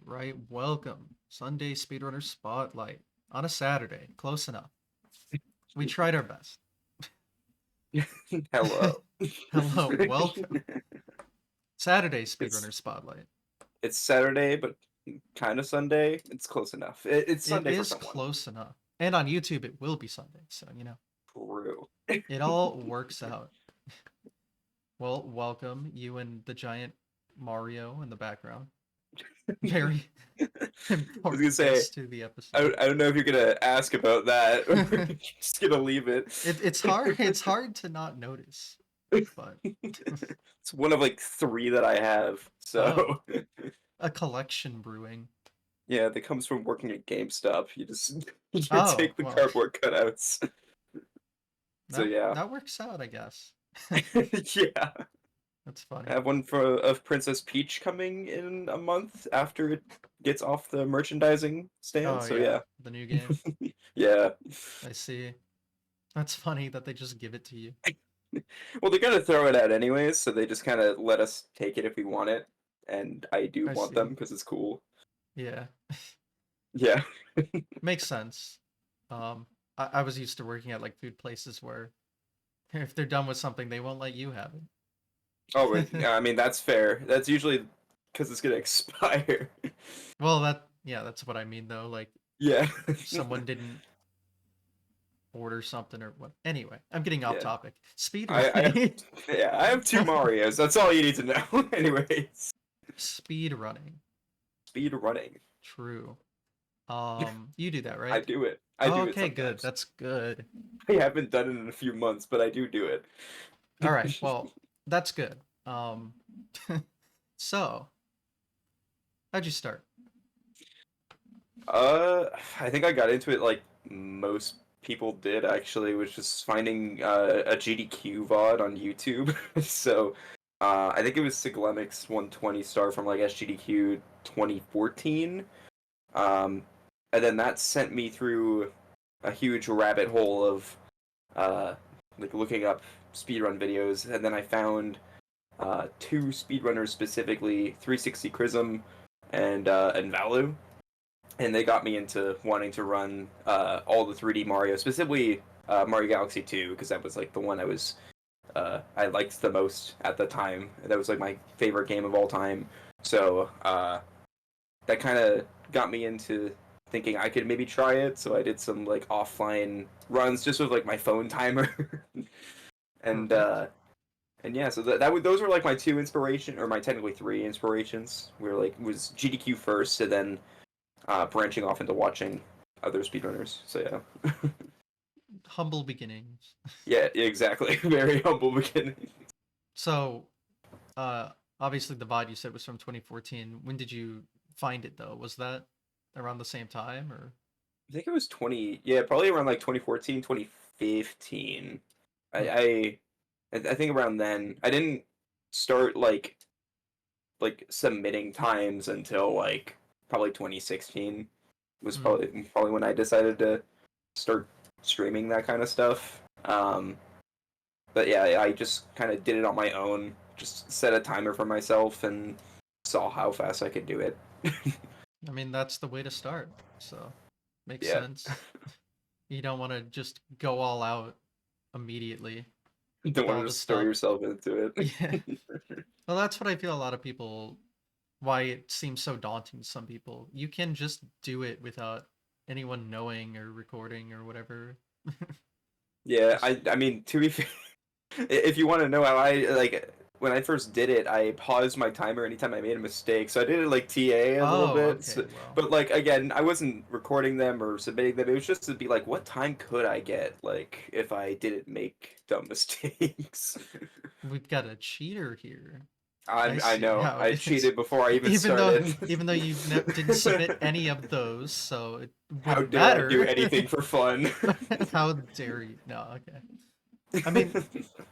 right. Welcome. Sunday Speedrunner Spotlight on a Saturday. Close enough. We tried our best. Hello. Hello, welcome. Saturday it's Speedrunner Spotlight. it's Saturday, but kind of Sunday. It's close enough. It's It Sunday for is someone. close enough. And on YouTube, it will be Sunday. So, True. it all works out. Well, welcome, you and the giant Mario in the background. Very I was gonna important say guest to the I, episode. I don't know if you're gonna ask about that or if you're just gonna leave it. It's hard. It's hard to not notice, but It's one of like three that I have. oh, So a collection brewing. yeah, that comes from working at GameStop. You just you Oh, take the well, cardboard cutouts. So that yeah, that works out, I guess. yeah. That's I funny. have one for of Princess Peach coming in a month after it gets off the merchandising stand. Oh So yeah, yeah, the new game. yeah. I see. That's funny that they just give it to you. Well, they're gonna throw it out anyways, so they just kind of let us take it if we want it, and I do I want them see. because it's cool. Yeah, Yeah. makes sense. I was used to working at like food places where if they're done with something, they won't let you have Oh, it. yeah, I mean that's fair. That's usually because it's gonna expire. Well, yeah, that's what I mean though. Like Yeah. if someone didn't order something or what. Anyway, I'm getting off Yeah. topic. I have Speedrunning. yeah, I have two Marios. That's all you need to know. Anyways, Speedrunning. speed running. True. You do that, I right? do it. I Oh, do it okay, good. sometimes. That's good. I haven't done it in a few months, but I do it. All right. Well, that's good. So how'd you start? Uh, I think I got into it like most people did actually, was just finding a GDQ VOD on YouTube. So, I think it was Siglemix 120 star from like SGDQ 2014. Um, and then that sent me through a huge rabbit hole of uh like looking up speedrun videos, and then I found two speedrunners specifically, 360 Chrism and Valu, and they got me into wanting to run all the 3D Mario, specifically Mario Galaxy 2, because that was like the one I liked the most at the time. That was like my favorite game of all time. So that kind of got me into thinking I could maybe try it. So I did some like offline runs just with like my phone timer, and Perfect. uh, and yeah, so those were like my two inspiration, or my technically three inspirations. We were like was GDQ first, and then branching off into watching other speedrunners. So yeah, Humble beginnings. yeah, exactly. Very humble beginning. So, uh, obviously the VOD you said was from 2014. When did you find it though? Was that around the same time or? I think it was 20, yeah, probably around like 2014, 2015. Hmm. I I think around then. I didn't start like submitting times until like probably 2016 was Hmm. probably when I decided to start streaming that kind of stuff. But yeah, I just kind of did it on my own. Just set a timer for myself and saw how fast I could do it. I mean, that's the way to start. So, makes Yeah, sense. You don't want to just go all out immediately don't with want all to the just throw stuff. yourself into it. Yeah. Well, that's what I feel a lot of people, why it seems so daunting to some people. You can just do it without anyone knowing or recording or whatever. Yeah, Just, I mean, to be fair, if you want to know how I like when I first did it, I paused my timer anytime I made a mistake. So I did it like TA a little oh, bit. okay, So, well, but like again, I wasn't recording them or submitting them. It was just to be like, what time could I get like if I didn't make dumb mistakes? we've got a cheater here. I I see know how I it is. cheated before I even Even though, started. even though you didn't submit any of those, so it How wouldn't dare I do matter. anything for fun? How dare you? No, okay. I mean,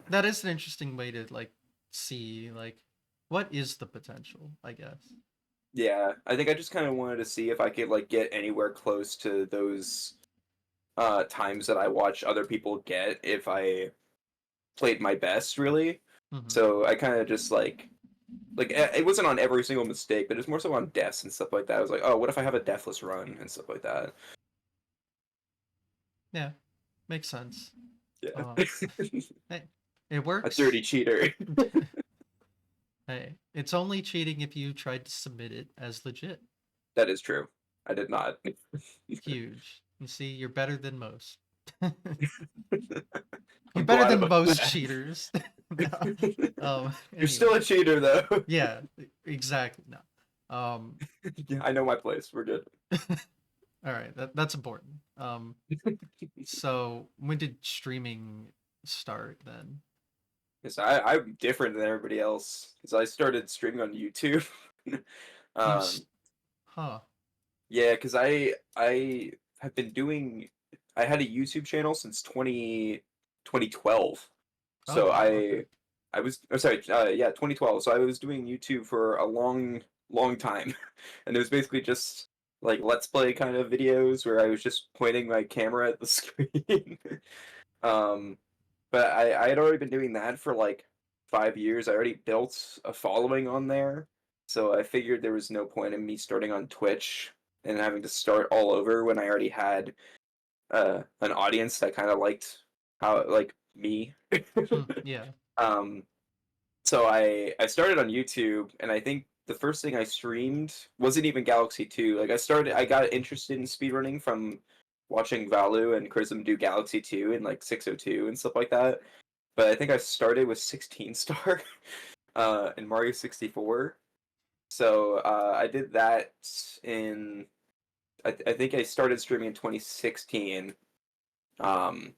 that is an interesting way to like see like what is the potential, I guess. Yeah, I think I just kind of wanted to see if I could like get anywhere close to those times that I watch other people get if I played my best, really. Hmm. So I kind of just like Like it wasn't on every single mistake, but it's more so on deaths and stuff like that. I was like, oh, what if I have a deathless run and stuff like that? Yeah, makes sense. Yeah, Um, hey, it a dirty works. cheater. Hey, it's only cheating if you tried to submit it as legit. That is true. I did not. Huge. You see, you're better than most. You're I'm better glad than about most that. cheaters. No. You're still Anyway. a cheater, though. Yeah, exactly. No. Yeah, I know my place. We're good. All right, that's important. So when did streaming start then? Because I'm different than everybody else. Because I started streaming on YouTube. You, um, huh? yeah, because I have been doing. I had a YouTube channel since 2012. Oh So wow, okay. I was oh, sorry, yeah, 2012. So I was doing YouTube for a long time, and it was basically just like let's play kind of videos where I was just pointing my camera at the screen. um, but I had already been doing that for like 5 years. I already built a following on there, so I figured there was no point in me starting on Twitch and having to start all over when I already had an audience that kind of liked how like me. Yeah. um, so I started on YouTube, and I think the first thing I streamed wasn't even Galaxy 2. Like I got interested in speedrunning from watching Valu and Chrism do Galaxy 2 and like 602 and stuff like that. But I think I started with 16 star in Mario 64. So I did that in I think I started streaming in 2016. Um,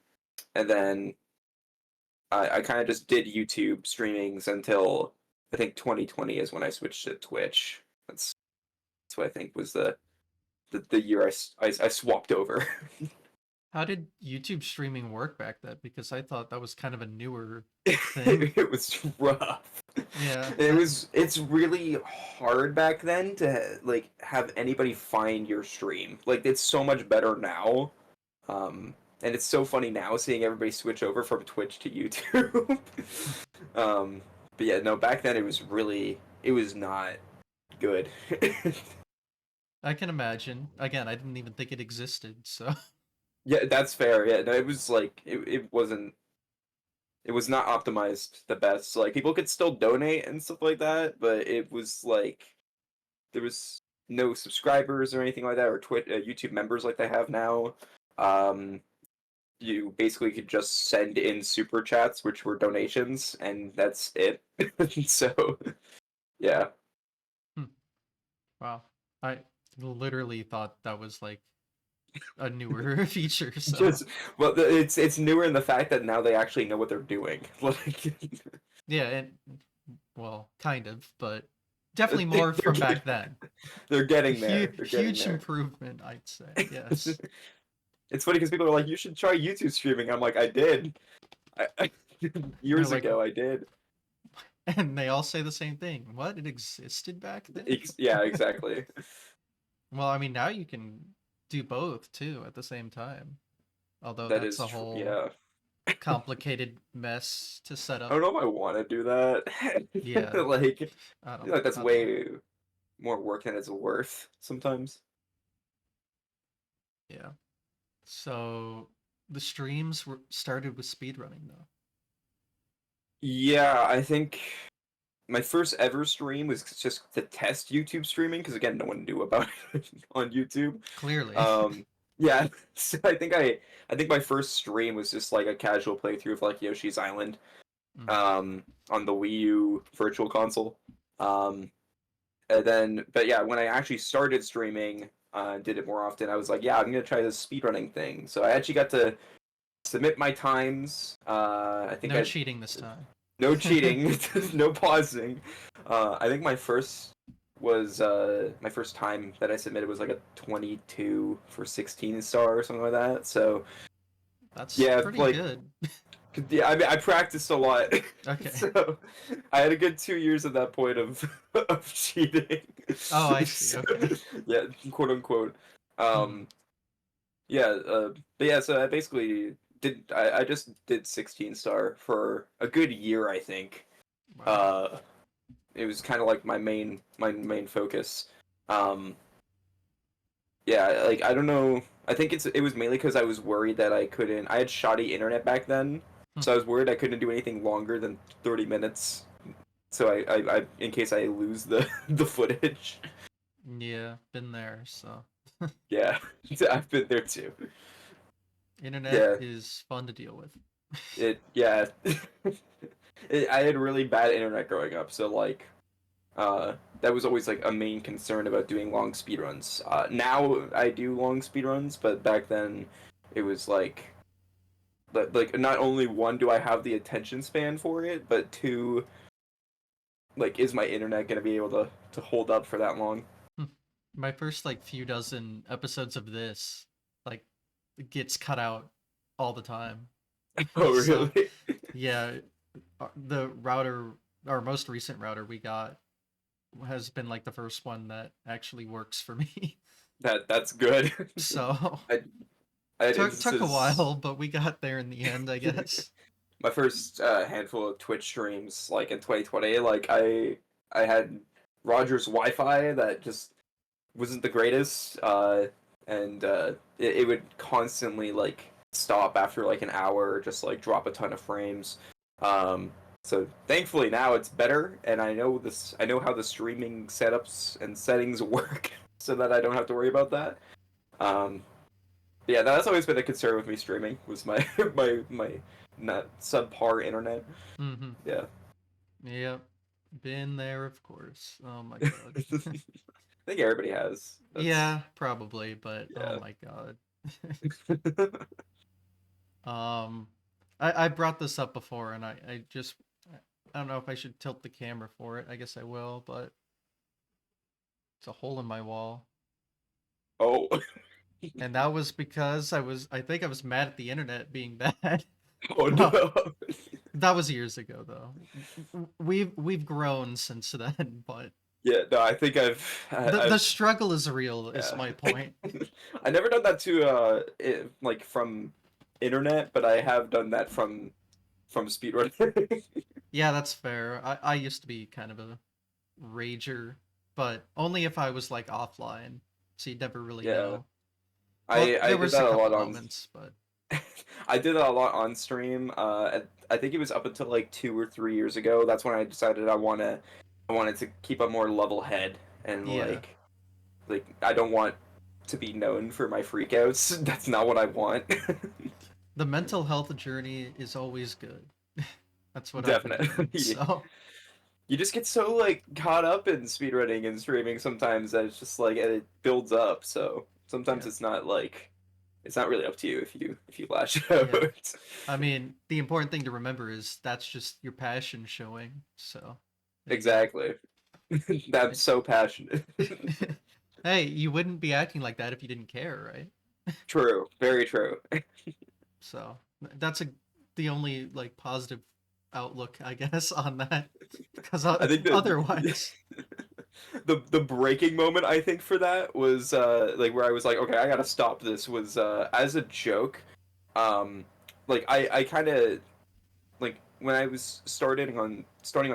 and then I kind of just did YouTube streamings until I think 2020 is when I switched to Twitch. That's what I think was the year I swapped over. How did YouTube streaming work back then? Because I thought that was kind of a newer thing. It was rough. Yeah. It's really hard back then to like have anybody find your stream. Like it's so much better now. And it's so funny now seeing everybody switch over from Twitch to YouTube. um, but yeah, no, back then it was not good. I can imagine. Again, I didn't even think it existed, so Yeah, that's fair. Yeah, no, it was like it was not optimized the best. Like people could still donate and stuff like that, but it was like there was no subscribers or anything like that, or YouTube members like they have now. Um, you basically could just send in super chats, which were donations, and that's it. So yeah, hmm, wow. I literally thought that was like a newer feature, so just well, it's newer in the fact that now they actually know what they're doing. Like yeah, and well, kind of, but definitely more they're from back getting, then. they're getting there. Huge, They're getting huge there. improvement, I'd say. Yes. It's funny because people are like, "You should try YouTube streaming." I'm like, "I did, I They're years like, ago. I did." and they all say the same thing. What? It existed back then? Yeah, exactly. Well, I mean, now you can do both too at the same time. Although That that's is a true. whole Yeah, complicated mess to set I up. don't know if I want to do that. Yeah, Like, I feel like that's I don't know. way more work than it's worth sometimes. Yeah. So the streams were started with speedrunning though. Yeah, I think my first ever stream was just to test YouTube streaming because again, no one knew about it on YouTube. Clearly. Um, yeah, so I think my first stream was just like a casual playthrough of like Yoshi's Island Mm. on the Wii U Virtual Console. Um, and then, but yeah, when I actually started streaming, did it more often, I was like, yeah, I'm gonna try this speedrunning thing. So I actually got to submit my times. I think No I cheating this time. no cheating, no pausing. I think my first time that I submitted was like a 22 for 16 star or something like that. So That's yeah, pretty like good. yeah, I mean, I practiced a lot, Okay. so I had a good 2 years at that point of of cheating. Oh, I see. So, Okay. yeah, quote unquote. Hmm. Um, yeah, but yeah, so I basically I just did 16 star for a good year, I think. Wow. Uh, it was kind of like my main focus. Um, yeah, like I don't know. I think it was mainly because I was worried that I couldn't. I had shoddy internet back then, so I was worried I couldn't do anything longer than 30 minutes. So I in case I lose the the footage. Yeah, been there. So Yeah, I've been there too. internet Yeah, is fun to deal with. yeah. I had really bad internet growing up, so like that was always like a main concern about doing long speedruns. Now I do long speedruns, but back then it was like not only one do I have the attention span for it, but two, like is my internet gonna be able to hold up for that long? My first like few dozen episodes of this like gets cut out all the time. Oh So really? yeah, the router, our most recent router we got has been like the first one that actually works for me. That's good. So I I had took a instances. while, but we got there in the end, I guess. My first handful of Twitch streams, like in 2020, like I had Roger's Wi-Fi that just wasn't the greatest, and it would constantly like stop after like an hour, or just like drop a ton of frames. Um, so thankfully now it's better, and I know this. I know how the streaming setups and settings work, so that I don't have to worry about that. Um, yeah, that's always been a concern with me streaming was my my not subpar internet. Mm-hmm. Yeah. Yep. Been there, of course. Oh my god. I think everybody has. That's Yeah, probably, but oh yeah. my god. Um, I brought this up before, and I just I don't know if I should tilt the camera for it. I guess I will, but it's a hole in my wall, Oh. and that was because I think I was mad at the internet being bad. Oh Well, no. that was years ago though. We've grown since then, but Yeah, no, I think the I've struggle is real. Is yeah. my point. I never done that to like from internet, but I have done that from speedrunning. Yeah, that's fair. I used to be kind of a rager, but only if I was like offline, so you'd never really Yeah. know. Well, I there did was a that a couple lot on moments, but I did that a lot on stream. I think it was up until like 2 or 3 years ago. That's when I decided I wanted to keep a more level head and yeah, like I don't want to be known for my freakouts. That's not what I want. the mental health journey is always good. That's what I've been doing. Definitely. So You just get so like caught up in speedrunning and streaming sometimes that it's just like it builds up. So sometimes yeah, it's not really up to you if you lash yeah. out. I mean, the important thing to remember is that's just your passion showing. So there you go. Exactly. I'm so passionate. Hey, you wouldn't be acting like that if you didn't care, right? True. Very true. So that's the only like positive outlook, I guess, on that. Because I think that otherwise, the breaking moment I think for that was like where I was like, okay, I gotta stop this was as a joke. Um like I kinda like when I was starting on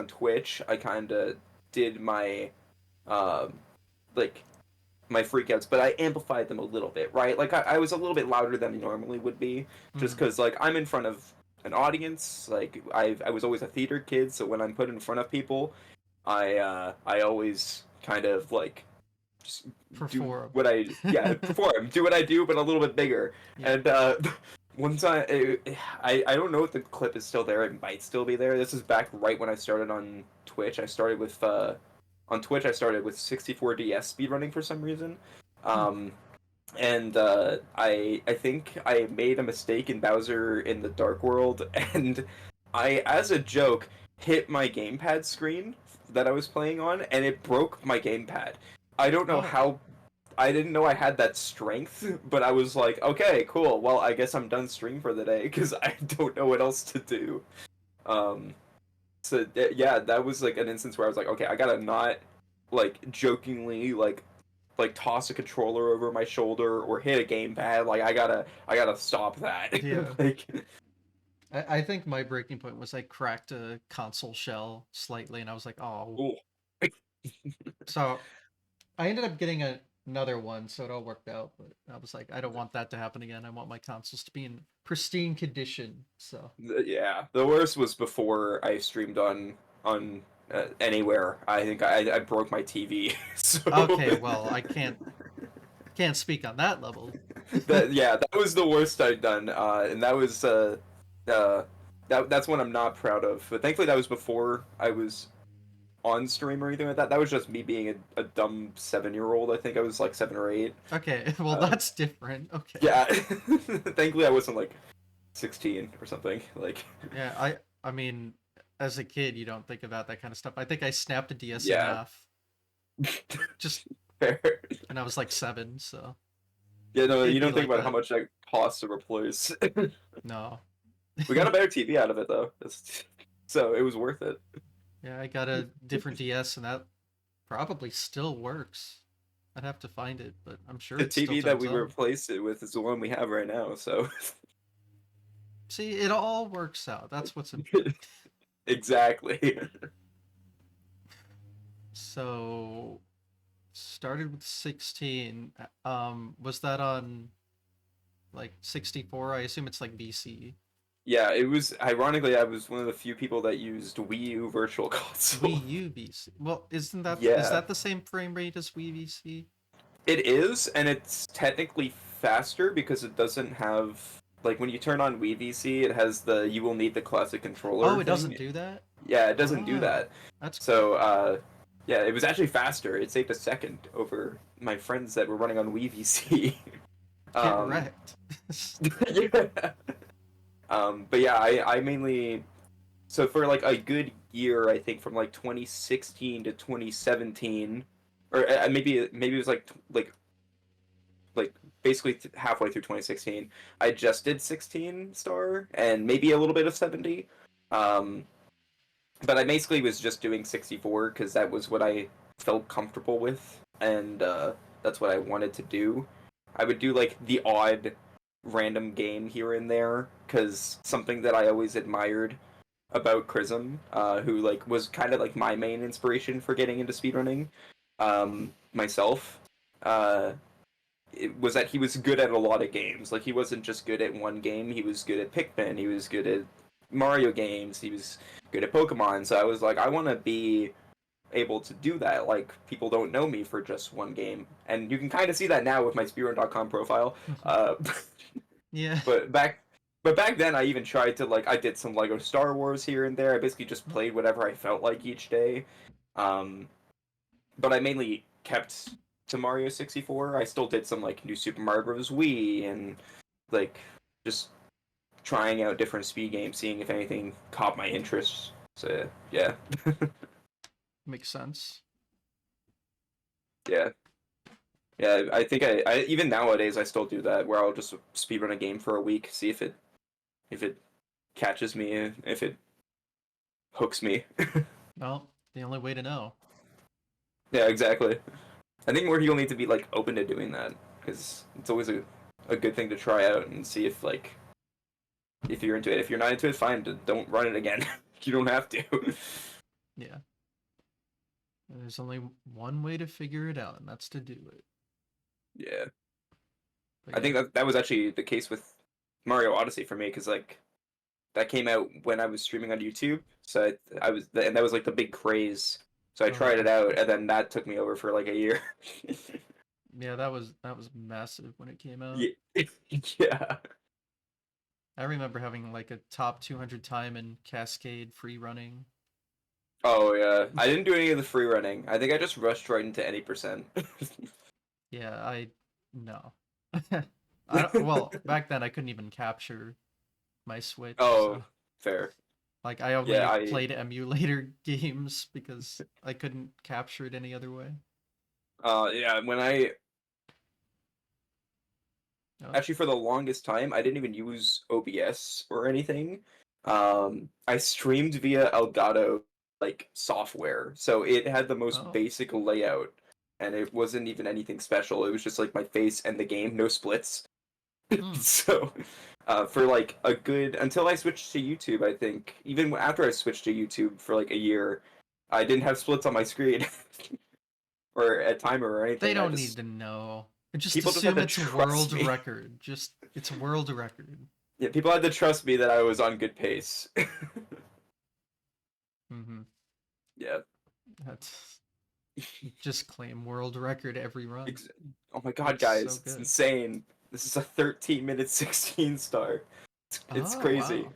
Twitch, I kinda did my um like my freakouts, but I amplified them a little bit, right? Like I was a little bit louder than I normally would be, just mhm. because like I'm in front of an audience. Like I was always a theater kid, so when I'm put in front of people, I always kind of like just do Perform. what I yeah perform, do what I do, but a little bit bigger. Yeah. And one time, I don't know if the clip is still there. It might still be there. This is back right when I started on Twitch. I started with on Twitch. I started with 64DS speedrunning for some reason. Hmm. Um, and I think I made a mistake in Bowser in the Dark World, and I, as a joke, hit my gamepad screen that I was playing on, and it broke my gamepad. I don't know Oh, how. I didn't know I had that strength, but I was like, okay, cool. Well, I guess I'm done streaming for the day because I don't know what else to do. Um, so yeah, that was like an instance where I was like, okay, I gotta not like jokingly like toss a controller over my shoulder or hit a gamepad. Like I gotta stop that. yeah. Like I think my breaking point was I cracked a console shell slightly, and I was like, oh, ooh. So I ended up getting another one, so it all worked out. But I was like, I don't want that to happen again. I want my consoles to be in pristine condition. So Yeah, the worst was before I streamed on anywhere. I think I broke my TV. So okay, well, I can't speak on that level. that yeah, that was the worst I'd done, and that was uh that's one I'm not proud of. But thankfully, that was before I was on stream or anything like that. That was just me being a dumb 7-year-old. I think I was like 7 or 8. Okay, well Um, that's different. Okay. yeah, thankfully I wasn't like 16 or something. Like, Yeah, I mean, as a kid, you don't think about that kind of stuff. I think I snapped a DS in yeah, half just fair. and I was like 7, so Yeah, no, it'd you be don't think like about how that. much that costs to replace. No. We got a better TV out of it though, so it was worth it. Yeah, I got a different DS and that probably still works. I'd have to find it, but I'm sure The it still TV that turns we on. replaced it with is the one we have right now. So See, it all works out. That's what's important. exactly. So, started with 16. Was that on like 64? I assume it's like VC. Yeah, it was ironically I was one of the few people that used Wii U Virtual Console. Wii U VC. Well, is Yeah, that the same frame rate as Wii VC? it is, and it's technically faster because it doesn't have like when you turn on Wii VC, it has the you will need the classic Oh, controller it doesn't thing. do that? Yeah, it doesn't do Oh, that. that's cool. So yeah, it was actually faster. It saved a second over my friends that were running on Wii VC. Get um, wrecked. yeah. But yeah, I mainly so for like a good year, I think from like 2016 to 2017, or maybe it was like basically halfway through 2016, I just did 16 star and maybe a little bit of 70. Um, but I basically was just doing 64 because that was what I felt comfortable with, and that's what I wanted to do. I would do like the odd random game here and there because something that I always admired about Chrism, who like was kind of like my main inspiration for getting into speedrunning, myself, uh, it was that he was good at a lot of games. Like he wasn't just good at one game. He was good at Pikmin. He was good at Mario games. He was good at Pokemon. So I was like, I want to be able to do that. Like people don't know me for just one game, and you can kind of see that now with my Speedrun.com profile. Uh, Yeah. but back then, I even tried to like I did some Lego Star Wars here and there. I basically just played whatever I felt like each day. Um, but I mainly kept to Mario 64. I still did some like New Super Mario Bros. Wii and like just trying out different speed games, seeing if anything caught my interest. So yeah, Makes sense. yeah, yeah. I think I even nowadays I still do that where I'll just speedrun a game for a week, see if it catches me, if it hooks me. Well, the only way to know. Yeah, exactly. I think more people need to be like open to doing that because it's always a good thing to try out and see if like if you're into it. If you're not into it, fine. Don't run it again. You don't have to. Yeah. There's only one way to figure it out, and that's to do it. Yeah, But I yeah. think that was actually the case with Mario Odyssey for me because like that came out when I was streaming on YouTube, so I was and that was like the big craze. So I Oh tried it yeah. out, and then that took me over for like a year. Yeah, that was massive when it came out. Yeah, yeah. I remember having like a top 200 time in Cascade free running. Oh yeah. I didn't do any of the free running. I think I just rushed right into any percent. Yeah, I no. I don't, well, back then I couldn't even capture my Switch, Oh, so fair. like I Yeah, only I played emulator games because I couldn't capture it any other way. yeah, when I Oh, actually for the longest time I didn't even use OBS or anything. I streamed via Elgato like software. So it had the most oh, basic layout and it wasn't even anything special. It was just like my face and the game, no splits. hmm. So for like a good until I switched to YouTube, I think even after I switched to YouTube for like a year, I didn't have splits on my screen or a timer or anything. They I don't need just to know. Just people just had assume to it's trust world me. record. It's world record. Yeah, people had to trust me that I was on good pace. Mm-hmm. Yeah. That's just claim world record every run. Ex- oh my god, That's so guys, it's good. insane. This is a 13-minute 16 star. It's Oh crazy. wow,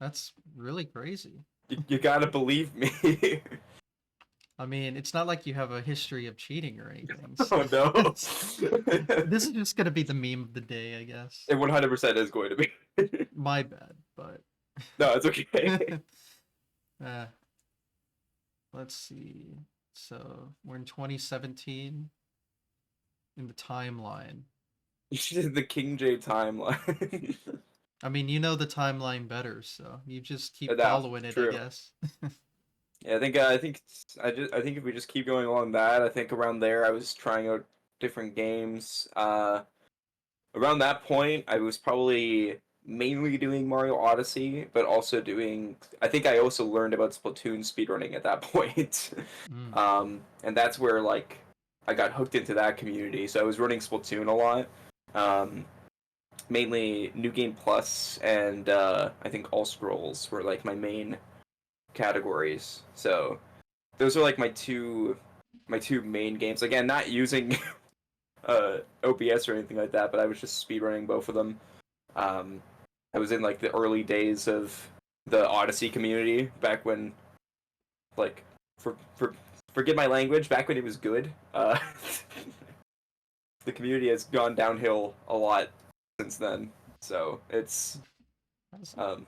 that's really crazy. You gotta believe me. I mean, it's not like you have a history of cheating or anything. So Oh no. this is just gonna be the meme of the day, I guess. It 100% is going to be. My bad, but No, it's okay. uh, let's see. So we're in 2017 in the timeline. The KINGJ timeline. I mean, you know the timeline better, so you just keep That's following it, I true. guess. Yeah, I think if we just keep going along that, I think around there I was trying out different games. Around that point, I was probably mainly doing Mario Odyssey, but also doing. I think I also learned about Splatoon speedrunning at that point, Mm. and that's where like I got hooked into that community. So I was running Splatoon a lot, um, mainly New Game Plus and I think All Scrolls were like my main categories. So those are like my two main games. Again, not using OBS or anything like that, but I was just speedrunning both of them. Um, I was in like the early days of the Odyssey community back when, like, for forget my language, back when it was good. The community has gone downhill a lot since then. So it's That's- um,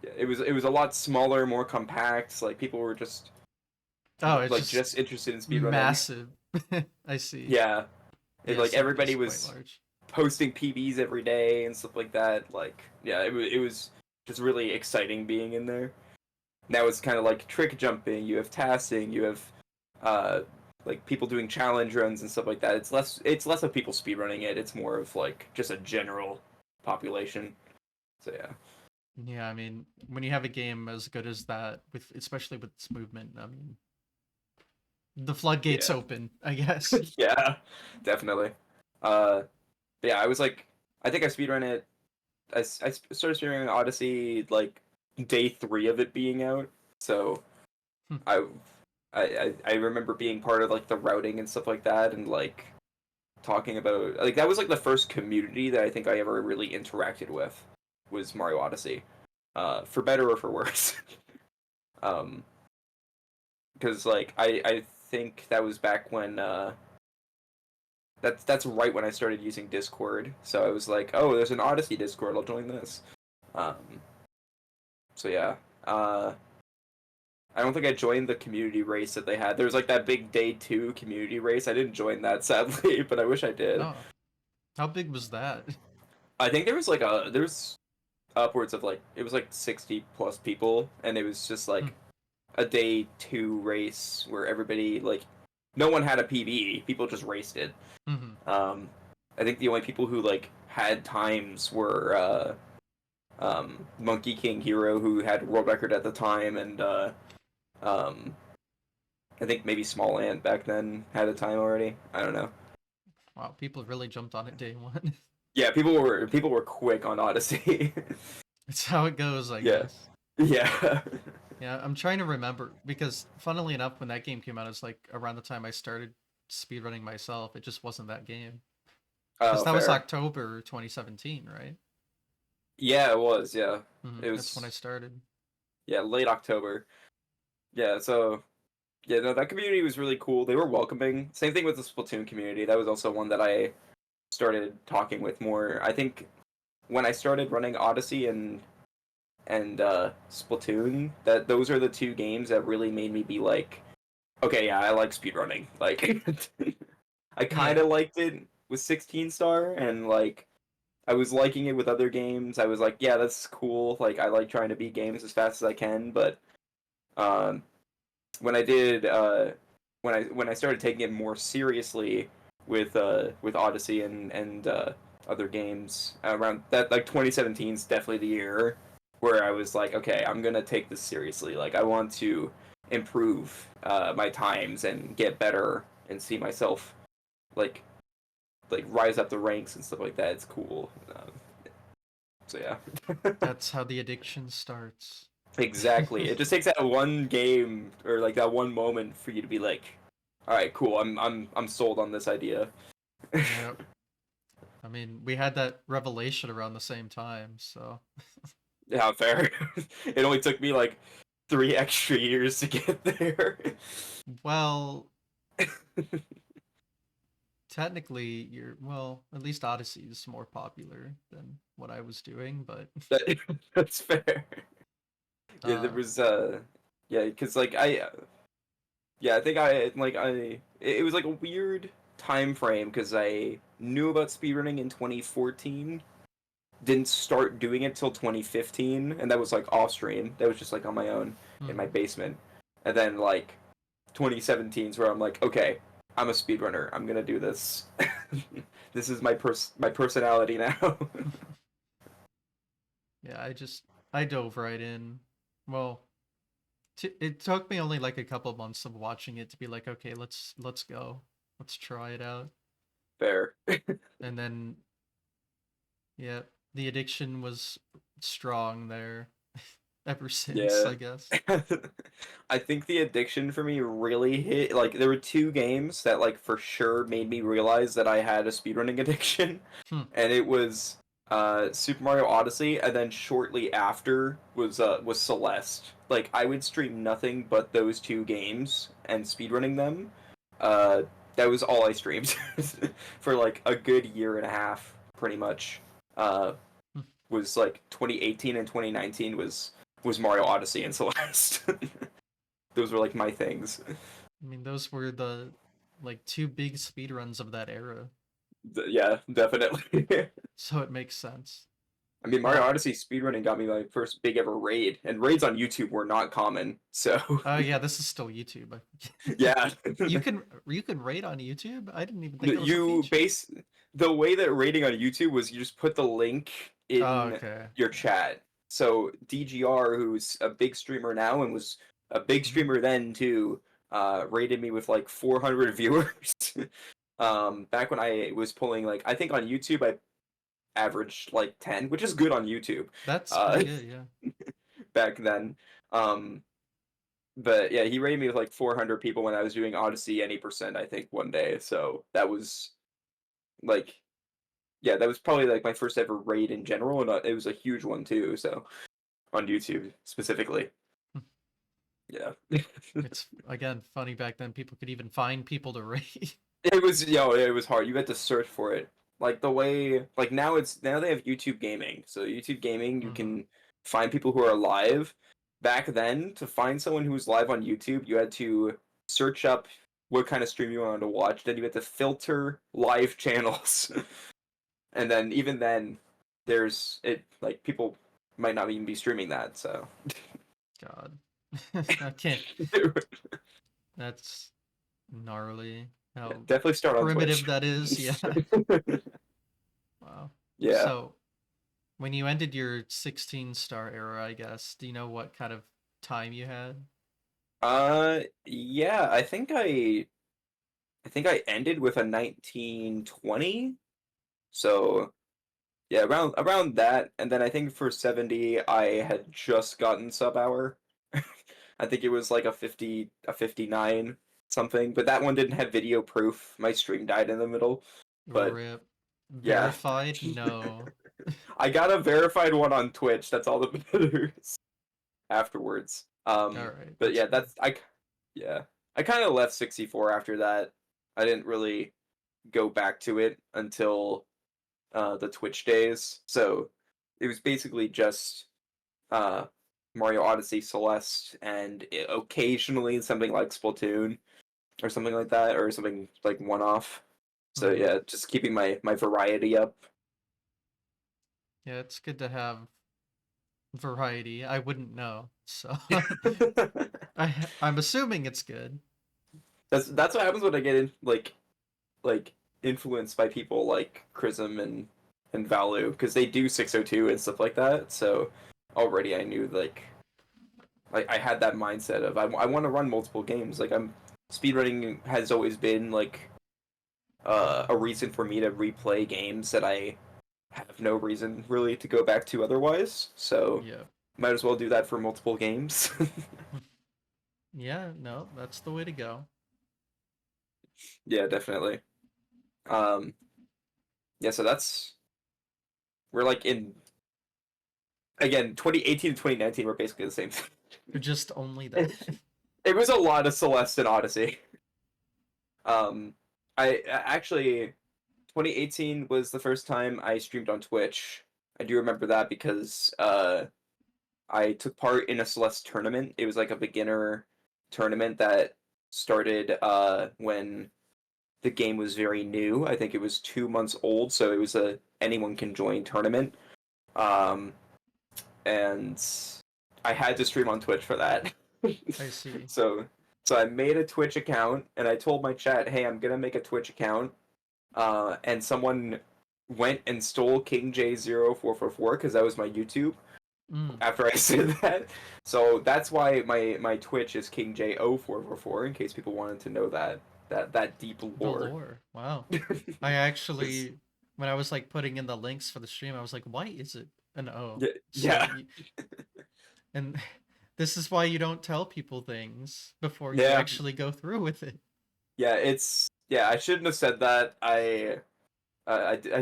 yeah, it was a lot smaller, more compact. Like people were just Oh, it's like just just interested in speedrunning. massive. I see. Yeah, Yeah, like Seneca is everybody quite was large. posting PBs every day and stuff like that. Like, yeah, it was just really exciting being in there. Now it's kind of like trick jumping. You have tasking. You have uh like people doing challenge runs and stuff like that. It's less of people speedrunning it. It's more of like just a general population. So yeah. Yeah, I mean, when you have a game as good as that, with especially with its movement, I mean, the floodgates Yeah. open, I guess. Yeah, definitely. Uh, yeah, I was like, I think I speedrun it. I started speedrunning Odyssey like day 3 of it being out. So Hmm. I, I remember being part of like the routing and stuff like that, and like talking about like that was like the first community that I think I ever really interacted with was Mario Odyssey, for better or for worse. um, because like I think that was back when that's right when I started using Discord. So I was like, oh, there's an Odyssey Discord. I'll join this. Um, so yeah. I don't think I joined the community race that they had. There was like that big day 2 community race. I didn't join that sadly, but I wish I did. Oh, how big was that? I think there was upwards of like it was like 60 plus people, and it was just Hmm. like a day 2 race where everybody like no one had a PB. People just raced it. Mm-hmm. Um, I think the only people who like had times were Monkey King Hero, who had world record at the time, and um, I think maybe Small Ant back then had a time already. I don't know. Wow, people really jumped on it day one. Yeah, people were quick on Odyssey. It's how it goes, I Yeah, guess. yeah, Yeah, I'm trying to remember because, funnily enough, when that game came out, it's like around the time I started speedrunning myself. It just wasn't that game because oh, that was fair. October 2017, right? Yeah, it was. Yeah, it That's when I was. started. Yeah, late October. Yeah, so yeah, no, that community was really cool. They were welcoming. Same thing with the Splatoon community. That was also one that I started talking with more. I think when I started running Odyssey and Splatoon, that those are the two games that really made me be like, okay, yeah, I like speedrunning. Like, I kind Yeah. of liked it with 16 star, and like I was liking it with other games. I was like, yeah, that's cool. Like, I like trying to beat games as fast as I can, but um, when I did when I started taking it more seriously with Odyssey and other games around that, like 2017 is definitely the year where I was like, okay, I'm gonna take this seriously. Like I want to improve my times and get better and see myself like rise up the ranks and stuff like that. It's cool. So yeah. That's how the addiction starts. Exactly. It just takes that one game or like that one moment for you to be like, all right, cool. I'm sold on this idea. Yep. I mean, we had that revelation around the same time, so Yeah, fair. It only took me like 3 extra years to get there. well, technically you're well, at least Odyssey is more popular than what I was doing, but That, that's fair. Yeah, there uh was yeah, because like I think it was like a weird time frame because I knew about speedrunning in 2014, didn't start doing it till 2015, and that was like off stream. That was just like on my own in my mhm. basement. And then like 2017 is where I'm like, okay, I'm a speedrunner. I'm gonna do this. This is my personality now. Yeah, I dove right in. Well, it took me only like a couple months of watching it to be like, okay, let's go. Let's try it out. Fair. And then yeah, the addiction was strong there ever since, Yeah. I guess. I think the addiction for me really hit like there were two games that like for sure made me realize that I had a speedrunning addiction. Hmm. And it was Super Mario Odyssey and then shortly after was Celeste. Like I would stream nothing but those two games and speedrunning them. Uh that was all I streamed for like a good year and a half pretty much. Uh Hmm. was like 2018 and 2019 was Mario Odyssey and Celeste. Those were like my things. I mean, those were the like two big speedruns of that era, Yeah, definitely. so it makes sense. I mean, Mario Well, Odyssey speedrunning got me my first big ever raid, and raids on YouTube were not common. So, oh yeah, this is still YouTube. yeah, You can rate on YouTube. I didn't even think that was a you feature. base the way that raiding on YouTube was you just put the link Oh, in okay. your chat. So DGR, who's a big streamer now and was a big Mhm. streamer then too, rated me with like 400 viewers. Back when I was pulling like I think on YouTube I averaged like 10, which is good on YouTube. That's pretty Uh, good, yeah. back then. Um, but yeah, he rated me with like 400 people when I was doing Odyssey any percent, I think, one day. So that was like, yeah, that was probably like my first ever raid in general, and it was a huge one too. So on YouTube specifically, yeah, It's again funny back then people could even find people to rate. it was it was hard. You had to search for it. Like the way like now they have YouTube Gaming. So YouTube Gaming you Hmm. can find people who are live. Back then, to find someone who was live on YouTube, you had to search up what kind of stream you wanted to watch. Then you had to filter live channels. And then even then there's it like people might not even be streaming that, so God. I can't. That's gnarly. yeah, How definitely start on primitive Twitch. that is. Yeah. Wow. Yeah. So, when you ended your 16-star era, I guess, do you know what kind of time you had? Yeah, I think I ended with a 1920. So, yeah, around that, and then I think for 70 I had just gotten sub hour. I think it was like a 59 something, but that one didn't have video proof. My stream died in the middle. But Rip. yeah. Verified? No. I got a verified one on Twitch. That's all that matters afterwards. Alright, But that's yeah, fair. yeah. I kind of left 64 after that. I didn't really go back to it until the Twitch days. So it was basically just uh, Mario Odyssey, Celeste, and occasionally something like Splatoon or something like that, or something like one off. So Hmm. yeah, just keeping my variety up. Yeah, it's good to have variety. I wouldn't know, so I'm assuming it's good. That's what happens when I get in like influenced by people like Chrism and Valu because they do 602 and stuff like that. So already I knew like like I had that mindset of I want to run multiple games. Like I'm speedrunning has always been like a reason for me to replay games that I have no reason really to go back to otherwise. So Yeah. might as well do that for multiple games. Yeah, no, that's the way to go. Yeah, definitely. Um, yeah, so that's we're like in again 2018 and 2019 were basically the same thing. Just only that. It was a lot of Celeste and Odyssey. Um, I actually 2018 was the first time I streamed on Twitch. I do remember that because I took part in a Celeste tournament. It was like a beginner tournament that started when the game was very new. I think it was 2 months old, so it was a anyone can join tournament. Um, and I had to stream on Twitch for that. I see. so so I made a Twitch account and I told my chat, "Hey, I'm gonna make a Twitch account." And someone went and stole Kingj0444 because that was my YouTube. Mm, After I said that, so that's why my Twitch is Kingj0444 in case people wanted to know that deep the lore. lore. Wow. I actually, when I was like putting in the links for the stream, I was like, why is it an O? Yeah, So, yeah, and this is why you don't tell people things before you yeah, actually go through with it. yeah. It's yeah. I shouldn't have said that. I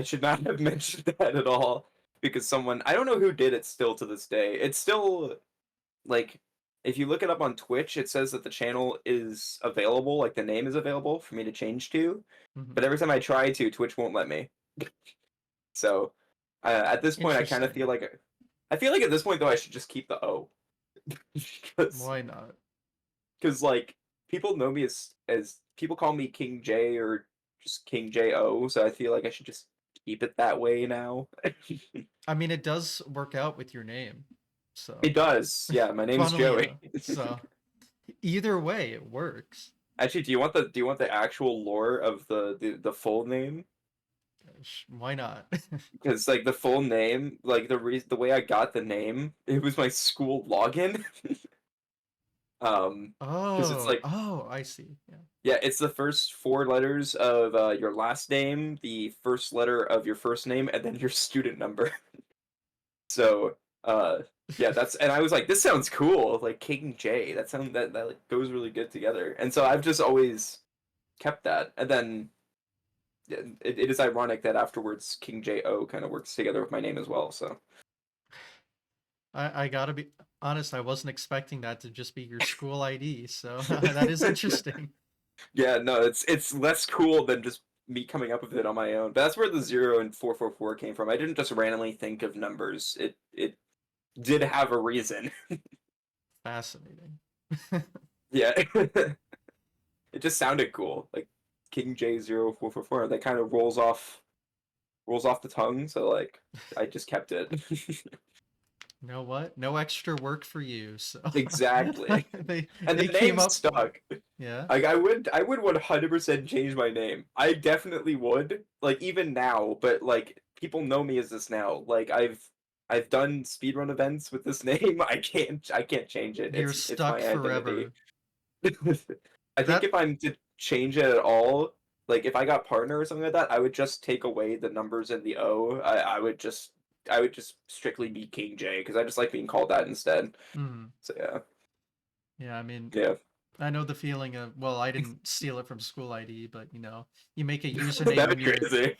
should not have mentioned that at all because someone I don't know who did it still to this day. It's still like if you look it up on Twitch, it says that the channel is available, like the name is available for me to change to. But Mhm. every time I try to, Twitch won't let me. So at this point, Interesting. I feel like at this point though, I should just keep the O because Why not? like people know me as people call me King J or just King J O, so I feel like I should just keep it that way now. I mean, it does work out with your name. So, It does. Yeah, my name's funnily Joey. enough. So, either way, it works. Actually, do you want the actual lore of the full name? Why not? Because like the full name, like the way I got the name, it was my school login. Because it's Oh, like oh, I see. Yeah. yeah, it's the first four letters of your last name, the first letter of your first name, and then your student number. So yeah, that's and I was like, this sounds cool, like King J. That like goes really good together. And so I've just always kept that, and then it is ironic that afterwards King J O kind of works together with my name as well. So I gotta be honest, I wasn't expecting that to just be your school ID, so that is interesting. yeah, no, it's less cool than just me coming up with it on my own. But that's where the 0 and 444 came from. I didn't just randomly think of numbers. It did have a reason. Fascinating. Yeah, it just sounded cool, like King J0444. That kind of rolls off the tongue. So like, I just kept it. You know what? No extra work for you, so Exactly, and they the came name up with it. stuck. Yeah. Like I would 100% change my name. I definitely would. Like even now, but like people know me as this now. Like I've done speedrun events with this name. I can't change it. You're It's my stuck identity. forever. I think That if I'm to change it at all, like if I got partner or something like that, I would just take away the numbers and the O. I would just strictly be King J because I just like being called that instead. mm, So yeah. yeah, I mean, Yeah. I know the feeling of, well, I didn't steal it from school ID, but you make a username That'd when be crazy.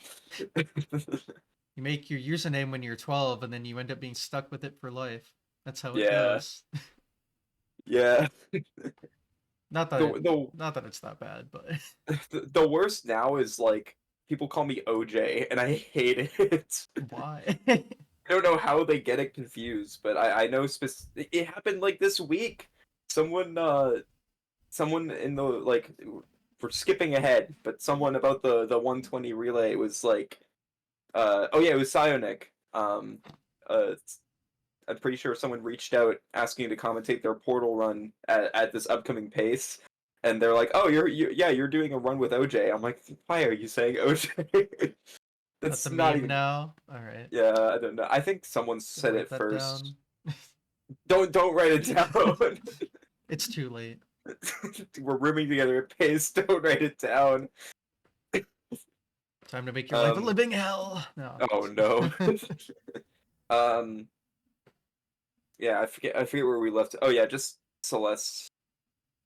you make your username when you're 12 and then you end up being stuck with it for life. That's how it Yeah. goes. Yeah. Not that The it the not that it's that bad, but the worst now is like people call me OJ and I hate it. why? I don't know how they get it confused, but I know it happened like this week. Someone someone in the like we're skipping ahead, but someone about the 120 relay was like oh yeah, it was Psionic. Uh I'm pretty sure someone reached out asking to commentate their portal run at this upcoming pace. And they're like, "Oh, you're doing a run with OJ." I'm like, "Why are you saying OJ?" That's That's a not meme even now. All right. yeah, I don't know. I think someone Gonna said write it that first. down. Don't write it down. It's too late. We're rooming together at pace. Don't write it down. Time to make your life a Um. living hell. No. Oh no. Um. Yeah, I forget where we left. Oh yeah, just Celeste.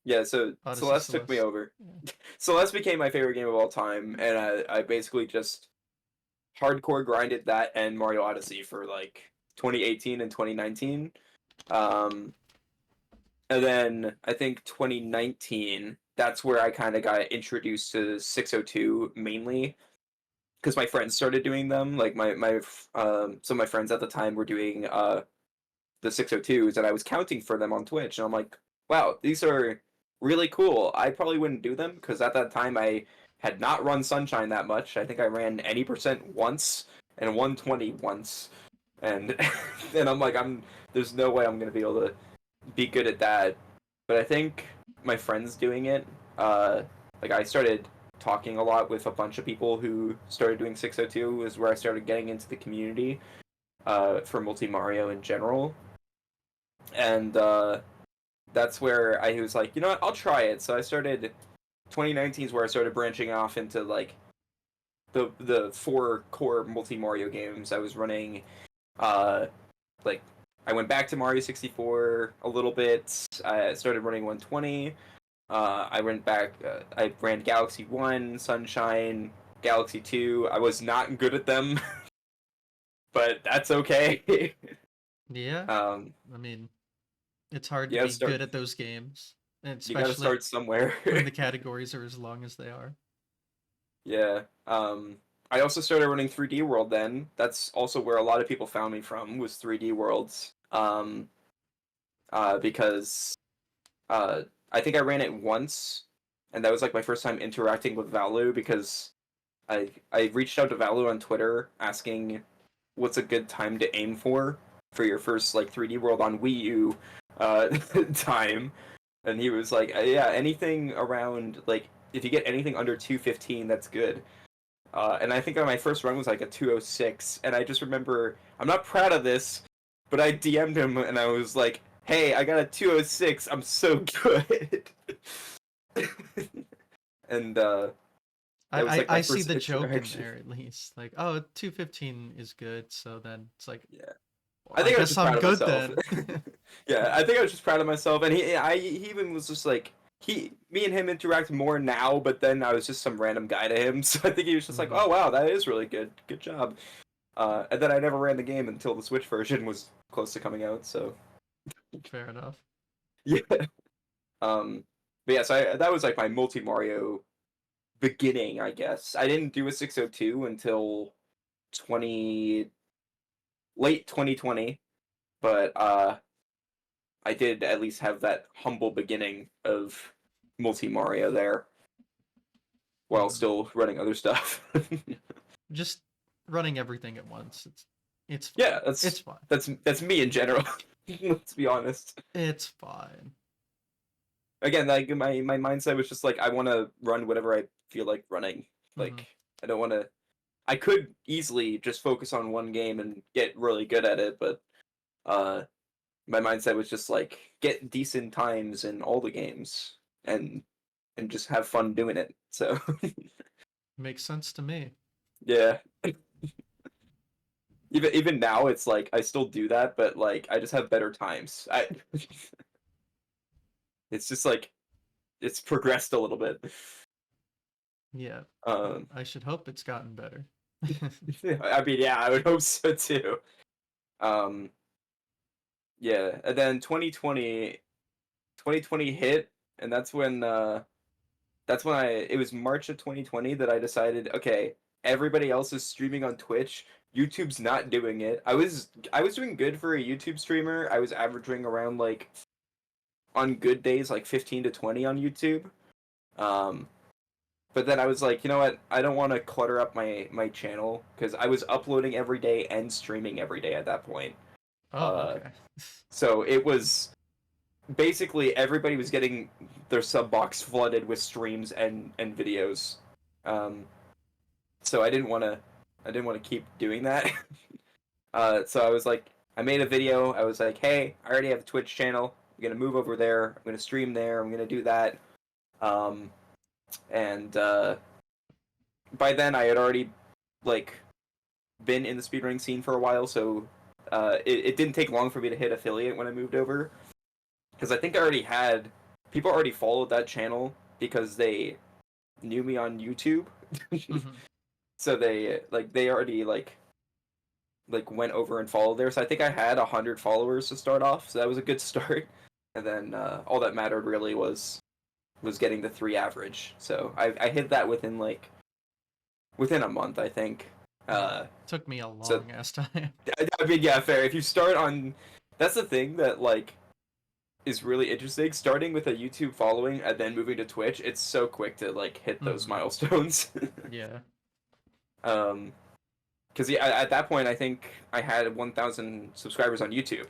Yeah, so Odyssey Celeste took me Celeste. over. Yeah. Celeste became my favorite game of all time, and I basically just hardcore grinded that and Mario Odyssey for like 2018 and 2019. Um, and then I think 2019, that's where I kind of got introduced to 602 mainly because my friends started doing them. Like some of my friends at the time were doing the 602s, and I was counting for them on Twitch, and I'm like, wow, these are really cool. I probably wouldn't do them because at that time I had not run Sunshine that much. I think I ran any percent once and 120 once, and and I'm like, there's no way I'm gonna be able to be good at that. But I think my friends doing it, like I started talking a lot with a bunch of people who started doing 602 is where I started getting into the community for multi Mario in general, and that's where I was like, you know what, I'll try it. So I started 2019 is where I started branching off into like the four core multi Mario games. I was running uh like I went back to Mario 64 a little bit. I started running 120. I went back. I ran Galaxy 1, Sunshine, Galaxy 2. I was not good at them, but that's okay. Yeah. um, I mean, it's hard you to gotta be start. good at those games, and You gotta especially start somewhere. when the categories are as long as they are. Yeah. I also started running 3D World then. That's also where a lot of people found me from was 3D Worlds. Because uh, I think I ran it once, and that was like my first time interacting with Valu because I reached out to Valu on Twitter asking what's a good time to aim for your first like 3D World on Wii U uh, time, and he was like, yeah, anything around like if you get anything under 215, that's good. And I think on my first run was like a 206, and I just remember I'm not proud of this, but I DM'd him and I was like, "Hey, I got a 206. I'm so good." And that was like I my see first the joke in interaction. there at least. Like, oh, 215 is good, so then it's like, Yeah, well, I I think I was guess just I'm proud of good myself. then. Yeah, I think I was just proud of myself, and he even was just like me and him interact more now, but then I was just some random guy to him, so I think he was just like, Mhm. "Oh wow, that is really good job." And then I never ran the game until the Switch version was close to coming out. So Fair enough. yeah. Um, but yeah, so that was like my multi Mario beginning, I guess. I didn't do a 602 until 20 late 2020, but I did at least have that humble beginning of multi Mario there while Mhm. still running other stuff. Just running everything at once. It's fine. Yeah, It's fine. that's me in general. Let's be honest. It's fine. Again, like my mindset was just like I want to run whatever I feel like running. Mhm. Like I don't want to. I could easily just focus on one game and get really good at it, but uh, my mindset was just like get decent times in all the games and just have fun doing it. So Makes sense to me. yeah, even now it's like I still do that, but like I just have better times. I it's just like it's progressed a little bit. Yeah. Um, I should hope it's gotten better. I mean, yeah, I would hope so too. Um, yeah, and then 2020 hit, and that's when it was March of 2020 that I decided, okay, everybody else is streaming on Twitch. YouTube's not doing it. I was doing good for a YouTube streamer. I was averaging around like on good days like 15 to 20 on YouTube. Um, but then I was like, you know what? I don't want to clutter up my channel because I was uploading every day and streaming every day at that point. Oh, Uh, okay. so it was basically everybody was getting their sub box flooded with streams and videos. Um, so I didn't want to keep doing that. So I was like, I made a video. I was like, hey, I already have a Twitch channel. I'm gonna move over there. I'm gonna stream there. I'm gonna do that. Um, and by then I had already like been in the speedrunning scene for a while, so it didn't take long for me to hit affiliate when I moved over. Because I think I already had people already followed that channel because they knew me on YouTube. Mm-hmm. So they already went over and followed there. So I think I had 100 followers to start off. So that was a good start. And then all that mattered really was getting the 3 average. So I hit that within a month, I think. Took me a So long ass time. I mean, yeah, fair. If you start on, that's the thing that is really interesting. Starting with a YouTube following and then moving to Twitch, it's so quick to hit those Mm-hmm. milestones. Yeah. um, because yeah, at that point, I think I had 1,000 subscribers on YouTube.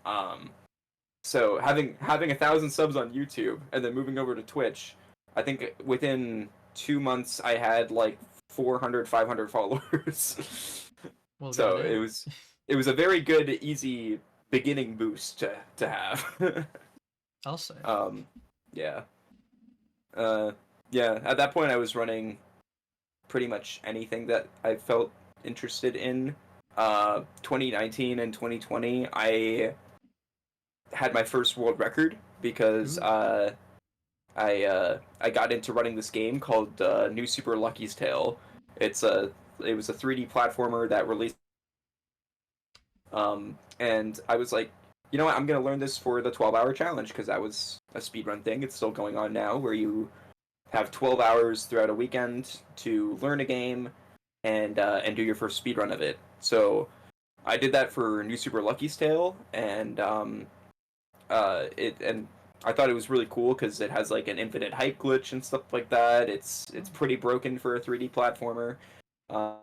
Um, so having 1,000 subs on YouTube and then moving over to Twitch, I think within 2 months I had 400, 500 followers. Well, So goddamn. it was a very good, easy beginning boost to have. I'll say. Yeah. Uh, yeah. At that point, I was running pretty much anything that I felt interested in. 2019 and 2020, I had my first world record because Ooh. I got into running this game called New Super Lucky's Tale. It's a it was a 3D platformer that released. And I was like, you know what? I'm gonna learn this for the 12-hour challenge because that was a speedrun thing. It's still going on now, where you have 12 hours throughout a weekend to learn a game and do your first speedrun of it. So I did that for New Super Lucky's Tale, and and I thought it was really cool because it has an infinite height glitch and stuff like that. It's pretty broken for a 3D platformer. Uh,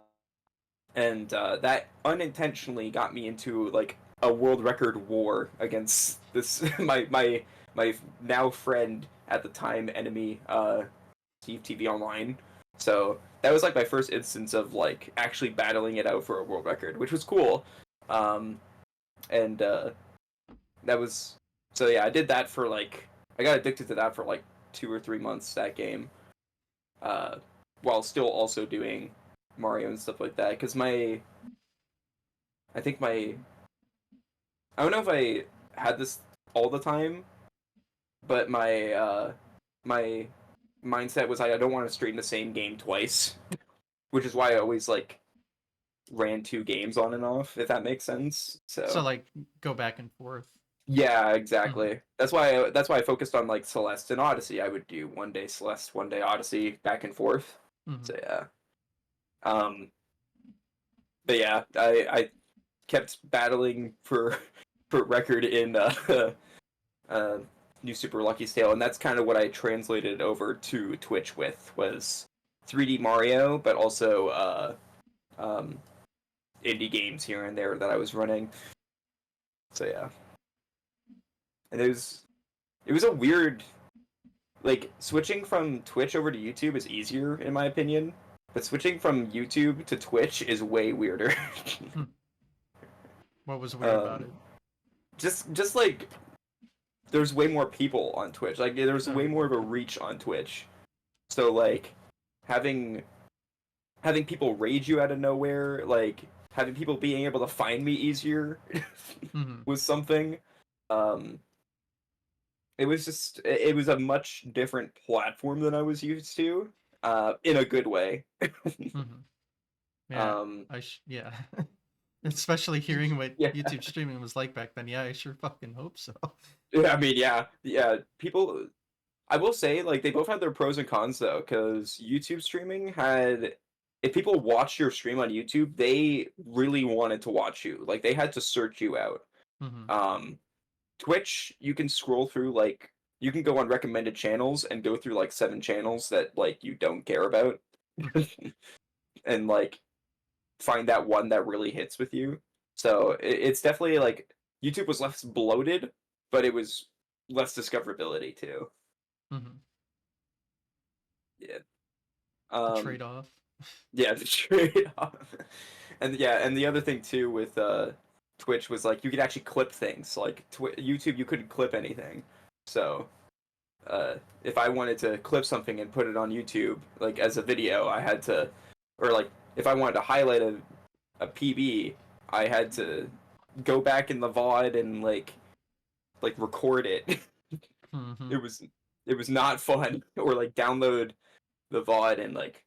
and that unintentionally got me into a world record war against this my now friend at the time enemy Steve TV Online. So that was my first instance of actually battling it out for a world record, which was cool. Um, and that was so yeah, I did that for I got addicted to that for 2 or 3 months that game, uh, while still also doing Mario and stuff like that. Because I think my I don't know if I had this all the time, but my mindset was I don't want to stream the same game twice, which is why I always ran 2 games on and off, if that makes sense. So So go back and forth. yeah, Mm-hmm. exactly. That's why I focused on Celeste and Odyssey. I would do one day Celeste, one day Odyssey, back and forth. Mm-hmm. So yeah. Um, but yeah, I kept battling for for record in uh, New Super Lucky's Tale, and that's kind of what I translated over to Twitch with was 3D Mario, but also um, indie games here and there that I was running. So yeah, and it was a weird switching from Twitch over to YouTube is easier in my opinion, but switching from YouTube to Twitch is way weirder. Hmm. What was weird about um, it? just there's way more people on Twitch. There's way Okay. more of a reach on Twitch. So having having people raid you out of nowhere, having people being able to find me easier Mm-hmm. was something. Um, it was a much different platform than I was used to, in a good way. Mm-hmm. Yeah. um, Yeah. Especially hearing what yeah, YouTube streaming was like back then. Yeah, I sure fucking hope so. I mean, yeah. People, I will say, they both had their pros and cons though, because YouTube streaming had, if people watched your stream on YouTube, they really wanted to watch you. They had to search you out. Mm-hmm. Um, Twitch, you can scroll through you can go on recommended channels and go through 7 channels that you don't care about, Mm-hmm. and find that one that really hits with you. So it's definitely YouTube was less bloated, but it was less discoverability too. Mm-hmm. Yeah. The Um, trade-off. yeah, the trade off. And yeah, and the other thing too with Twitch was like you could actually clip things. Like YouTube, you couldn't clip anything. So if I wanted to clip something and put it on YouTube, like as a video, I had to, or like if I wanted to highlight a PB, I had to go back in the VOD and like record it. Mm-hmm. it was not fun. Or like download the VOD and like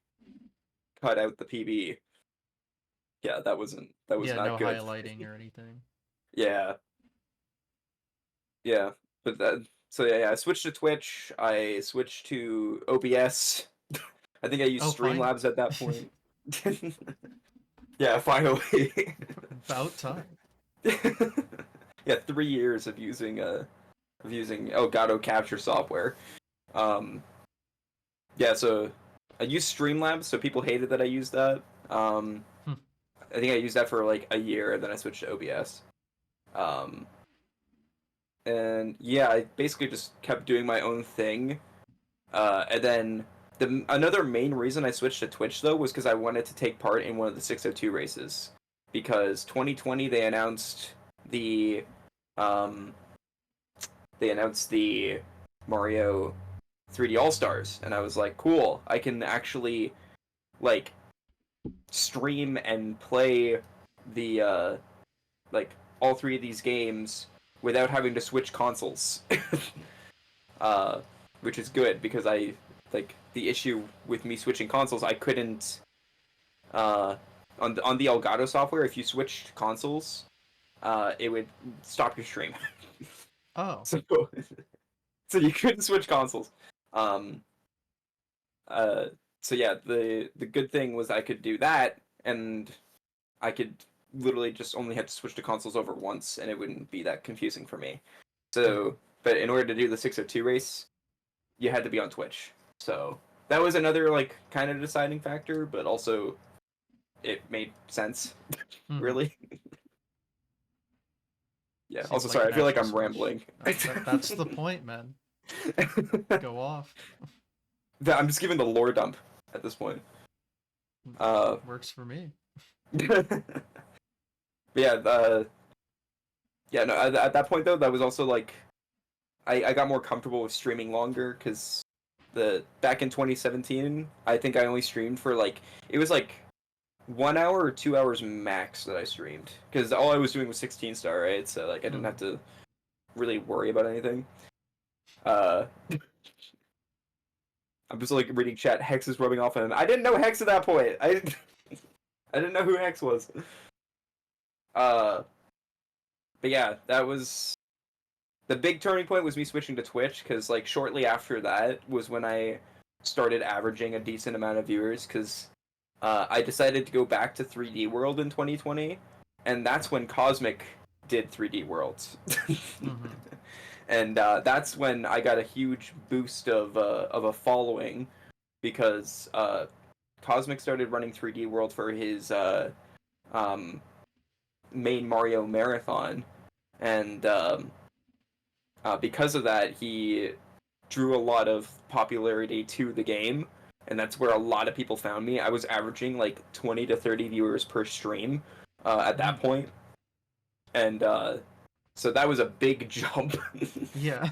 cut out the PB. Yeah, that was Yeah, not no good. highlighting or anything. Yeah, yeah, but that so yeah, I switched to Twitch. I switched to OBS. I think I used Oh, fine. Streamlabs at that point. Yeah, finally. About time. Yeah, 3 years of using Elgato capture software. Um, yeah, so I used Streamlabs, so people hated that I used that. Hmm. I think I used that for like a year, and then I switched to OBS. Um, and yeah, I basically just kept doing my own thing. And then another main reason I switched to Twitch though was because I wanted to take part in one of the 602 races. Because 2020 the um, they announced the Mario 3D All Stars, and I was like, cool, I can actually like stream and play the like all three of these games without having to switch consoles. uh, which is good because I like the issue with me switching consoles. I couldn't on the Elgato software. If you switched consoles, it would stop your stream. Oh, So so you couldn't switch consoles. Um, uh, so yeah, the good thing was I could do that, and I could literally just only have to switch to consoles over once, and it wouldn't be that confusing for me. So, but in order to do the 602 race, you had to be on Twitch. So that was another like kind of deciding factor, but also it made sense, mm-hmm. really. Yeah. Seems Also, like a sorry, I feel like natural I'm switch. rambling. That's the point, man. Go off. I'm just giving the lore dump at this point. Uh, Works for me. yeah. Yeah. No. At that point though, that was also like I got more comfortable with streaming longer because the back in 2017, I think I only streamed for like it was like 1 hour or 2 hours max that I streamed because all I was doing was 16 star, right? So like I didn't have to really worry about anything. Uh, I'm just like reading chat. Hex is rubbing off on him. I didn't know Hex at that point. I didn't know who Hex was. But yeah, that was the big turning point was me switching to Twitch because like shortly after that was when I started averaging a decent amount of viewers because I decided to go back to 3D World in 2020, and that's when Cosmic did 3D Worlds. Mm-hmm. And that's when I got a huge boost of a following because Cosmic started running 3D World for his um, main Mario marathon, and because of that, he drew a lot of popularity to the game, and that's where a lot of people found me. I was averaging like 20 to 30 viewers per stream at that point, and so that was a big jump. Yeah.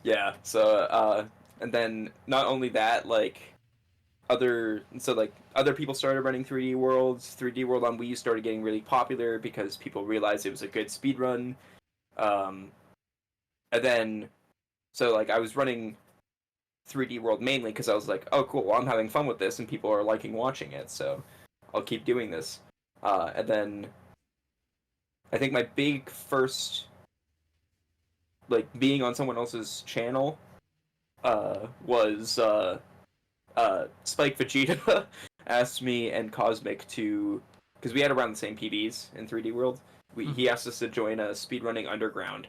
Yeah. So and then not only that, like other people started running 3D Worlds. 3D World on Wii U started getting really popular because people realized it was a good speed run. Um, and then so like I was running 3D World mainly because I was like, oh cool, well, I'm having fun with this and people are liking watching it, so I'll keep doing this. And then I think my big first like being on someone else's channel was Spike Vegeta asked me and Cosmic to because we had around the same PBs in 3D World. He asked us to join a speedrunning underground.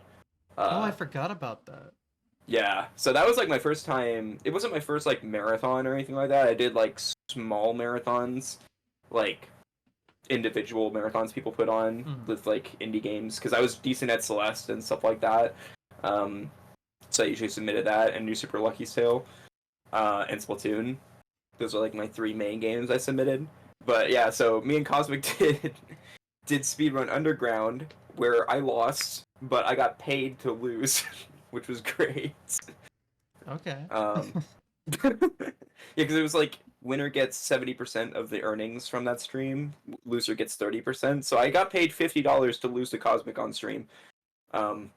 Oh, I forgot about that. Yeah, so that was like my first time. It wasn't my first like marathon or anything like that. I did like small marathons, like individual marathons people put on with like indie games because I was decent at Celeste and stuff like that. So I usually submitted that and New Super Lucky's Tale and Splatoon. Those are like my three main games I submitted. But yeah, so me and Cosmic did Speedrun Underground, where I lost, but I got paid to lose, which was great. Okay. Um, yeah, because it was like winner gets 70% of the earnings from that stream, loser gets 30%. So I got paid $50 to lose to Cosmic on stream. Um,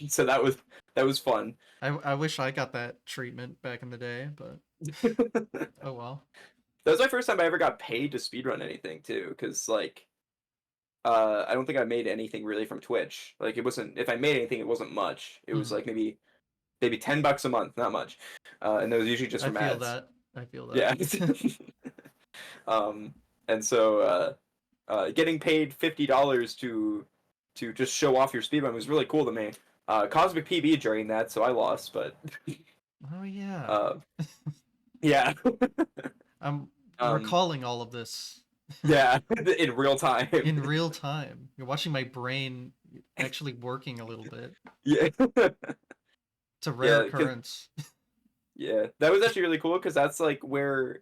so that was fun. I wish I got that treatment back in the day, but That oh well. was my first time I ever got paid to speedrun anything too, because like I don't think I made anything really from Twitch. Like it wasn't if I made anything, it wasn't much. It was Mhm. like maybe $10 a month, not much. And it was usually just I from feel ads. that. I feel Yeah. that. um, and so getting paid $50 to just show off your speedrun was really cool to me. Cosmic PB during that, so I lost, but Oh yeah. uh, yeah. I'm um, recalling all of this yeah, in real time. in real time. You're watching my brain actually working a little bit. Yeah. It's a rare Yeah, occurrence. yeah, that was actually really cool because that's like where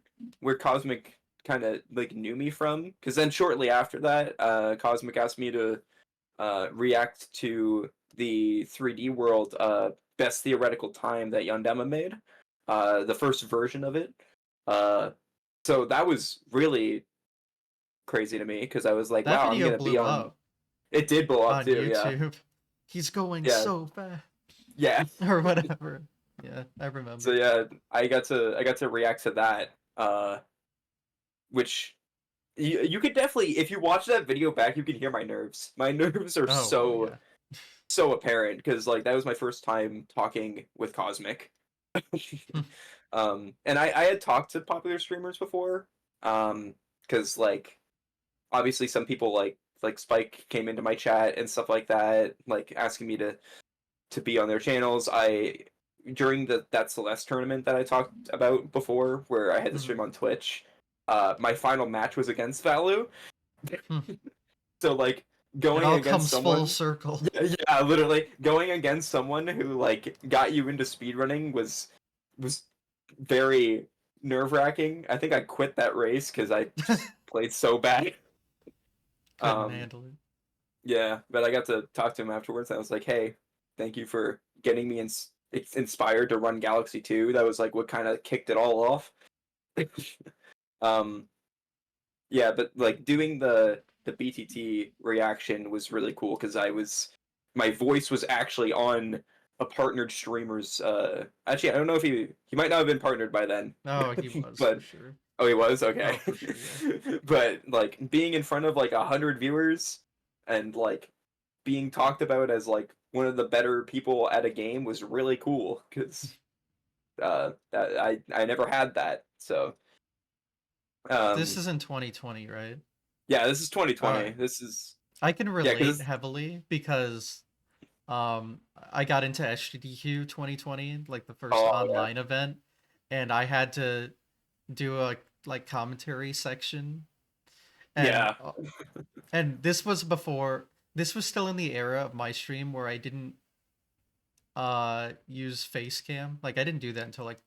Cosmic kind of like knew me from. Because then shortly after that, Cosmic asked me to react to the 3D World best theoretical time that Yandema made, the first version of it. Uh, so that was really crazy to me because I was like, That wow, I'm video gonna be blew on. up It did blow up on too, yeah, YouTube. He's going yeah, so fast yeah. or whatever. Yeah, I So remember. yeah, I got to react to that, which you could definitely if you watch that video back, you can hear my nerves. My nerves are Oh well, so yeah. so apparent because like that was my first time talking with Cosmic. And I had talked to popular streamers before, because like obviously some people like Spike came into my chat and stuff like that, like asking me to be on their channels. I during that Celeste tournament that I talked about before, where I had to stream Mhm. on Twitch, my final match was against Valu. So like It going all against comes full someone, circle. yeah, literally going against someone who like got you into speedrunning was very nerve-wracking. I think I quit that race because I just played so bad. Couldn't Um, handle it. yeah, but I got to talk to him afterwards. And I was like, "Hey, thank you for getting me inspired to run Galaxy 2." That was like what kind of kicked it all off. um, yeah, but like doing the BTT reaction was really cool because my voice was actually on a partnered streamer's. Actually, I don't know if he might not have been partnered by then, Oh, he was for but sure. oh, he was okay. Oh, for sure, yeah. But like being in front of like 100 viewers and like being talked about as like one of the better people at a game was really cool because that I never had that. So This um is in 2020, right? yeah, this is 2020. Alright. This is I can yeah, relate because heavily because I got into SGDQ 2020, like the first oh yeah, online event, and I had to do a like commentary section and yeah, this was still in the era of my stream where I didn't use face cam. Like I didn't do that until like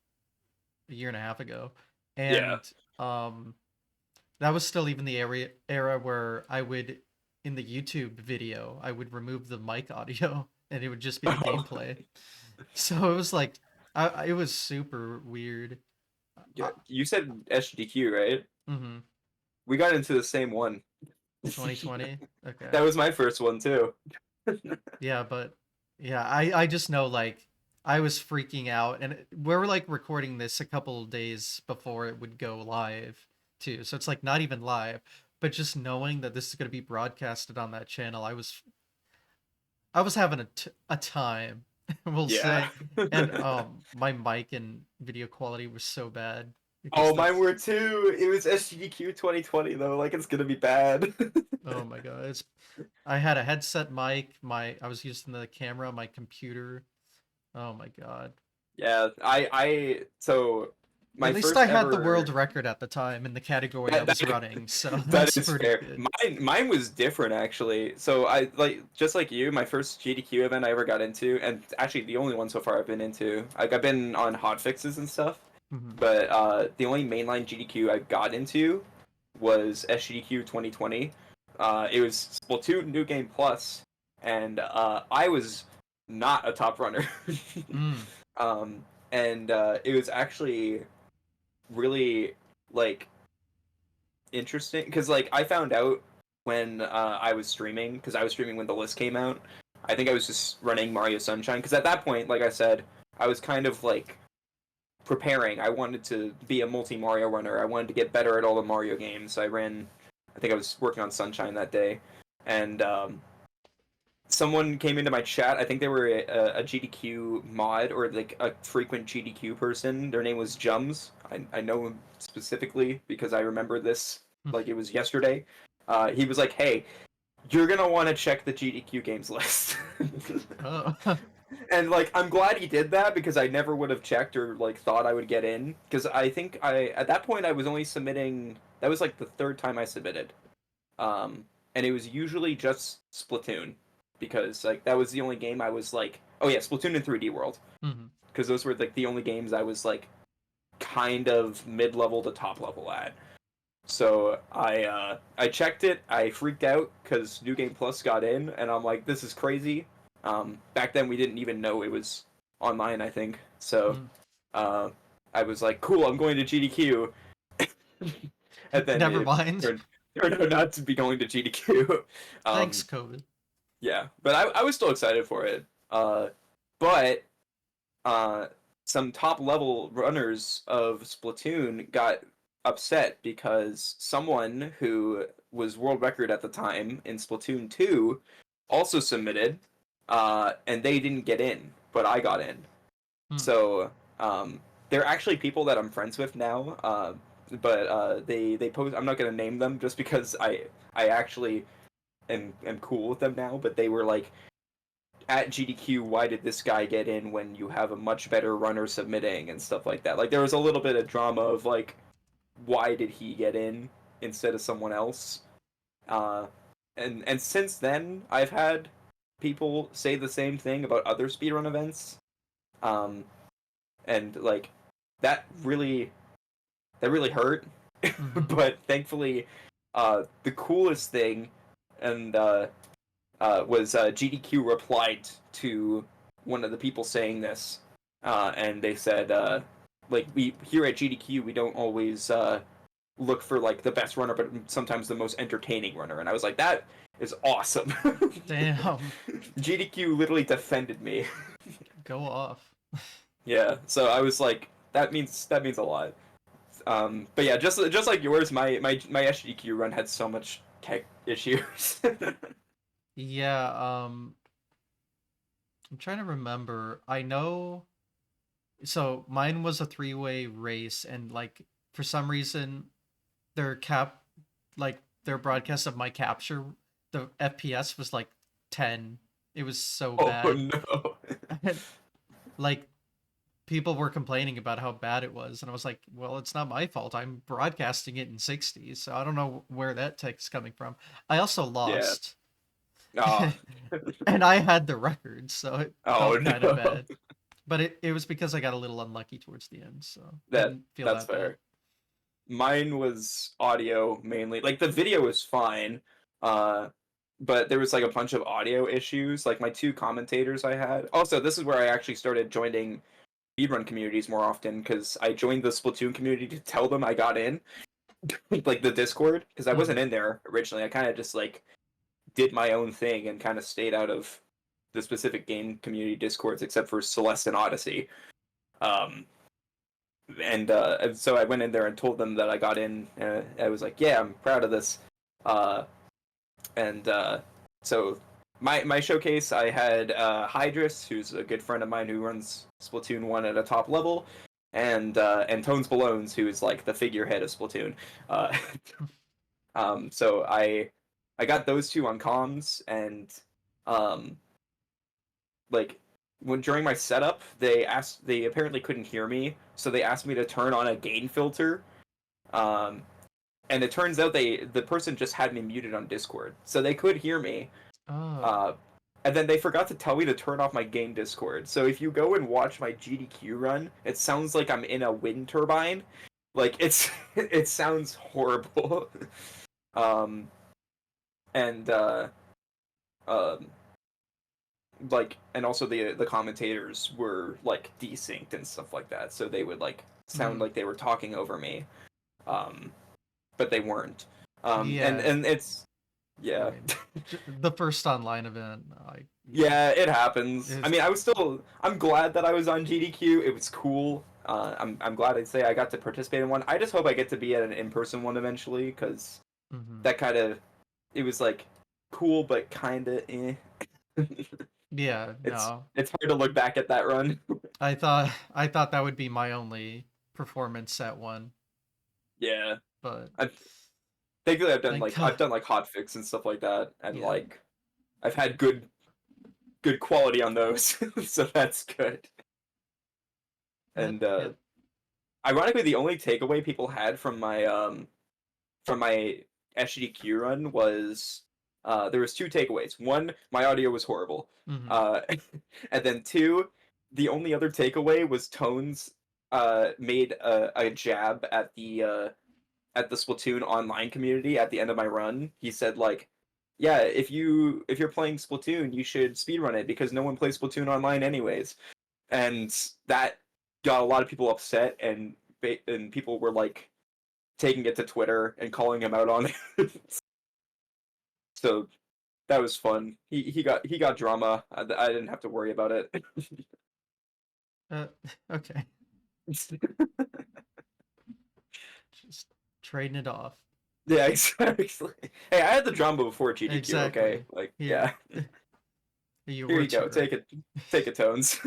a year and a half ago. yeah. And um that was still even the era where I would in the YouTube video, I would remove the mic audio and it would just be the gameplay. So it was like it was super weird. Yeah. You said SGDQ, right? Mm-hmm. We got into the same one. 2020. Okay. That was my first one too. Yeah, but yeah, I just know like I was freaking out and we're like recording this a couple of days before it would go live too. So it's like not even live, but just knowing that this is going to be broadcasted on that channel, I was having a time, we'll Yeah. say. And my mic and video quality was so bad because Oh, mine that's were too. It was SGDQ 2020 though. Like it's gonna be bad. oh my god. It's I had a headset mic, I was using the camera, my computer. Oh my god. Yeah, so At my least I first had the world ever record at the time in the category I that, was that, running, so that that's is pretty fair. good. Mine was different actually. So I like just like you, my first GDQ event I ever got into, and actually the only one so far I've been into. Like I've been on hotfixes and stuff, Mhm. but the only mainline GDQ I got into was SGDQ 2020, It was Splatoon New Game Plus, and I was not a top runner. Mm. um, and it was actually really like interesting because like I found out when I was streaming because I was streaming when the list came out. I think I was just running Mario Sunshine because at that point, like I said, I was kind of like preparing. I wanted to be a multi Mario runner. I wanted to get better at all the Mario games. I ran. I think I was working on Sunshine that day, and someone came into my chat. I think they were a GDQ mod or like a frequent GDQ person. Their name was Jums. I know him specifically because I remember this like it was yesterday. He was like, "Hey, you're gonna want to check the GDQ games list." Oh. And like I'm glad he did that because I never would have checked or like thought I would get in because I think I at that point I was only submitting that was like the third time I submitted. Um and it was usually just Splatoon because like that was the only game I was like oh yeah, Splatoon and 3D World Mhm. because those were like the only games I was like kind of mid-level to top level at. So I checked it. I freaked out because New Game Plus got in, and I'm like, this is crazy. Back then we didn't even know it was online. I think so. Mm. Uh, I was like, cool. I'm going to GDQ, and then Never it mind. turned out not to be going to GDQ. Thanks, um, COVID. yeah, but I was still excited for it. But uh, some top level runners of Splatoon got upset because someone who was world record at the time in Splatoon 2 also submitted, and they didn't get in, but I got in. Mm. So they're actually people that I'm friends with now, but they post. I'm not gonna name them just because I actually am cool with them now. But they were like, at GDQ, why did this guy get in when you have a much better runner submitting and stuff like that? Like there was a little bit of drama of like, why did he get in instead of someone else? Uh, and since then, I've had people say the same thing about other speedrun events. Um, and like that really hurt. Mhm. But thankfully, the coolest thing and was GDQ replied to one of the people saying this, and they said, like we here at GDQ we don't always look for like the best runner, but sometimes the most entertaining runner. And I was like, that is awesome. Damn. GDQ literally defended me. Go off. Yeah, so I was like, that means a lot. But yeah, just like yours, my SGQ run had so much tech issues. Yeah, I'm trying to remember. I know so mine was a three-way race and like for some reason their cap like their broadcast of my capture the FPS was like 10. It was so Oh bad. no. And like people were complaining about how bad it was and I was like, well, it's not my fault. I'm broadcasting it in 60, so I don't know where that tech's coming from. I also Yeah. lost. Oh. And I had the record, so it Oh felt kind of no. bad. But it was because I got a little unlucky towards the end, so That didn't feel that's that bad. fair. Mine was audio mainly. Like the video was fine. Uh but there was like a bunch of audio issues. Like my two commentators I had. Also, this is where I actually started joining speedrun communities more often because I joined the Splatoon community to tell them I got in, like the Discord, because I wasn't Hmm. in there originally. I kind of just like did my own thing and kind of stayed out of the specific game community discords except for Celeste and Odyssey. Um, and so I went in there and told them that I got in. I was like, "Yeah, I'm proud of this." Uh, and so my showcase, I had Hydrus, who's a good friend of mine who runs Splatoon 1 at a top level, and Tones Ballones, who is like the figurehead of Splatoon. Uh, so I got those two on comms, and um, like when during my setup, they apparently couldn't hear me, so they asked me to turn on a gain filter. Um, and it turns out the person just had me muted on Discord, so they could hear me. Oh. Uh, and then they forgot to tell me to turn off my game Discord. So if you go and watch my GDQ run, it sounds like I'm in a wind turbine. Like it's it sounds horrible. Um, and um like, and also the commentators were like desynced and stuff like that, so they would like sound like they were talking over me, um but they weren't. And Yeah, it's, I yeah. mean, the first online event, yeah, Yeah, it happens. I it's mean, I'm glad that I was on GDQ. It was cool. I'm glad I'd say I got to participate in one. I just hope I get to be at an in-person one eventually, because mhm. that kind of, it was like cool, but kind of eh. Yeah, no. It's hard to look back at that run. I thought that would be my only performance at one, Yeah. but I thankfully thank I've God. done like hotfix and stuff like that, and Yeah. like I've had good quality on those, so that's good. And Yeah. ironically, the only takeaway people had from my SGDQ run was, there was two takeaways. One, my audio was horrible. Mhm. Uh, and then two, the only other takeaway was Tones made a jab at the Splatoon online community at the end of my run. He said like, yeah, if you're playing Splatoon, you should speedrun it because no one plays Splatoon online anyways. And that got a lot of people upset, and people were like taking it to Twitter and calling him out on it. So that was fun. He got drama. I didn't have to worry about it. Uh, okay. Just trading it off. Yeah, exactly. Hey, I had the drama before GDQ. Okay, Exactly. like, Yeah. yeah. You Here were you go. too right. Take it, Tones.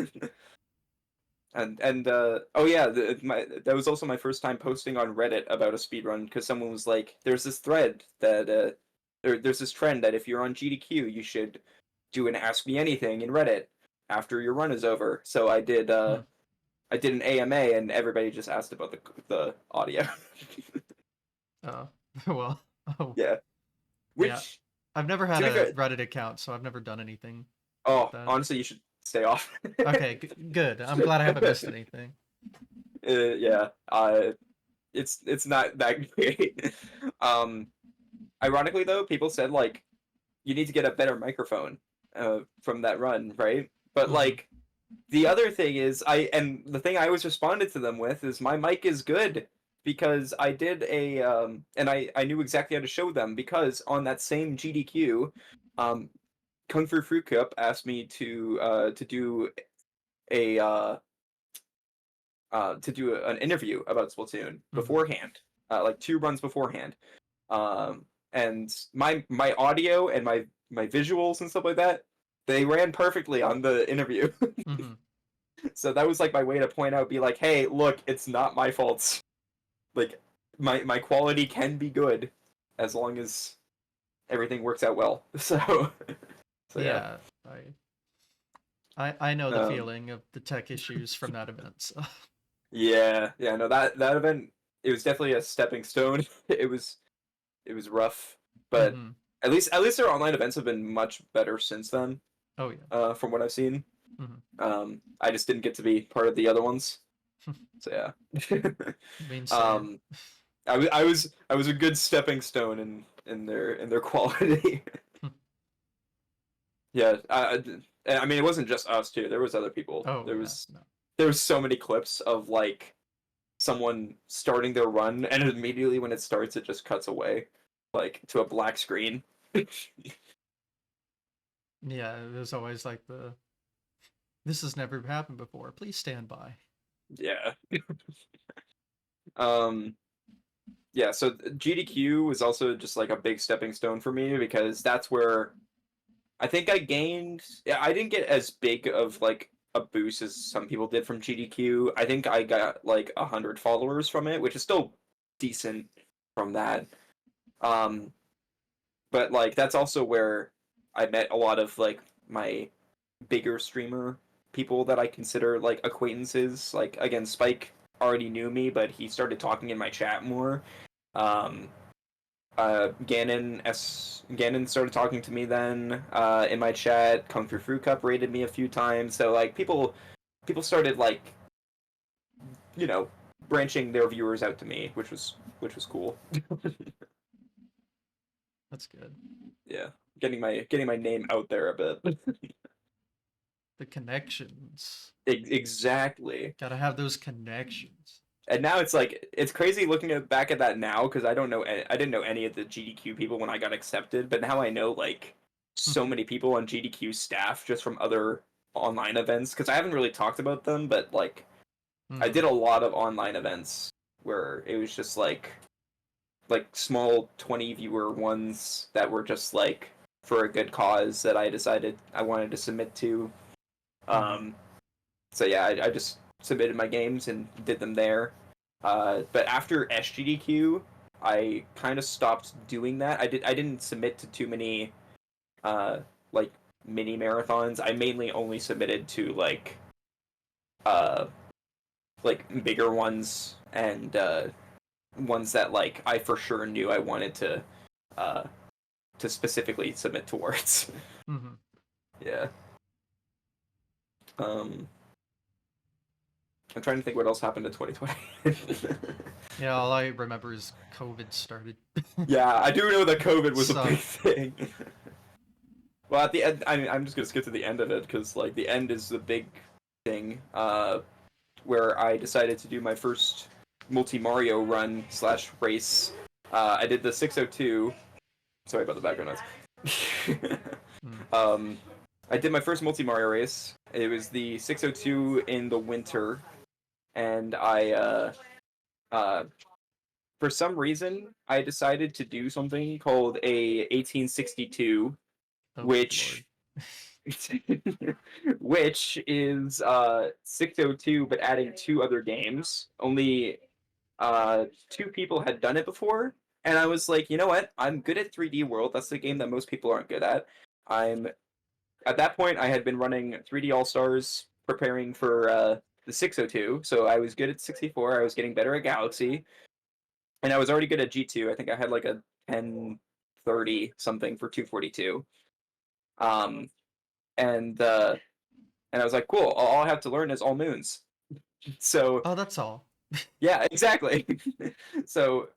And oh yeah, that was also my first time posting on Reddit about a speedrun, because someone was like, "There's this thread that or there's this trend that if you're on GDQ, you should do an Ask Me Anything in Reddit after your run is over." So Hmm. I did an AMA, and everybody just asked about the audio. Oh, well. Oh, Yeah, yeah. which, I've never to had be a fair, Reddit account, so I've never done anything with oh, that. honestly, you should stay off. Okay, good. I'm glad I haven't missed anything. Yeah, it's not that great. Um, Ironically though, people said like you need to get a better microphone from that run, right? But Hmm. like the other thing is, and the thing I always responded to them with is my mic is good, because I did and I knew exactly how to show them, because on that same GDQ, um, Kung Fu Fruit Cup asked me to do a an interview about Splatoon Hmm. beforehand, like two runs beforehand. And my audio and my visuals and stuff like that, they ran perfectly on the interview. Hmm. So that was like my way to point out, be like, hey, look, it's not my fault. Like, my quality can be good as long as everything works out well. So yeah. Yeah, I know the Um, feeling of the tech issues from that event. So. yeah, no, that event, it was definitely a stepping stone. It was rough, but Hmm. at least their online events have been much better since then, Oh yeah. from what I've seen. Hmm. I just didn't get to be part of the other ones, so yeah. I mean, same. um, I was a good stepping stone in their quality. Yeah, I mean, it wasn't just us too. There was other people. Oh yeah. No. There was so many clips of like someone starting their run, and immediately when it starts, it just cuts away, like to a black screen. Yeah, there's always like this has never happened before. Please stand by. Yeah. Um, yeah, so GDQ was also just like a big stepping stone for me, because that's where I think I gained. Yeah, I didn't get as big of like a boost as some people did from GDQ. I think I got like 100 followers from it, which is still decent from that. Um, but like that's also where I met a lot of like my bigger streamer people that I consider like acquaintances. Like again, Spike already knew me, but he started talking in my chat more. Um, Ganon started talking to me then in my chat. Kung Fu Fruit Cup rated me a few times. So like people started like, you know, branching their viewers out to me, which was cool. That's good. Yeah, getting my name out there a bit. The connections. Exactly. Gotta have those connections. And now it's like it's crazy looking back at that now because I don't know I didn't know any of the GDQ people when I got accepted, but now I know like so many people on GDQ staff just from other online events because I haven't really talked about them, but like I Mm-hmm. did a lot of online events where it was just like small 20 viewer ones that were just like for a good cause that I decided I wanted to submit to. Mm-hmm. Um, so yeah, I just submitted my games and did them there. But after SGDQ, I kind of stopped doing that. I didn't submit to too many uh, like mini marathons. I mainly only submitted to uh, like bigger ones and ones that like I for sure knew I wanted uh, to specifically submit towards. Mm-hmm. Yeah. Um, I'm trying to think what else happened in 2020. Yeah, all I remember is COVID started. Yeah, I do know that COVID was a big Sucked. thing. Well, at the end, I'm just gonna skip to the end of it because like the end is the big thing. Where I decided to do my first multi Mario run slash race. I did the 602. Sorry about the background noise. Mm. um, I did my first multi Mario race. It was the 602 in the winter, and uh, for some reason, I decided to do something called a 1862, Oh, good lord. which which is 602 but adding two other games. Only two people had done it before, and I was like, you know what? I'm good at 3D World. That's the game that most people aren't good at. I'm At that point I had been running 3D All Stars, preparing for the 602, so I was good at 64. I was getting better at Galaxy, and I was already good at G2. I think I had like a 1030 something for 242. Um, and I was like, cool. All I have to learn is all moons. So Oh, that's all. yeah, exactly. So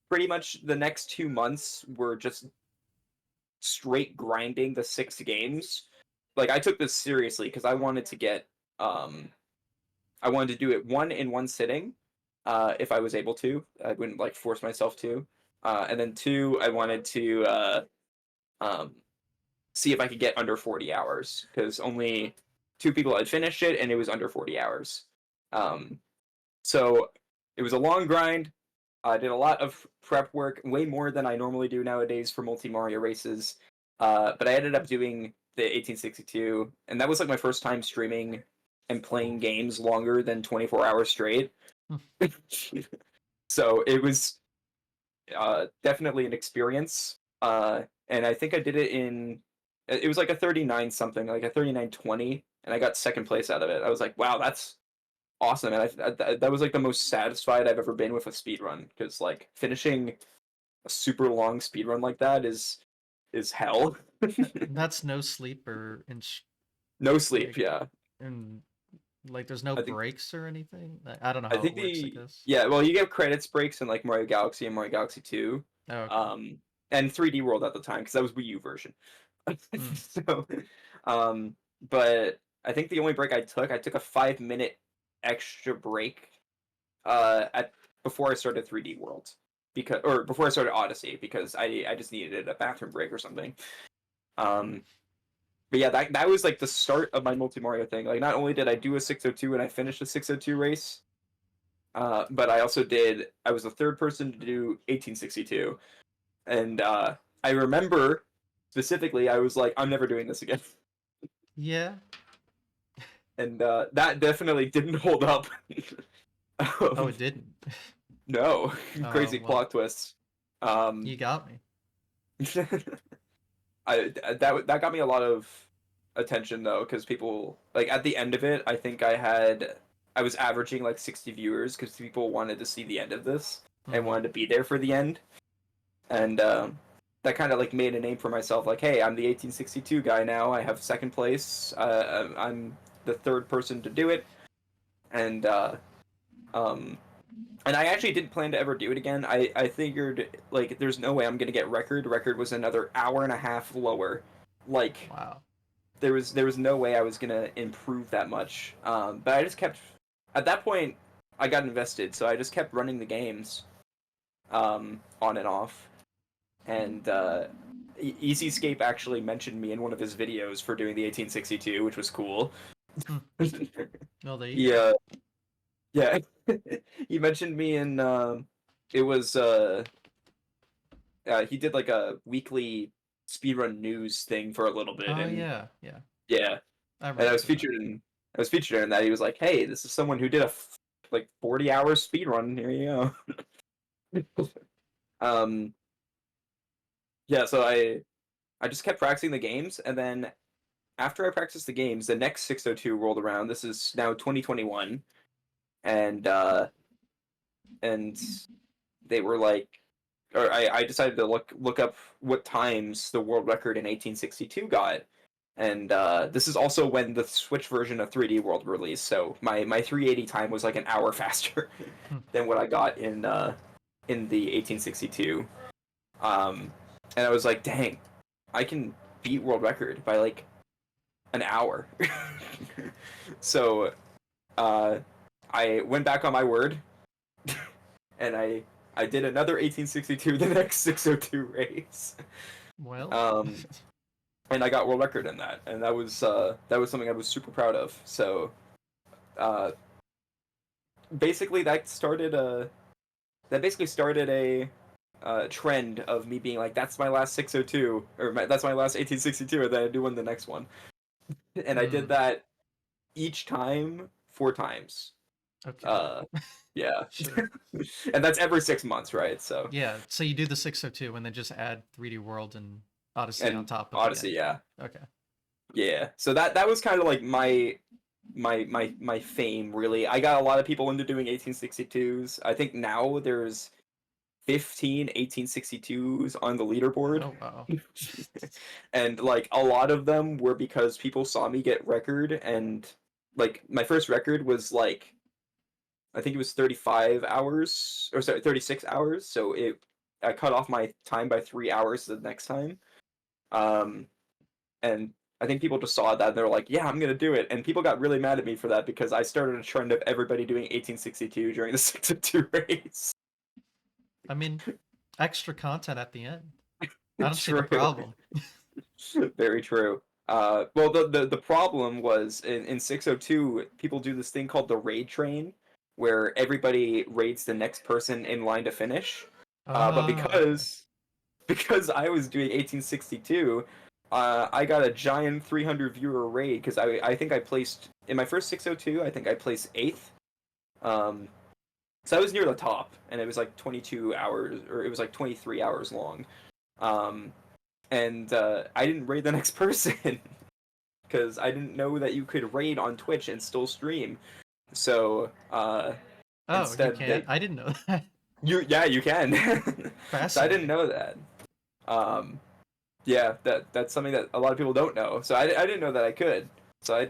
pretty much the next 2 months were just straight grinding the 6 games. Like I took this seriously because um I wanted to do it one in one sitting, if I was able to. I wouldn't like force myself to. And then two, I wanted to um see if I could get under 40 hours because only two people had finished it and it was under 40 hours. Um, so it was a long grind. I did a lot of prep work, way more than I normally do nowadays for multi Mario races. But I ended up doing the 1862, and that was like my first time streaming and playing games longer than 24 hours straight. So it was definitely an experience. And I think I did it in it was like a 39 something, like a 39:20, and I got second place out of it. I was like, wow, that's awesome. And that was like the most satisfied I've ever been with a speed run because like finishing a super long speed run like that is hell. That's no sleep or No sleep, like yeah. and like there's no I think breaks or anything. I don't know I how it think works, I the guess. yeah, well, you get credits breaks in like Mario Galaxy and Mario Galaxy 2. Oh, okay. Um and 3D World at the time because that was Wii U version. Mm. So, um, but I think the only break I took a 5 minute extra break at before I started 3D World before I started Odyssey because I just needed a bathroom break or something. Um, but yeah, that was like the start of my multi Mario thing. Like, not only did I do a 602 and I finished a 602 race, but I was the third person to do 1862, and I remember specifically I was like, I'm never doing this again. Yeah. And that definitely didn't hold up. Oh, um, it didn't. no, Oh, crazy well, plot twist. Um, you got me. that got me a lot of attention though, because people like at the end of it, I was averaging like 60 viewers because people wanted to see the end of this and Hmm. wanted to be there for the end, and that kind of like made a name for myself. Like, hey, I'm the 1862 guy now. I have second place. I'm the third person to do it, and um, And I actually didn't plan to ever do it again. I figured like there's no way I'm gonna get record. Record was another hour and a half lower. Like Wow. there was no way I was gonna improve that much. But I just kept at that point I got invested, so I just kept running the games on and off. And EasyScape actually mentioned me in one of his videos for doing the 1862, which was cool. Hmm. Well, there you go. Yeah, yeah. He mentioned me in it was he did like a weekly speedrun news thing for a little bit, Oh and yeah, yeah. yeah, I and remember that. I was featured in that. He was like, "Hey, this is someone who did a like 40-hour speed run. Here you go." um, yeah. So I just kept practicing the games, and then after I practiced the games, the next 602 rolled around. This is now 2021, and and they were like, or I decided to look up what times the world record in 1862 got. And this is also when the Switch version of 3D World released, so my 380 time was like an hour faster Hmm. than what I got in the 1862. And I was like, dang, I can beat world record by like an hour. So uh, I went back on my word, and I did another 1862 the next 602 race. Well, Um, and I got world record in that, and that was something I was super proud of. So uh, basically that basically started a trend of me being like, that's my last 602, or that's my last 1862, and then I do win the next one. And I did hmm. that each time 4 times. Okay. Uh, yeah, Sure. and that's every 6 months, right? So Yeah. So you do the 602 and then just add 3D World and Odyssey on and top at the Odyssey, end. yeah, Okay. yeah. So that was kind of like my fame, really. I got a lot of people into doing 1862s. I think now there's 15 1862s on the leaderboard. Oh wow. And like a lot of them were because people saw me get record, and like my first record was like I think it was 35 hours, or sorry, 36 hours, so it I cut off my time by 3 hours the next time. Um and I think people just saw that and they're like, "Yeah, I'm gonna do it." And people got really mad at me for that because I started a trend of everybody doing 1862 during the 602 race. I mean, extra content at the end. I don't see the True. problem. Very true. Well, the problem was in 602, people do this thing called the raid train, where everybody raids the next person in line to finish. But Ah, okay. because I was doing 1862, I got a giant 300 viewer raid because I think I placed in my first 602. I think I placed eighth. Um, so I was near the top, and it was like 22 hours, or it was like 23 hours long. Um, and I didn't raid the next person because I didn't know that you could raid on Twitch and still stream. So Oh, you instead, can? I didn't know that. you can. So I didn't Fascinating. know that. Um, yeah, that's something that a lot of people don't know. So I didn't know that I could. So I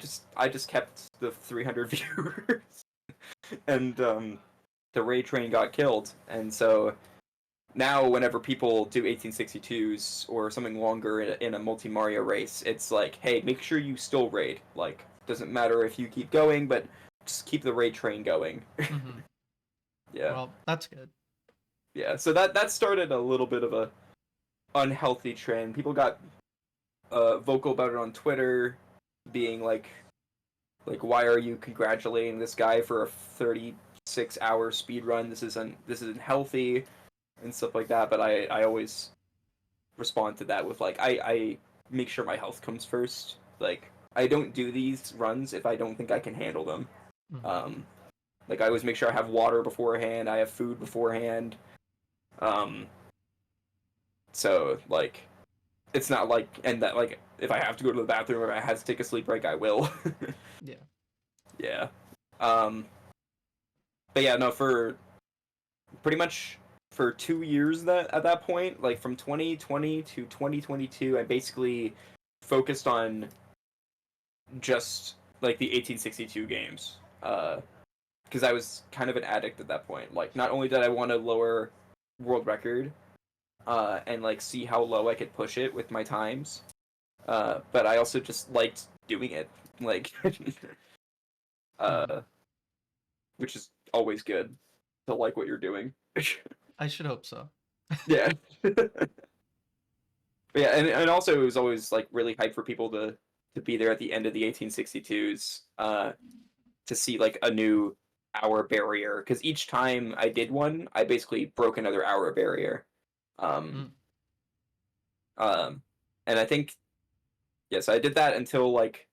just kept the 300 viewers, and the raid train got killed, and so now whenever people do 1862s or something longer in a multi Mario race, it's like, hey, make sure you still raid. Like, doesn't matter if you keep going, but just keep the raid train going. Hmm. Yeah, Well, that's good. yeah. So that started a little bit of a unhealthy trend. People got vocal about it on Twitter, being like why are you congratulating this guy for a 36-hour speed run? This isn't healthy and stuff like that. But I always respond to that with like I make sure my health comes first. Like I don't do these runs if I don't think I can handle them. Hmm. Um, like I always make sure I have water beforehand, I have food beforehand. Um, so like it's not like and that like if I have to go to the bathroom or I have to take a sleep break, I will. Yeah. Yeah. Um, but yeah, no, for pretty much for 2 years that at that point, like from 2020 to 2022, I basically focused on just like the 1862 games. because I was kind of an addict at that point. Like, not only did I want to lower world record, and like see how low I could push it with my times, but I also just liked doing it, like, uh, which is always good to like what you're doing. I should hope so. Yeah. But yeah, and also it was always like really hype for people to be there at the end of the 1862s, to see like a new hour barrier, because each time I did one, I basically broke another hour barrier. Um, Mm. um, and I think yes, I did that until like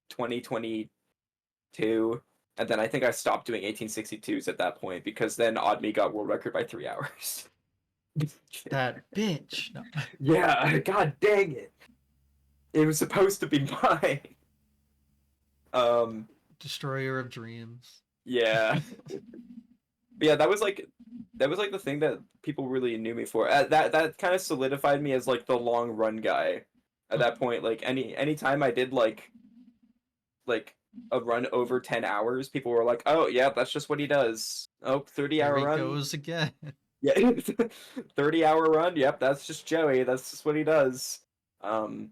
2022, and then I think I stopped doing 1862s at that point because then Oddme got world record by 3 hours. That bitch. No. Yeah, god dang it! It was supposed to be mine. Um, Destroyer of dreams. yeah. But yeah, that was like the thing that people really knew me for. That kind of solidified me as like the long run guy. At that point, like anytime I did like a run over 10 hours, people were like, "Oh, yeah, that's just what he does." Oh, 30 There hour he run. goes again. Yeah. 30-hour run. Yep, that's just Joey. That's just what he does. Um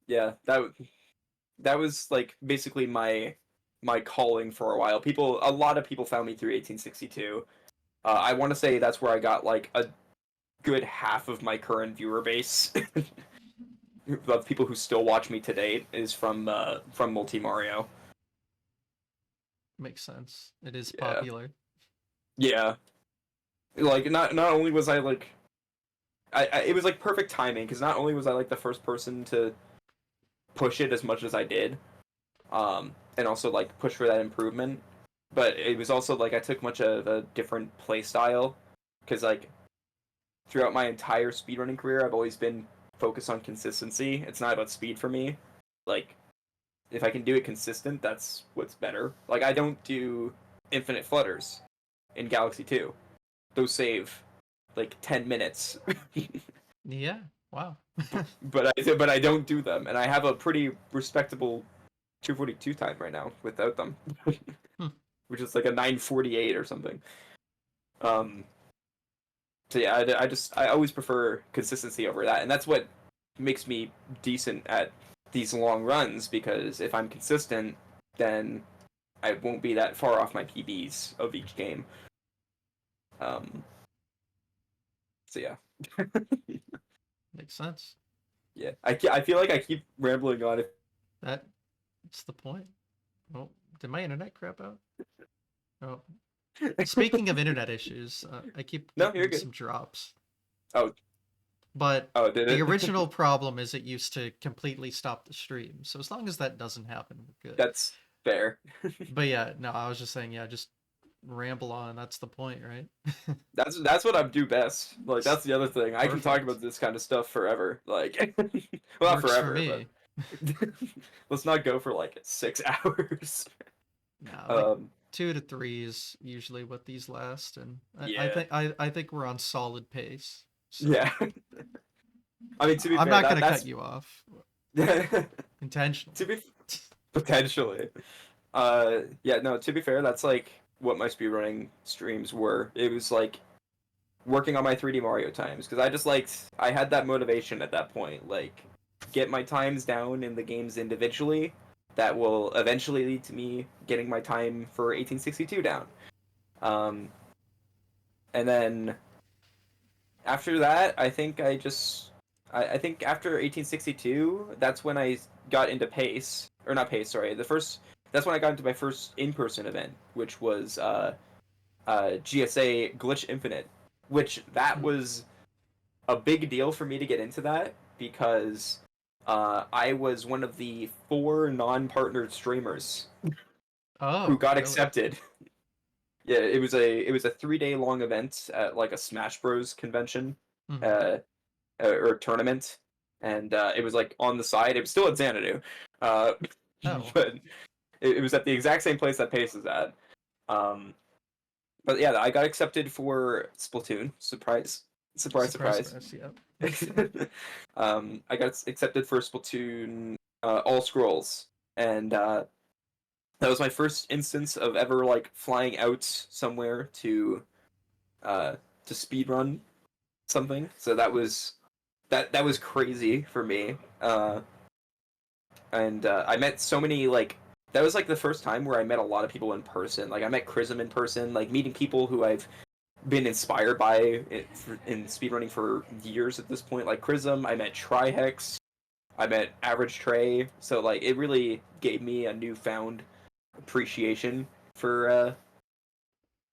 yeah, that was like basically my calling for a while. A lot of people found me through 1862. I want to say that's where I got like a good half of my current viewer base of people who still watch me today is from Multi Mario. Makes sense. It is Yeah, popular. yeah. Like not only was I like it was like perfect timing because not only was I like the first person to push it as much as I did, and also like push for that improvement, but it was also like I took much of a different play style because like throughout my entire speedrunning career, I've always been focused on consistency. It's not about speed for me. Like, if I can do it consistent, that's what's better. Like, I don't do infinite flutters in Galaxy 2. Those save like 10 minutes. Yeah. Wow. but I don't do them, and I have a pretty respectable 242 time right now without them, Hmm. which is like a 948 or something. Um, so yeah, I always prefer consistency over that, and that's what makes me decent at these long runs because if I'm consistent, then I won't be that far off my PBs of each game. Um, so yeah, Makes sense. yeah. I feel like I keep rambling on it. That's the point. Oh, did my internet crap out? Oh, speaking of internet issues, I keep No, you're getting good. some drops. Oh, But oh, did the it? original problem is it used to completely stop the stream. So as long as that doesn't happen, we're good. That's fair. But yeah, no, I was just saying, yeah, just ramble on. That's the point, right? That's what I do best. Like that's the other thing. I can talk Perfect. about this kind of stuff forever. Like, well, not Works for forever, but me. let's not go for like 6 hours. Nah, like Um, 2 to 3 is usually what these last, and yeah, I think we're on solid pace. So yeah. I mean, to be I'm fair, not gonna cut that's you off to intentionally. be potentially. Yeah, no. To be fair, that's like what my speedrunning streams were. It was like working on my 3D Mario times because I had that motivation at that point, like get my times down in the games individually. That will eventually lead to me getting my time for 1862 down. Um, and then after that, I think after 1862, that's when I got into pace or not pace. Sorry, the first that's when I got into my first in-person event, which was GSA Glitch Infinite, which that Hmm. was a big deal for me to get into that because I was one of the 4 non-partnered streamers who Oh, got really? accepted. Yeah, it was a 3-day long event at like a Smash Bros convention, Hmm. uh, or tournament, and it was like on the side. It was still at Xanadu, uh, Oh, but it was at the exact same place that Pace is at. Um, but yeah, I got accepted for Splatoon. Surprise, surprise, surprise, surprise. surprise. Yeah. Heck yeah. I got accepted for Splatoon All Scrolls, and that was my first instance of ever like flying out somewhere to speedrun something. So that was crazy for me. And I met so many like that was like the first time where I met a lot of people in person. Like I met Chrism in person, like meeting people who I've been inspired by in speedrunning for years at this point. Like Chrism, I met Trihex, I met Average Trey. So like it really gave me a newfound appreciation for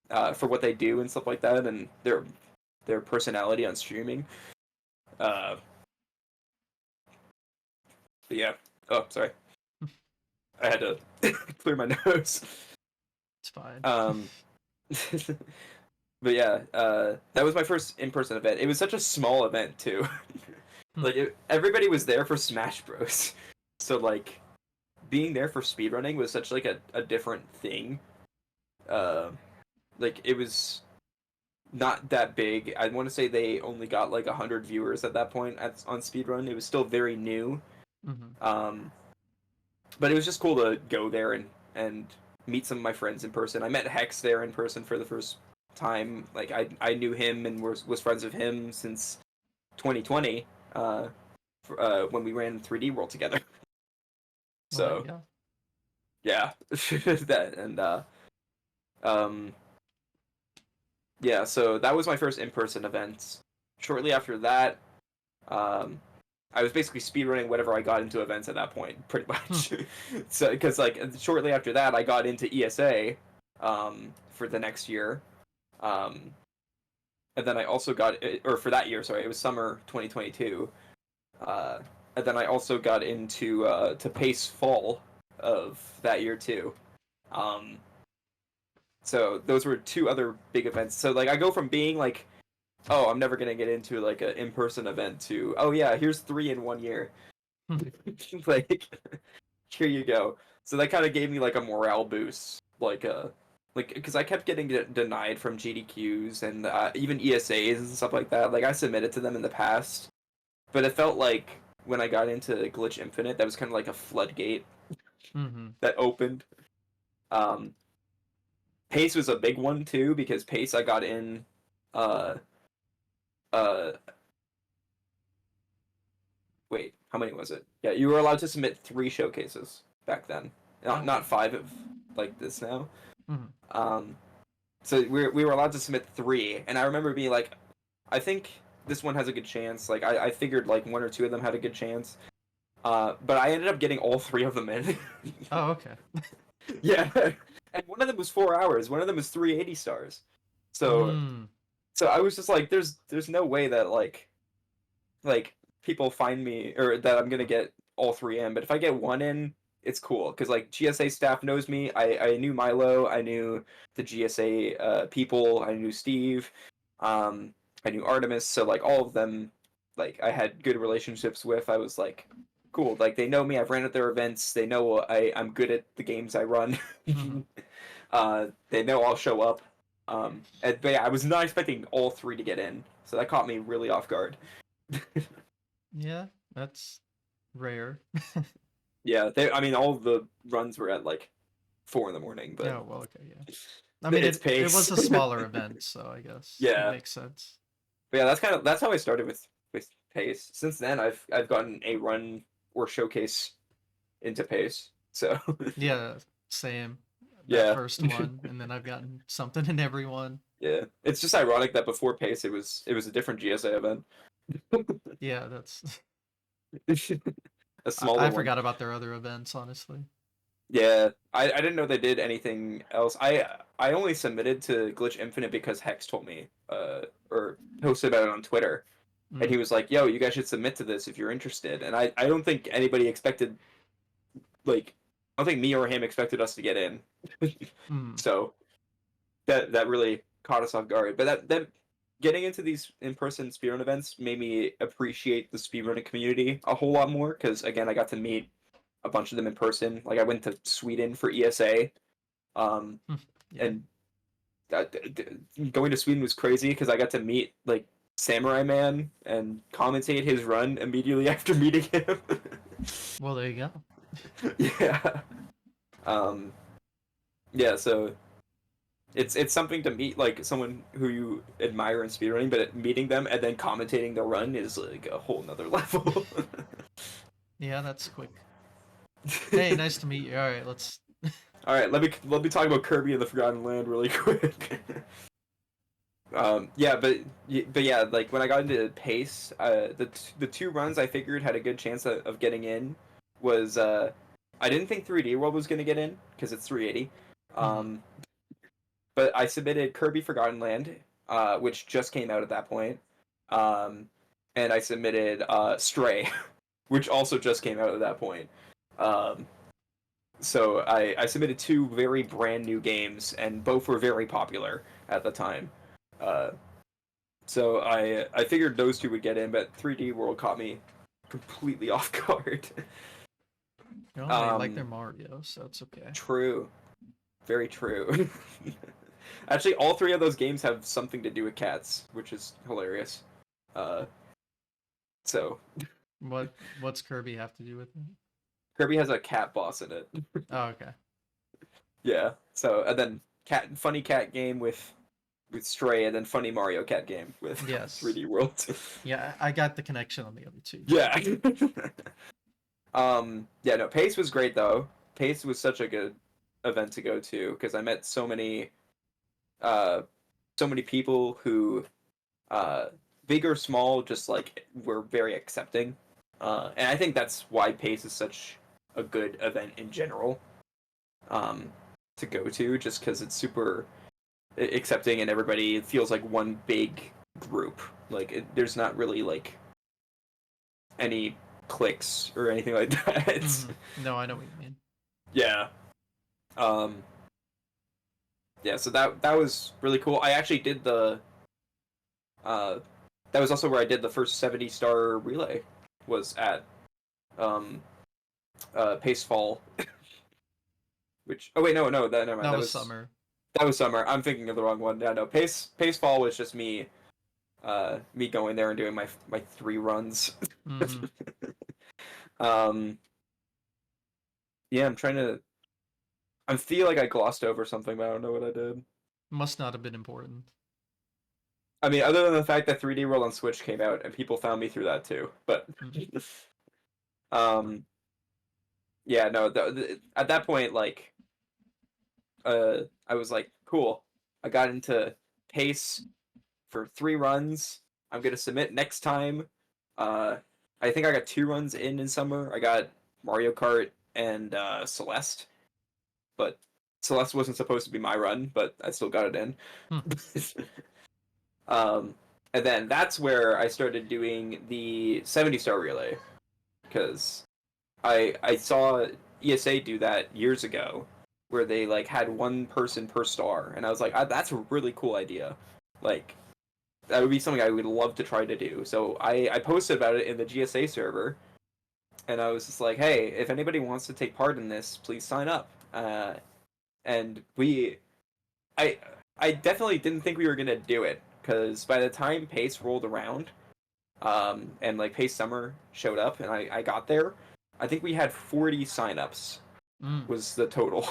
what they do and stuff like that, and their personality on streaming. Uh, but yeah. Oh, sorry. I had to clear my nose. It's fine. Um, but yeah, that was my first in-person event. It was such a small event too. Like everybody was there for Smash Bros. So like being there for speedrunning was such like a different thing. Uh, like it was not that big. I want to say they only got like 100 viewers at that point on speedrun. It was still very new. Mm-hmm. But it was just cool to go there and meet some of my friends in person. I met Hex there in person for the first time. Like I knew him and was friends with him since 2020 when we ran 3D World together. Well, there you So go. yeah, that and um yeah. So that was my first in-person event. Shortly after that, um, I was basically speedrunning whatever I got into events at that point, pretty much. So, because like shortly after that, I got into ESA for the next year, um, and then I also got or for that year, sorry, it was summer 2022, and then I also got into to Pace fall of that year too. Um, so those were two other big events. So like I go from being like, oh, I'm never gonna get into like an in-person event to, oh yeah, here's 3 in 1 year. Like here you go. So that kind of gave me like a morale boost, like because I kept getting denied from GDQs and even ESAs and stuff like that. Like I submitted to them in the past, but it felt like when I got into Glitch Infinite, that was kind of like a floodgate Mm-hmm. that opened. Um, Pace was a big one too because Pace I got in. Uh, uh, Wait, how many was it? Yeah, you were allowed to submit 3 showcases back then, not Oh. not 5 of like this now. Mm-hmm. Um, so we were allowed to submit 3, and I remember being like, I think this one has a good chance. Like I figured like 1 or 2 of them had a good chance. But I ended up getting all 3 of them in. Oh, okay. Yeah, and one of them was 4 hours. One of them was 380 stars. So Mm. so I was just like, there's no way that like people find me or that I'm gonna get all 3 in. But if I get 1 in, it's cool because like GSA staff knows me. I knew Milo. I knew the GSA people. I knew Steve. Um, I knew Artemis. So like all of them, like I had good relationships with. I was like, cool. Like they know me. I've ran at their events. They know I'm good at the games I run. Mm-hmm. They know I'll show up. But yeah, I was not expecting all 3 to get in, so that caught me really off guard. Yeah, that's rare. Yeah, I mean, all of the runs were at like 4 in the morning, but Oh, well, okay, yeah. I mean, it's it pace. was a smaller event, so I guess it Yeah, makes sense. but yeah, that's how I started with pace. Since then, I've gotten a run or showcase into pace. So Yeah, same. That yeah, first one, and then I've gotten something in every one. yeah. It's just ironic that before pace, it was a different GSA event, Yeah, that's. a I smaller one. forgot about their other events, honestly. Yeah, I didn't know they did anything else. I only submitted to Glitch Infinite because Hex told me, or posted about it on Twitter, and he Mm, was like, "Yo, you guys should submit to this if you're interested." And I don't think anybody expected, like, I don't think me or him expected us to get in. mm, So that really caught us off guard. But that getting into these in-person speedrun events made me appreciate the speedrunning community a whole lot more because again, I got to meet a bunch of them in person. Like I went to Sweden for ESA, um, yeah. and going to Sweden was crazy because I got to meet like Samurai Man and commentate his run immediately after meeting him. Well, there you go. Yeah. Um, Yeah, so it's something to meet like someone who you admire in speedrunning, but meeting them and then commentating the run is like a whole nother level. Yeah, that's quick. Hey, nice to meet you. All right, let's. All right, let me talk about Kirby and the Forgotten Land really quick. Yeah, but yeah, like when I got into pace, the two runs I figured had a good chance of getting in was I didn't think 3D World was gonna get in because it's 380. Mhm. Um, but I submitted Kirby Forgotten Land, which just came out at that point, um, and I submitted Stray, which also just came out at that point. Um, so I submitted two very brand new games, and both were very popular at the time. Uh, so I figured those two would get in, but 3D World caught me completely off guard. Well, they like their um, Mario, so it's okay. True, very true. Actually, all three of those games have something to do with cats, which is hilarious. Uh, so What's Kirby have to do with it? Kirby has a cat boss in it. Oh, okay. Yeah. So and then funny cat game with Stray, and then funny Mario cat game with Yes. 3D World. Yeah, I got the connection on the other two. Yeah. Yeah, no, Pace was great though. Pace was such a good event to go to because I met uh so many people who uh big or small just like were very accepting. And I think that's why Pace is such a good event in general. Um to go to just cuz it's super accepting and everybody feels like one big group. Like there's not really like any clicks or anything like that. No, I know what you mean. Yeah. Um, yeah, so that was really cool. I actually did the uh, that was also where I did the first 70-star relay was at um Pace Fall, which oh wait, no, never mind. That was summer. That was summer. I'm thinking of the wrong one. Yeah, no, Pace Fall was just me going there and doing my three runs. Hmm. um yeah, I feel like I glossed over something, but I don't know what I did. Must not have been important. I mean, other than the fact that 3D World on Switch came out and people found me through that too. But Mhm. um, yeah, no. At that point, like, I was like, cool. I got into pace for three runs. I'm gonna submit next time. Uh, I think I got two runs in summer. I got Mario Kart and Celeste, but Celeste wasn't supposed to be my run, but I still got it in. Hmm. Um, and then that's where I started doing the 70-star relay because I saw ESA do that years ago, where they like had one person per star, and I was like, that's a really cool idea. Like that would be something I would love to try to do. So I posted about it in the GSA server, and I was just like, hey, if anybody wants to take part in this, please sign up. And I I definitely didn't think we were gonna do it because by the time Pace rolled around, and like Pace Summer showed up, and I got there, I think we had 40 signups Mm. was the total.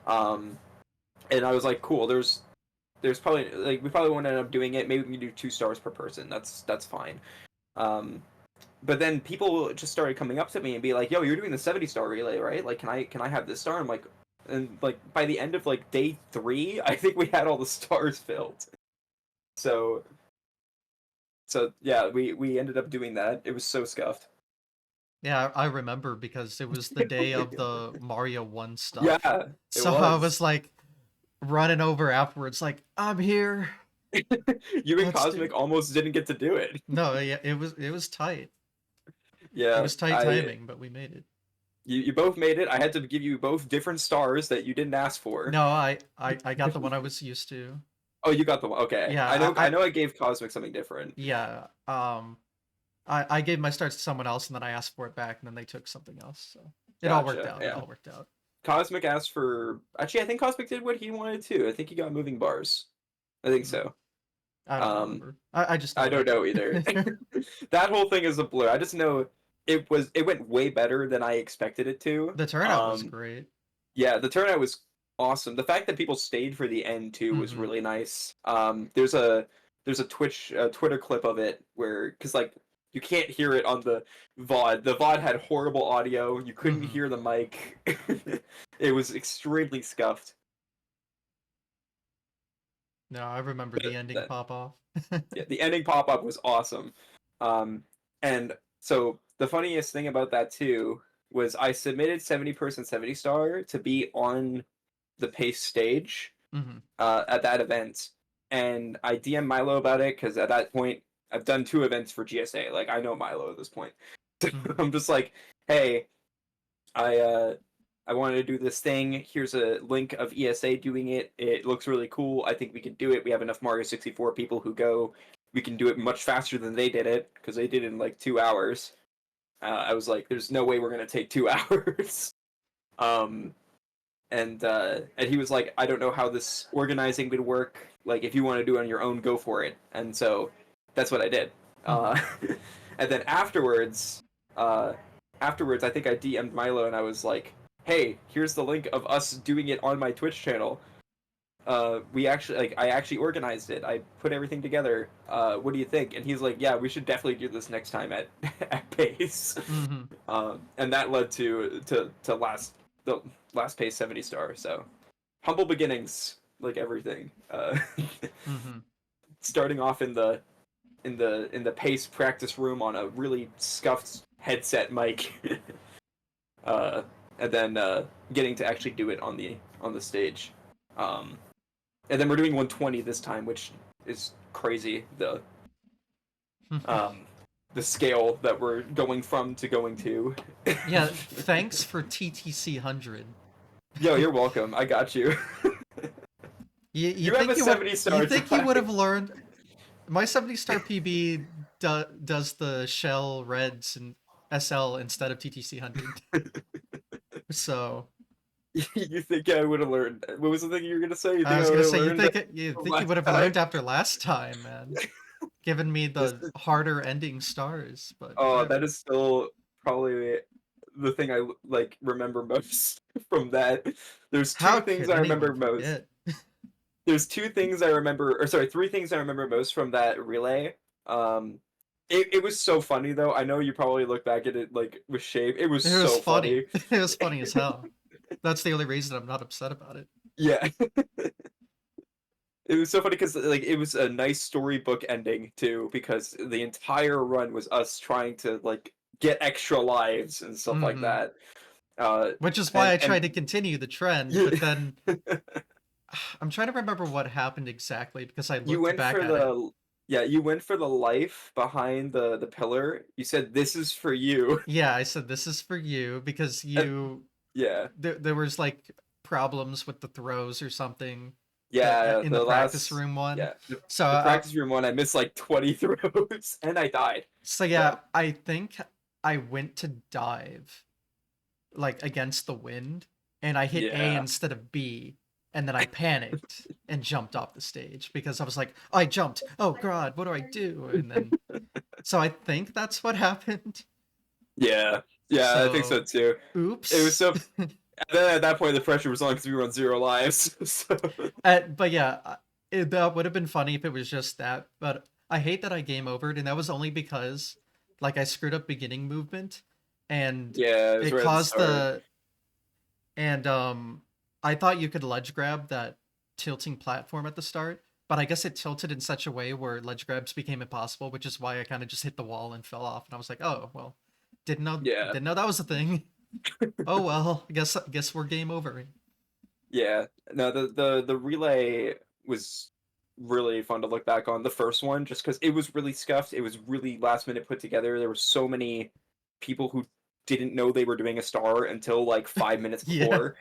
um, and I was like, cool. There's probably like we probably won't end up doing it. Maybe we can do 2 stars per person. That's fine. Um, but then people just started coming up to me and be like, "Yo, you're doing the 70-star relay, right? Like, can I have this star?" I'm like, and like by the end of like day 3, I think we had all the stars filled. So yeah, we ended up doing that. It was so scuffed. Yeah, I remember because it was the day of the Mario 1 stuff. Yeah, it So I was. was like running over afterwards, like, I'm here. You and Let's do. Cosmic almost didn't get to do it. No, yeah, it was tight. It Yeah, was tight timing, but we made it. you both made it. I had to give you both different stars that you didn't ask for. No, I got the one I was used to. Oh, you got the one. Okay, Yeah, I know. I gave Cosmic something different. yeah. I gave my stars to someone else and then I asked for it back and then they took something else. So it all worked Gotcha. out. It Yeah. all worked out. Cosmic asked for. Actually, I think Cosmic did what he wanted to. I think he got moving bars. I think Mm, so. I don't Um, remember. I just I know don't it. know either. That whole thing is a blur. I just know it went way better than I expected it to. The turnout was great. Yeah, the turnout was awesome. The fact that people stayed for the end too was Hmm. really nice. There's a Twitter clip of it where, because like you can't hear it on the VOD. The VOD had horrible audio. You couldn't Hmm. hear the mic. It was extremely scuffed. No, I remember the But ending pop off. yeah, the ending pop up was awesome. Um, and so the funniest thing about that too was I submitted 70-person 70 star to be on the pace stage Hmm. at that event, and I DM Milo about it because at that point I've done 2 events for GSA. Like I know Milo at this point. Hmm. I'm just like, hey, I I wanted to do this thing. Here's a link of ESA doing it. It looks really cool. I think we can do it. We have enough Mario 64 people who go. We can do it much faster than they did it because they did it in like 2 hours. I was like, there's no way we're gonna take 2 hours. um, and he was like, I don't know how this organizing would work. Like, if you want to do it on your own, go for it. And so that's what I did. Hmm. Uh, and then uh, afterwards, I think I DM'd Milo and I was like, hey, here's the link of us doing it on my Twitch channel. We actually like I actually organized it. I put everything together. What do you think? And he's like, yeah, we should definitely do this next time at at pace. Hmm. And that led to the last pace 70 star. So humble beginnings, like everything. Hmm. Starting off in the pace practice room on a really scuffed headset mic, uh, and then getting to actually do it on the stage. Um, and then we're doing 120 this time, which is crazy. Um, the scale that we're going from to going to. Yeah, thanks for TTC 100. Yo, you're welcome. I got you. You You have a think 70 you star think you would time. have learned my 70 star PB does the shell reds and SL instead of TTC 100. So You think I would have learned? What was the thing you were gonna say? You I think I was would gonna have say learned you from think you last would have time? learned after last time, man. Giving me This the is, harder ending stars, but oh, that whatever. is still probably the thing I like remember most from that. There's How two things could I anyone remember most. forget? There's 2 things I remember, or sorry, 3 things I remember most from that relay. Um, it was so funny though. I know you probably look back at it like with shame. It was It was so funny. funny. It was funny as hell. That's the only reason I'm not upset about it. Yeah. It was so funny because like it was a nice storybook ending too, because the entire run was us trying to like get extra lives and stuff like Hmm. that. Uh, Which is why and I tried to continue the trend, you but then I'm trying to remember what happened exactly because I you looked went back for at it. the yeah, you went for the life behind the pillar. You said this is for you. Yeah, I said this is for you because And, you yeah. there was like problems with the throws or something Yeah, in the the practice last room one. yeah, So the practice room one I missed like 20 throws and I died. so yeah, So, I think I went to dive like against the wind and I hit A yeah. instead of B and then I panicked and jumped off the stage because I was like, I jumped. Oh god, what do I do? And then so I think that's what happened. Yeah. Yeah, I think so So too. It was oops. so and then at that point, the pressure was on because we were on 0 lives. So But yeah, that would have been funny if it was just that. But I hate that I game overed, and that was only because like I screwed up beginning movement, and yeah, it was it right at the caused start. the and I thought you could ledge grab that tilting platform at the start, but I guess it tilted in such a way where ledge grabs became impossible, which is why I kind of just hit the wall and fell off. And I was like, oh well, Yeah, didn't know that was a thing. Oh well, I guess we're game over. yeah. No, the relay was really fun to look back on. The first one, just because it was really scuffed. It was really last minute put together. There were so many people who didn't know they were doing a star until like 5 minutes Yeah. before.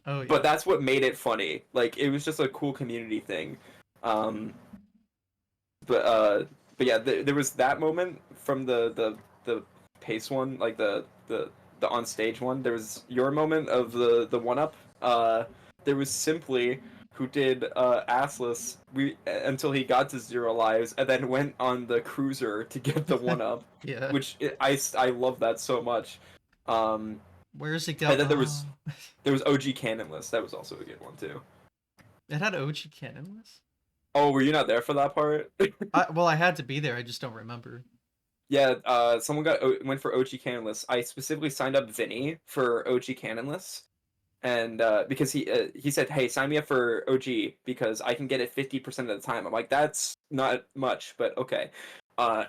Oh But yeah. that's what made it funny. Like it was just a cool community thing. Um, but uh but yeah, there was that moment from the pace one, like the on stage one. There was your moment of the one up. There was Simply who did assless we until he got to 0 lives and then went on the cruiser to get the one up, Yeah. which I love that so much. um Where does it go? And then Oh, there was OG Canonless. That was also a good one too. it had OG Canonless. Oh, were you not there for that part? Well, I had to be there. I just don't remember. Yeah, someone went for OG Canonless. I specifically signed up Vinny for OG Canonless, and because he said, "Hey, sign me up for OG because I can get it 50% of the time." I'm like, "That's not much, but okay." Uh,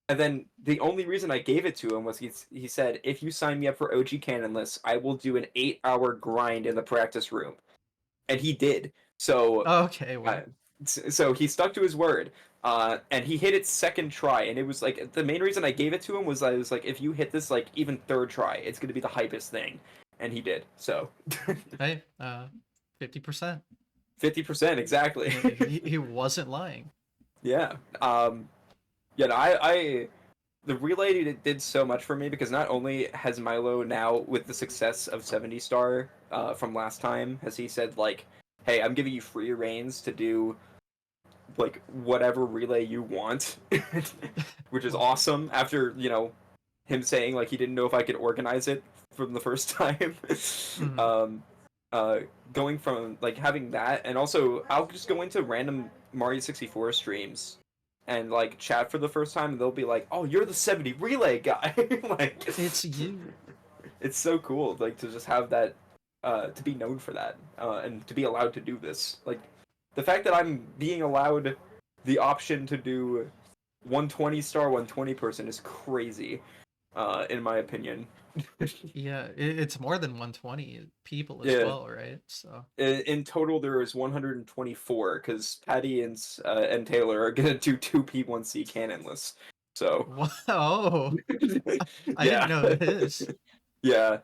and then the only reason I gave it to him was he said, "If you sign me up for OG Canonless, I will do an 8-hour grind in the practice room," and he did. So Oh, okay, uh, word. so he stuck to his word, and he hit it second try, and it was like the main reason I gave it to him was I was like, if you hit this like even third try, it's gonna be the hypest thing, and he did. So Hey, 50%. 50% exactly. He wasn't lying. Yeah. Yeah. No, I the relay did so much for me because not only has Milo now with the success of 70 star from last time has he said like, hey, I'm giving you free reigns to do like whatever relay you want, which is Well, awesome. After him saying like he didn't know if I could organize it from the first time. mhm. um, uh, Going from like having that, and also I'll just go into random Mario 64 streams and like chat for the first time, and they'll be like, "Oh, you're the 70 relay guy!" Like, It's you. it's so cool, like to just have that, to be known for that, and to be allowed to do this. Like, the fact that I'm being allowed the option to do 120 star 120 person is crazy, in my opinion. Yeah, it's more than 120 people as Yeah. well, right? So, In total, there is 124 because Patty and Taylor are gonna do two P1C canonless. So wow. I didn't yeah, know this. yeah,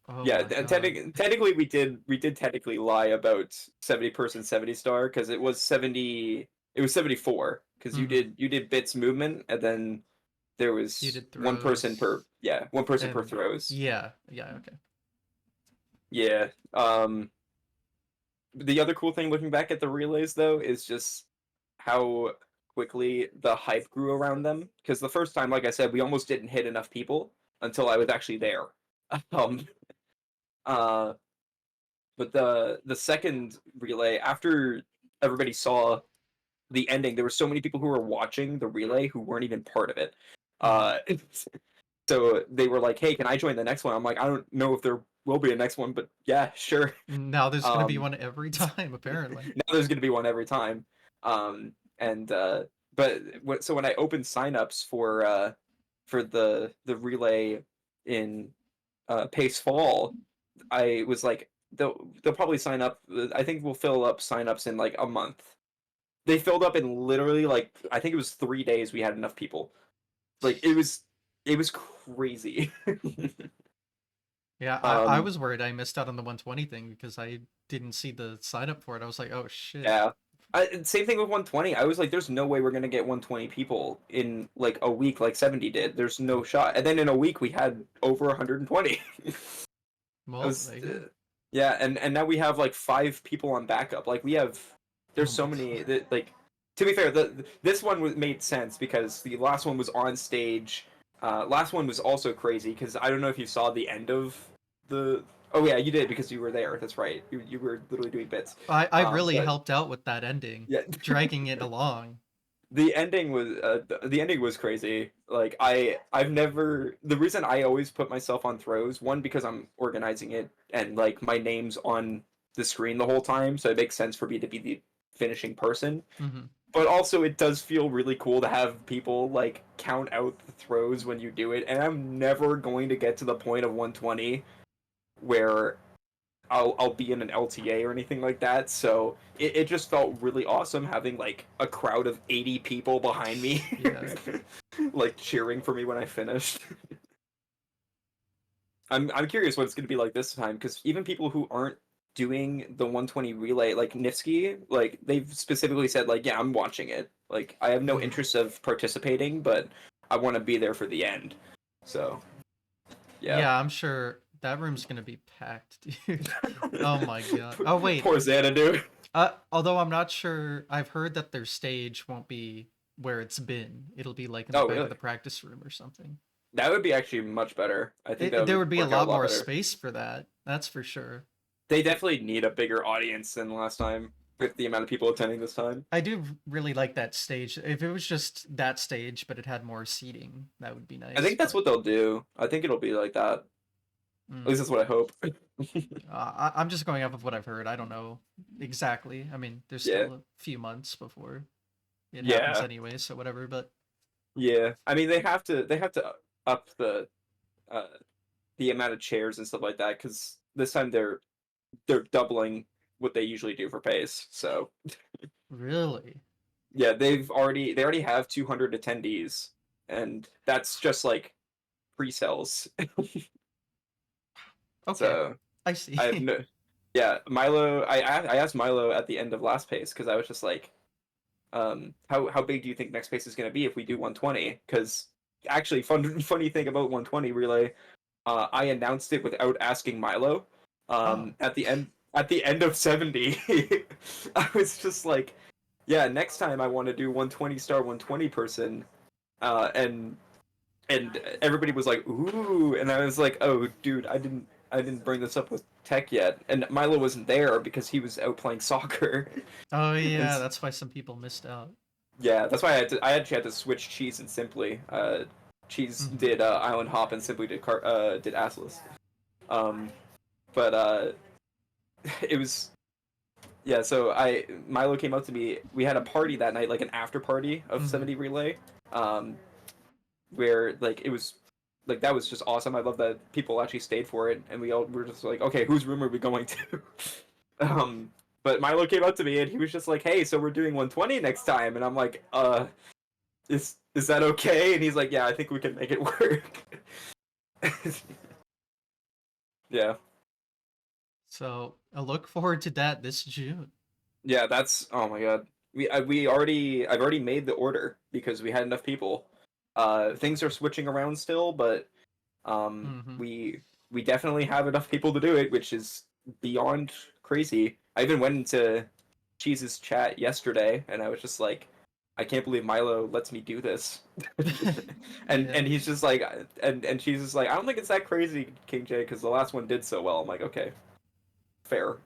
Oh yeah. my god. Technically, we did technically lie about 70 person 70 star because it was 70. It was 74 because you Hmm. did bits movement and then there You was did throws. one person per And throws. yeah, okay. Yeah. The other cool thing looking back at the relays though is just how quickly the hype grew around them. Because the first time, like I said, we almost didn't hit enough people until I was actually there. Um, uh, but the second relay, after everybody saw the ending, there were so many people who were watching the relay who weren't even part of it. Hmm. Uh, so they were like, "Hey, can I join the next one?" I'm like, "I don't know if there will be a next one, but yeah, sure." Now there's gonna be Um, one every time, apparently. now there's going to be one every time. And but so when I opened signups for the relay in Pace Fall, I was like, they'll probably sign up. I think we'll fill up signups in like a month. They filled up in literally like I think it was 3 days. We had enough people. Like it was crazy. Yeah, I um, was worried I missed out on the 120 thing because I didn't see the sign up for it. I was like, oh shit. Yeah. Same thing with 120. I was like, there's no way we're gonna get 120 people in like a week, like 70 did. There's no shot. And then in a week, we had over 120. I Well, was, there you go. yeah, and now we have like 5 people on backup. Like we have, there's Oh so my many god. that like. To be fair, this one made sense because the last one was on stage. Last one was also crazy because I don't know if you saw the end of the. Oh yeah, you did because you were there. That's right. You were literally doing bits. I really But helped out with that ending, yeah, dragging it along. the ending was crazy. Like I've never the reason I always put myself on throws, one because I'm organizing it and like my name's on the screen the whole time, so it makes sense for me to be the finishing person. Hmm. But also it does feel really cool to have people like count out the throws when you do it, and I'm never going to get to the point of 120 where I'll be in an LTA or anything like that. So it just felt really awesome having like a crowd of 80 people behind me, Yeah. like cheering for me when I finished. I'm curious what it's gonna be like this time because even people who aren't doing the 120 relay, like Nifsky, like they've specifically said like, yeah, I'm watching it. Like I have no Hmm. interest of participating, but I want to be there for the end. So yeah. Yeah, I'm sure that room's gonna be packed, dude. Oh my god. Oh wait. Poor Xanadu. Although I'm not sure, I've heard that their stage won't be where it's been. It'll be like in the Oh back of really? the practice room or something. That would be actually much better. I think that There would would be a work out a lot lot more better. space for that. That's for sure. They definitely need a bigger audience than last time with the amount of people attending this time. I do really like that stage. If it was just that stage, but it had more seating, that would be I nice. think that's But what they'll do. I think it'll be like that. At mm, least that's what I hope. I'm just going off of what I've heard. I don't know exactly. I mean, there's Yeah. still a few months before it happens Yeah. anyway, so whatever. But Yeah. I mean, they have to up uh the amount of chairs and stuff like that because this time they're doubling what they usually do for pace. So really, yeah, they already have 200 attendees, and that's just like pre-sales. okay, So I I have see. no. Yeah, Milo. I asked Milo at the end of last pace because I was just like, how big do you think next pace is going to be if we do 120? Because actually, funny thing about 120 relay, I announced it without asking Milo. Oh, At the end of 70, I was just like, yeah, next time I want to do 120 star 120 person, and everybody was like, ooh, and I was like, oh, dude, I didn't bring this up with Tech yet, and Milo wasn't there because he was out playing soccer, oh and yeah, that's why some people missed out. yeah, that's why I actually had to switch Cheese and Simply. Cheese Hmm. did Island Hop and Simply did Assless. Um, but it was yeah. So Milo came up to me. We had a party that night, like an after party of Hmm. 70 relay. Um, where like it was like that was just awesome. I love that people actually stayed for it, and we all were just like, okay, whose room are we going to? um, but Milo came up to me and he was just like, hey, so we're doing 120 next time, and I'm like, is that okay? And he's like, yeah, I think we can make it work. Yeah, So I look forward to that this June. yeah, that's oh my god. I've already made the order because we had enough people. Things are switching around still, but Hmm. we definitely have enough people to do it, which is beyond crazy. I even went into Cheese's chat yesterday, and I was just like, I can't believe Milo lets me do this. and Yeah. he's just like, and Cheese is like, I don't think it's that crazy, KINGJ, because the last one did so well. I'm like, okay, fair.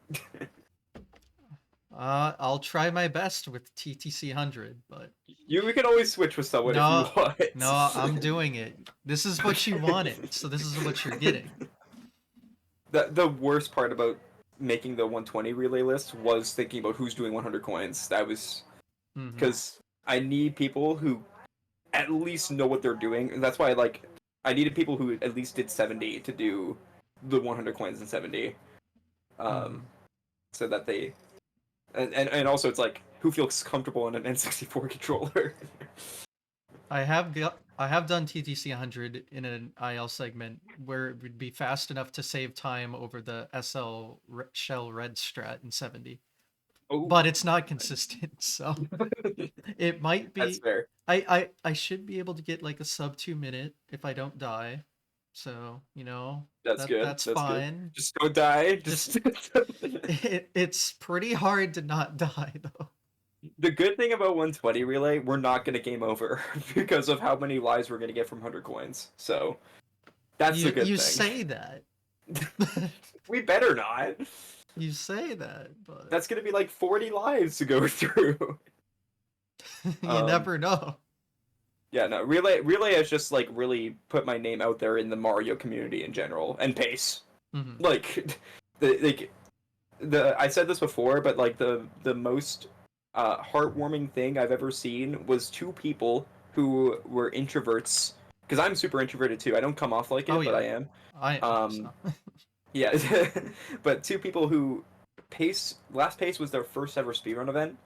I'll try my best with TTC 100, but We can always switch with someone if you no, want. no, I'm doing it. This is what you wanted, so this is what you're getting. The worst part about making the 120 relay list was thinking about who's doing 100 coins. That was Hmm. because I need people who at least know what they're doing. And that's why I needed people who at least did 70 to do the 100 coins in 70. Um, Hmm. so that they and also it's like who feels comfortable in an N64 controller. I have done TTC 100 in an IL segment where it would be fast enough to save time over the Shell Red strat in 70. Oh, But it's not consistent, so it might that's be. fair. I should be able to get like a sub 2 minute if I don't die. So, That's good. that's That's good. fine. Just don't die. Just Just it's pretty hard to not die though. the good thing about 120 relay, we're not going to game over because of how many lives we're going to get from 100 coins. So that's the good You thing. say that. We better not. You say that, but That's going to be like 40 lives to go through. you um, never know. yeah, no, relay has just like really put my name out there in the Mario community in general and pace. Hmm. Like the I said this before, but like the most heartwarming thing I've ever seen was two people who were introverts because I'm super introverted too. I don't come off like Oh it, but I yeah, am. I am Um, also. yeah, but two people who last pace was their first ever speedrun event,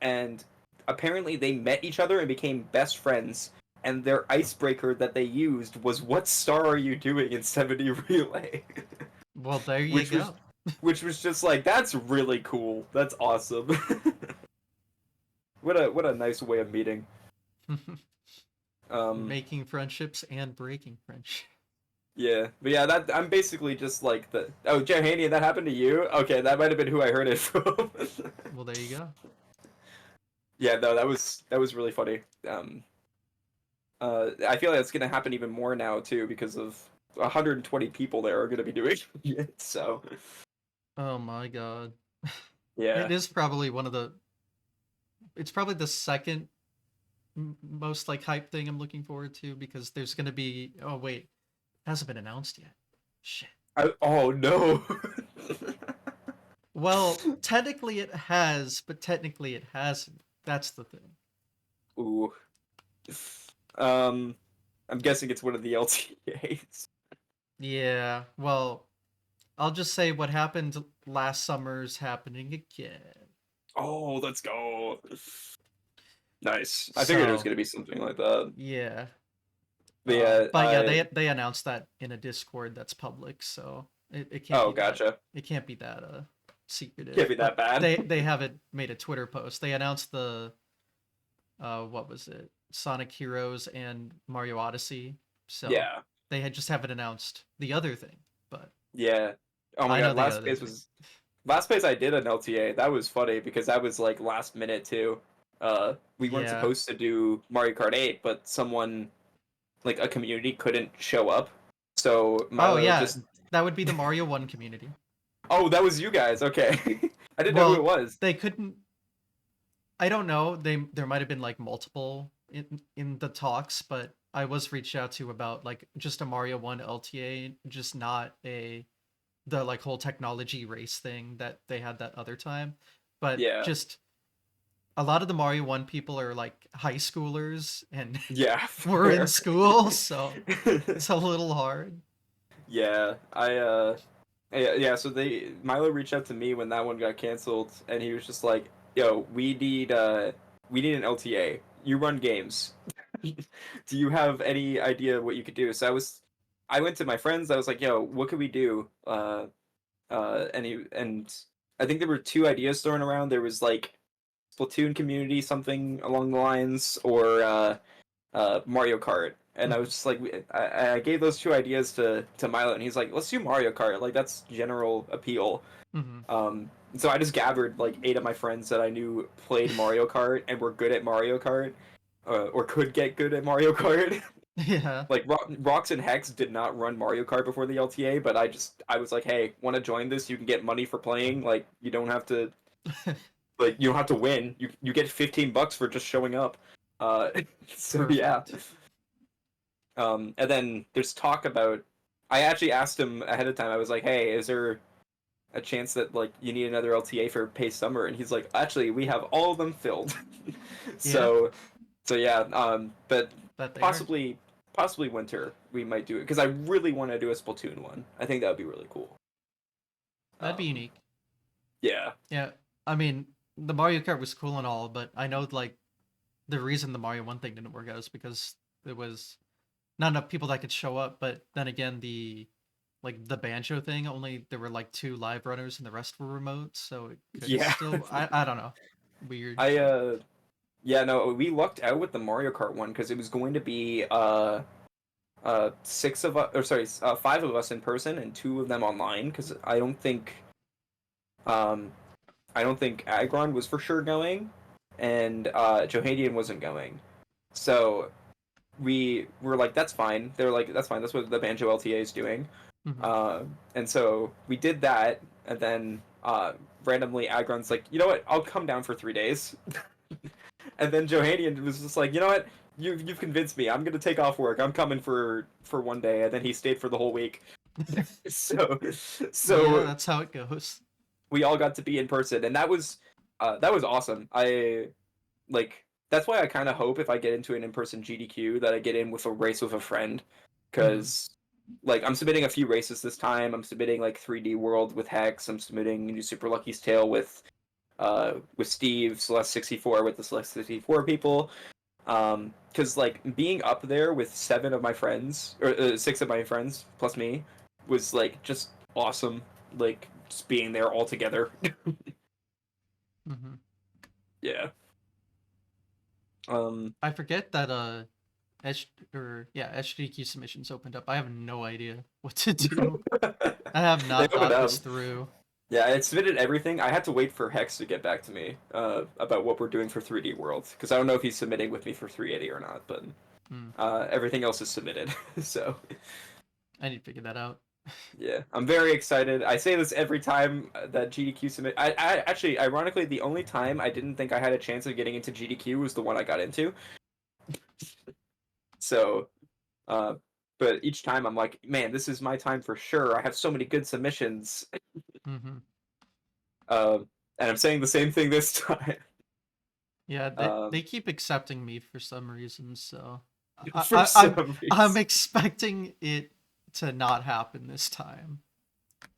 and apparently they met each other and became best friends. And their icebreaker that they used was, "What star are you doing in 70 relay?" Well, there you which was go. which was just like that's really cool. That's awesome. What a nice way of meeting. Um, Making friendships and breaking friendships. yeah, but yeah, that I'm basically just like the Johanny, that happened to you? Okay, that might have been who I heard it from. Well, there you go. Yeah, no, that was really funny. Um, I feel like it's gonna happen even more now too because of 120 people there are gonna be doing it. So Oh my god. yeah. It is probably it's probably the second most like hype thing I'm looking forward to, because there's gonna be, oh wait, it hasn't been announced yet. Shit. Oh no. Well, technically it has, but technically it hasn't. That's the thing. Ooh. Um, I'm guessing it's one of the LTAs. Yeah, well, I'll just say what happened last summer's happening again. Oh, let's go. Nice. I figured it was So, gonna be something like that. yeah. But yeah, But yeah, they announced that in a Discord that's public, so it can't oh, be that gotcha. Can't secretive. be that But bad. they haven't made a Twitter post. They announced the what was it? Sonic Heroes and Mario Odyssey. So Yeah. they had just haven't announced the other thing. But Yeah. Oh my I know god, the other thing. last space I did an LTA. That was funny because that was like last minute too. We weren't Yeah. supposed to do Mario Kart 8, but someone like a community couldn't show up. So Oh Milo yeah, just that would be the Mario 1 community. Oh, that was you guys. Okay. I didn't know who it Well, was. they couldn't, I don't know. There might have been like multiple in the talks, but I was reached out to about like just a Mario 1 LTA, just not the like whole technology race thing that they had that other time. But Yeah. just a lot of the Mario 1 people are like high schoolers and Yeah, we're in fair. school, so it's a little hard. Yeah, yeah, so they Milo reached out to me when that one got canceled and he was just like, "Yo, we need an LTA. You run games. Do you have any idea what you could do?" So I went to my friends. I was like, "Yo, what could we do?" And I think there were two ideas thrown around. There was like Splatoon community, something along the lines, or Mario Kart. And I was Mhm. just like, I gave those two ideas to Milo, and he's like, let's do Mario Kart. Like that's general appeal. Mhm. So I just gathered like 8 of my friends that I knew played Mario Kart and were good at Mario Kart, or could get good at Mario Kart. Yeah. Like Rox and Hex did not run Mario Kart before the LTA, but I was like, hey, want to join this? You can get money for playing. Like you don't have to win. You get $15 for just showing up. Uh, so yeah. Perfect. And then there's talk about. I actually asked him ahead of time. I was like, "Hey, is there a chance that like you need another LTA for Pay Summer?" And he's like, "Actually, we have all of them filled." Yeah, so, so yeah. But that they are. possibly, possibly winter we might do it because I really want to do a Splatoon one. I think that would be really cool. That'd be Um, unique. yeah, Yeah. I mean, the Mario Kart was cool and all, but I know like the reason the Mario 1 thing didn't work out is because there was not enough people that could show up, but then again the banjo thing, only there were like 2 live runners and the rest were remote, so it could yeah. still, I don't know. Weird, I but yeah, no, we lucked out with the Mario Kart one because it was going to be 6 of us, or sorry, 5 of us in person and 2 of them online because um I don't think Agron was for sure going, and Johadian wasn't going. So we were like, that's fine. They were like, that's fine. That's what the Banjo LTA is doing. mhm. And so we did that, and then randomly Agron's like, you know what? I'll come down for 3 days. And then Johanian was just like, you know what? You've convinced me. I'm gonna take off work. I'm coming for 1 day, and then he stayed for the whole week. So Yeah, so that's how it goes. we all got to be in person, and that was awesome. I like that's why I kind of hope if I get into an in-person GDQ that I get in with a race with a friend, Mhm. because like I'm submitting a few races this time. I'm submitting like 3D World with Hex. I'm submitting New Super Lucky's Tale with Steve, Celeste 64 with the Celeste 64 people. Because like being up there with 7 of my friends or 6 of my friends plus me was like just awesome. Like just being there all together. Mhm. Yeah. Um. I forget that HDQ submissions opened up. I have no idea what to do. I have They not opened thought up. this through. Yeah, I had submitted everything. I had to wait for Hex to get back to me about what we're doing for 3D World because I don't know if he's submitting with me for 380 or not. But Mm. Everything else is submitted. So I need to figure that out. yeah, I'm very excited. I say this every time that GDQ submit. I actually, ironically, the only time I didn't think I had a chance of getting into GDQ was the one I got into. So, uh, but each time I'm like, man, this is my time for sure. I have so many good submissions. Hmm. Um, and I'm saying the same thing this time. Yeah, they Um, keep accepting me for some reason, so for some I'm reason. expecting it to not happen this time.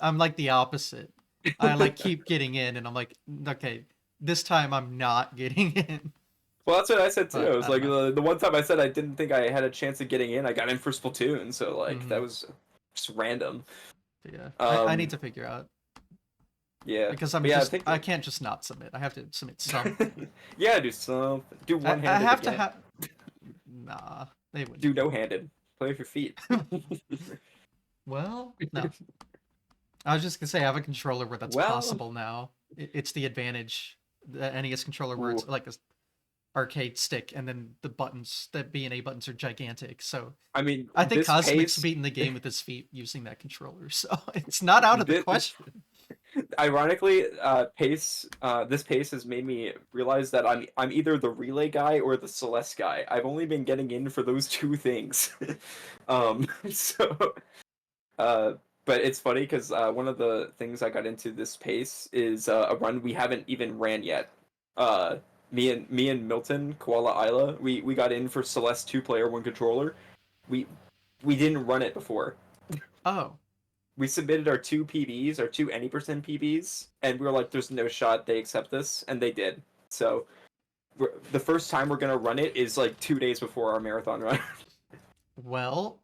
I'm like the opposite. I like keep getting in, and I'm like, okay, this time I'm not getting in. Well, that's what I said too. But I was I don't like, know. the one time I said I didn't think I had a chance of getting in, I got in for Splatoon. So like Hmm. that was just random. But yeah, I need Um, to figure out yeah, because but yeah, I think I can't just not submit. I have to submit something. yeah, do something. Do I one-handed have to again. have. Nah, they Do wouldn't. no-handed. Play with your feet. Well, no. I was just gonna say I have a controller where that's Well, possible now. It's the advantage. The NES controller where ooh, it's like a arcade stick, and then the buttons, the B and A buttons, are gigantic. So I mean, I think this Cosmic's pace, beating the game with his feet using that controller. So it's not out of the this, question. ironically, this pace has made me realize that I'm either the relay guy or the Celeste guy. I've only been getting in for those two things. So, uh, but it's funny because one of the things I got into this pace is a run we haven't even ran yet. Uh, me and Milton Koala Isla, we got in for Celeste 2 player 1 controller. We we didn't run it before. Oh, We submitted our two PBs, our two any% PBs, and we were like, "There's no shot they accept this," and they did. So the first time we're gonna run it is like 2 days before our marathon run. well,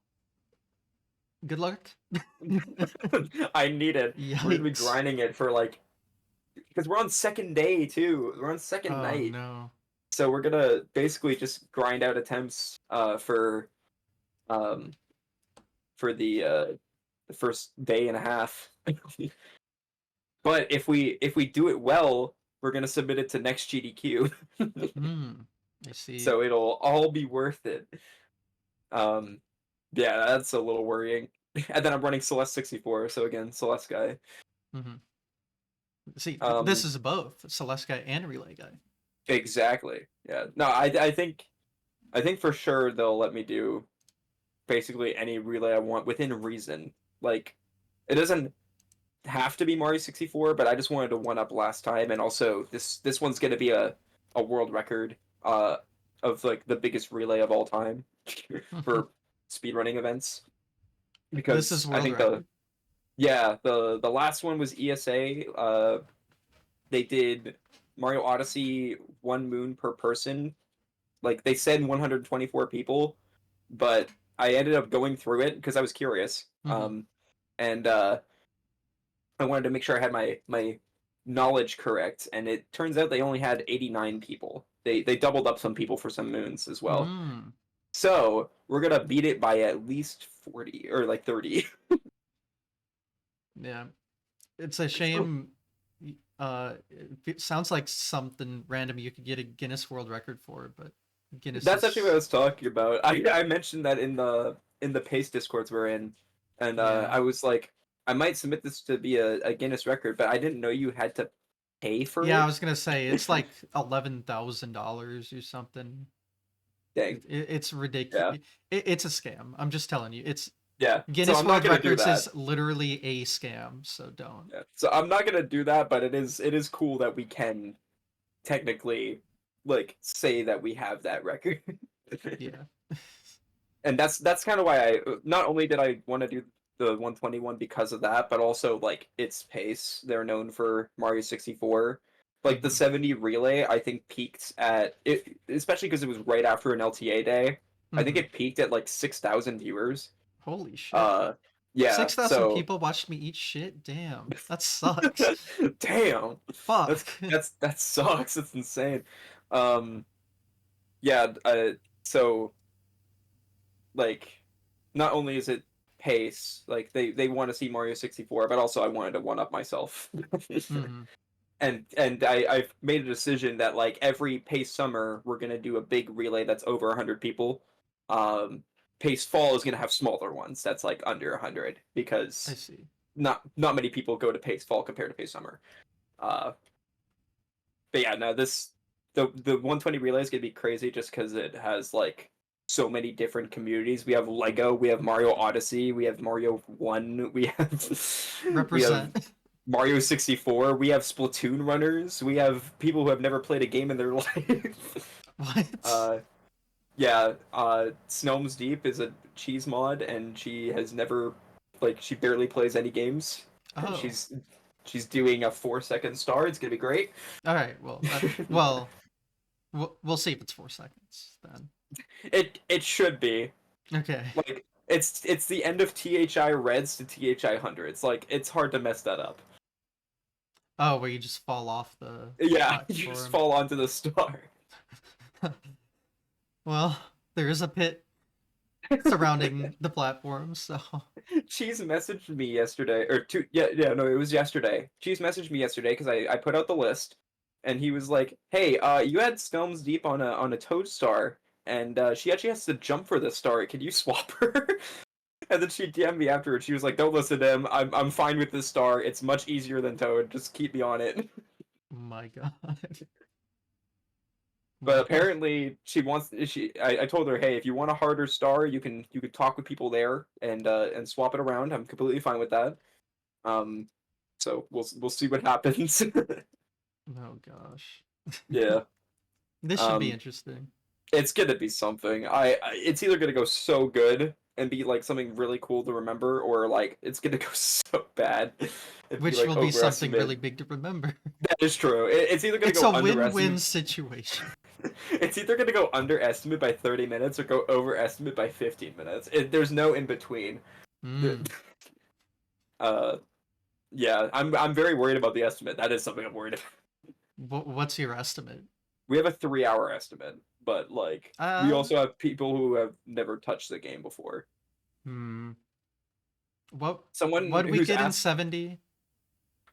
good luck. I need it. We're gonna be Yikes. grinding it for like because we're on second day too. We're on second Oh night, no. so we're gonna basically just grind out attempts um for the first day and a half. But if we do it well, we're gonna submit it to next GDQ. Hmm. I see. So it'll all be worth it. Um, yeah, that's a little worrying. And then I'm running Celeste 64, so again, Celeste guy. Hmm. See, this Um, is both Celeste guy and Relay guy. exactly. Yeah. No, I think for sure they'll let me do basically any relay I want within reason. Like, it doesn't have to be Mario 64, but I just wanted to one up last time, and also this one's gonna be a world record of like the biggest relay of all time for speedrunning events This is because I world think the record. yeah the last one was ESA. They did Mario Odyssey 1 moon per person. Like they said 124 people, but I ended up going through it because I was curious. Hmm. And I wanted to make sure I had my knowledge correct, and it turns out they only had 89 people. They doubled up some people for some moons as well. Mm. So we're gonna beat it by at least 40 or like 30. Yeah. It's a shame. It sounds like something random you could get a Guinness World Record for, but Guinness That's actually what I is, was talking about. I mentioned that in the Pace discords we're in, and yeah. I was like, I might submit this to be a Guinness record, but I didn't know you had to pay for Yeah, I it. was gonna say it's like $11,000 or something. Dang. It's Yeah. ridiculous. It's a scam. I'm just telling you. It's Yeah. So Guinness I'm not World gonna do Records that. is literally a scam, so don't. Yeah. So I'm not gonna do that, but it is cool that we can technically like say that we have that record. Yeah. And that's kind of why I not only did I want to do the 121 because of that, but also like its pace. They're known for Mario 64. Like the Hmm. 70 relay, I think peaked at it, especially because it was right after an LTA day. I think Hmm. it peaked at like 6,000 viewers. Holy shit. Uh, yeah. 6,000 So, people watched me eat shit? Damn. That sucks. damn, that's Fuck. that sucks. It's insane. Um, yeah. So like not only is it pace, like they want to see Mario 64, but also I wanted to one up myself. Hmm. And I've made a decision that like every pace summer we're gonna do a big relay that's over 100 people. Pace Fall is gonna have smaller ones that's like under 100 I because see. not many people go to Pace Fall compared to Pace Summer. Uh, but yeah, no, the 120 relay is gonna be crazy just because it has like so many different communities. We have Lego, we have Mario Odyssey, we have Mario One, we have we have Represent. Mario 64, we have Splatoon runners, we have people who have never played a game in their life. What? uh, yeah, Snows Deep is a cheese mod, and she has never, like, she barely plays any games, and Oh. she's doing a 4 second star. It's gonna be great. All right. Well, we'll see if it's 4 seconds then. It should be Okay. like it's the end of THI Reds to THI hundreds. Like it's hard to mess that up. Oh, where you just fall off the Yeah, you just platform. fall onto the star. Well, there is a pit surrounding the platform, so Cheese messaged me yesterday, or two, yeah, no, it was yesterday. Cheese messaged me yesterday because I put out the list, and he was like, "Hey, you had Snows Deep on a Toad star, and she actually has to jump for this star. Can you swap her?" And then she DM'd me afterwards. She was like, "Don't listen to him. I'm fine with this star. It's much easier than Toad. Just keep me on it." my God. But Well, apparently, she wants. I told her, "Hey, if you want a harder star, you can talk with people there and swap it around. I'm completely fine with that." Um, so we'll see what happens. oh gosh. Yeah. This should be Um, interesting. it's gonna be something. It's either gonna go so good and be like something really cool to remember, or like it's gonna go so bad and be Which like will be something really overestimate. big to remember. That is true. It's either gonna It's go a win-win underestimate. situation. It's either gonna go underestimate by 30 minutes or go overestimate by 15 minutes. There's no in between. Hmm. Uh, yeah, I'm very worried about the estimate. That is something I'm worried about. What's your estimate? We have a 3 hour estimate, but like we Uh, also have people who have never touched the game before. hmm. What Someone what did we who's get in asked, 70?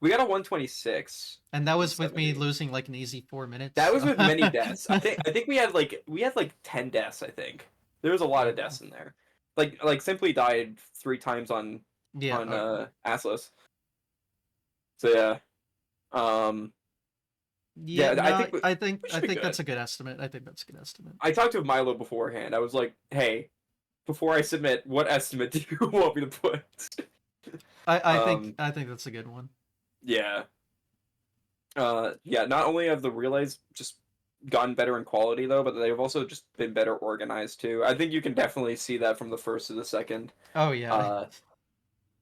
we got a 126 And that in was with me 70. losing like an easy 4 minutes. That was So. with many deaths. I think we had like 10 deaths, I think. There was a lot of Okay. deaths in there. Like Simply died 3 times Yeah. on Okay. Atlas. So yeah. Um Yeah. yeah, I No, think we, we I should be think that's good. a good estimate. I think that's a good estimate. I talked to Milo beforehand. I was like, "Hey, before I submit, what estimate do you want me to put?" Um I think that's a good one. yeah. Yeah, not only have the relays just gotten better in quality though, but they've also just been better organized too. I think you can definitely see that from the first to the second. Oh yeah.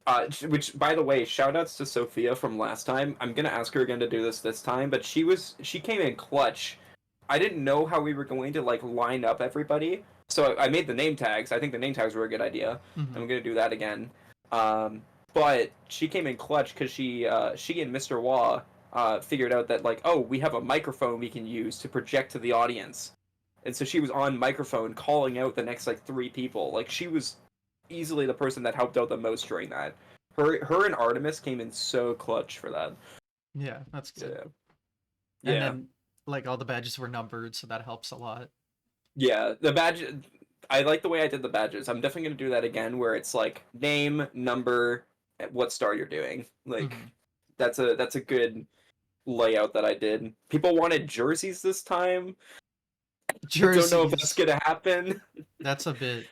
Uh, which by the way, shout outs to Sophia from last time. I'm gonna ask her again to do this time, but she came in clutch. I didn't know how we were going to like line up everybody, so I made the name tags. I think the name tags were a good idea. Hmm. I'm gonna do that again. Um, but she came in clutch because she and Mr. Wah figured out that like, oh, we have a microphone we can use to project to the audience, and so she was on microphone calling out the next like 3 people. Like she was easily the person that helped out the most during that. Her and Artemis came in so clutch for that. Yeah, that's good. Yeah. And Yeah. then like all the badges were numbered, so that helps a lot. Yeah. The badge I like the way I did the badges. I'm definitely gonna do that again where it's like name, number, what star you're doing. Like Hmm. that's a good layout that I did. People wanted jerseys this time. I don't know if that's Jerseys. gonna happen. That's a bit